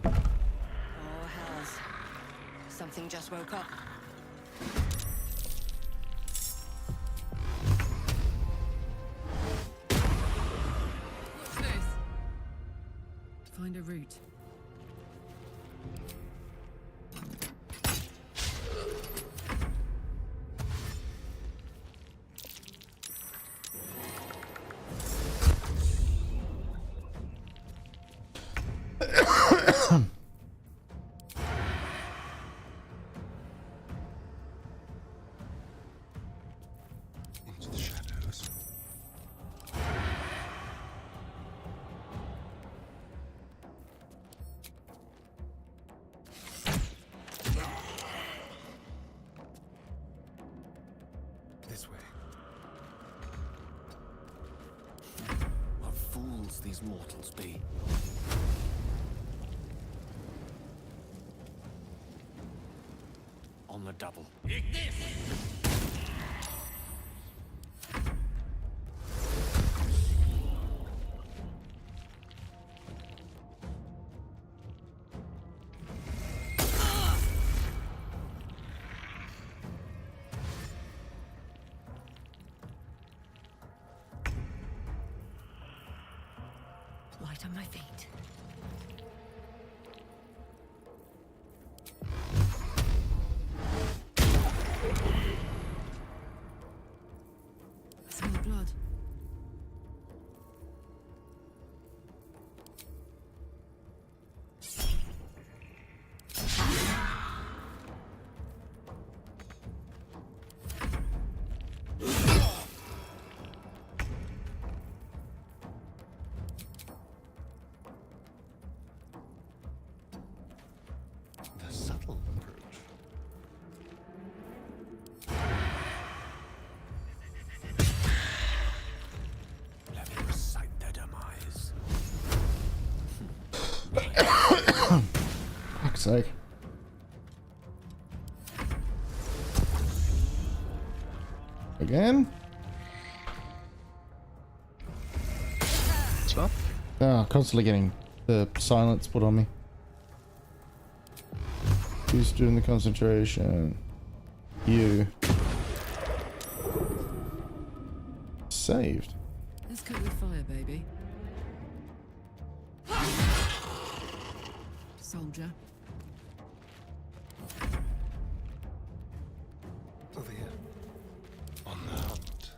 Oh, hells. Something just woke up. What's this? Find a route. Into the shadows. This way. What fools these mortals be. On the double. right on my feet. Smell blood. The subtle approach. Let me recite their demise. Fuck's sake. Again? What's up? Oh, constantly getting the silence put on me. Who's doing the concentration? You. Saved. Let's cook with fire, baby. Soldier. Over here. On the hunt.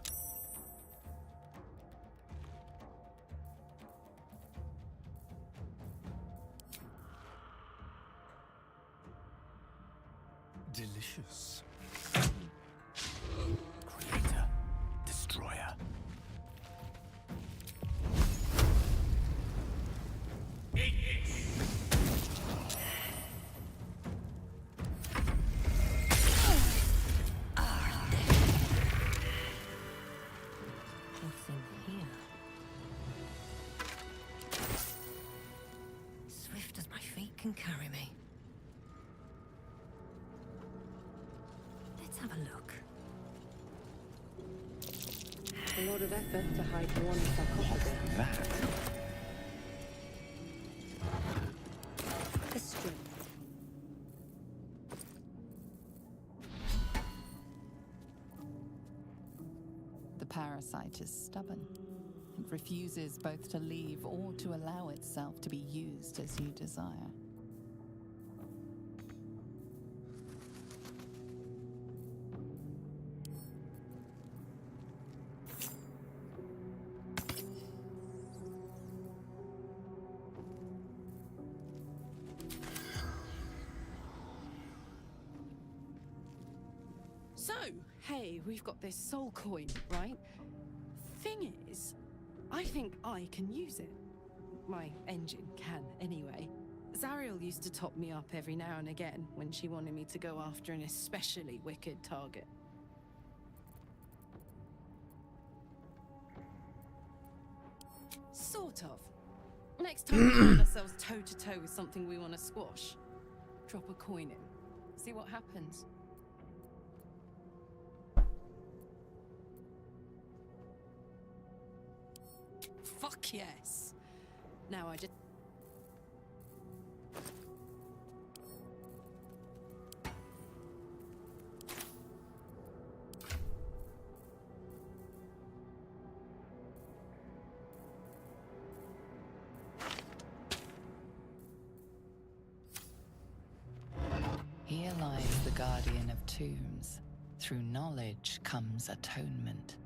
Delicious. Creator. Destroyer. What's in here? Swift as my feet can carry me. Let's have a look. A lot of effort to hide one sarcophagus. That. The strength. The parasite is stubborn. It refuses both to leave or to allow itself to be used as you desire. So, hey, we've got this soul coin, right? Thing is, I think I can use it. My engine can, anyway. Zariel used to top me up every now and again when she wanted me to go after an especially wicked target. Sort of. Next time we find ourselves toe-to-toe with something we want to squash, drop a coin in. See what happens. Fuck yes. Now I just... Here lies the guardian of tombs. Through knowledge comes atonement.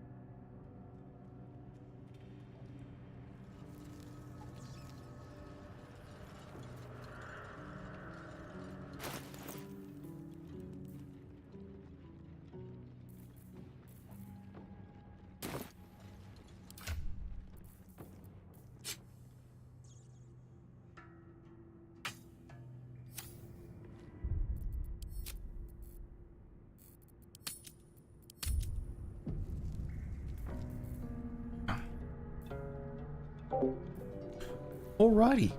Alrighty.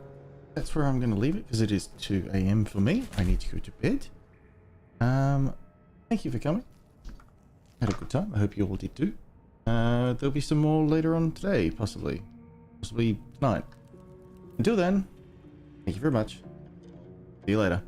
That's where I'm going to leave it because it is 2 AM for me. I need to go to bed. Thank you for coming. Had a good time. I hope you all did too. There'll be some more later on today, possibly. Possibly tonight. Until then, thank you very much. See you later.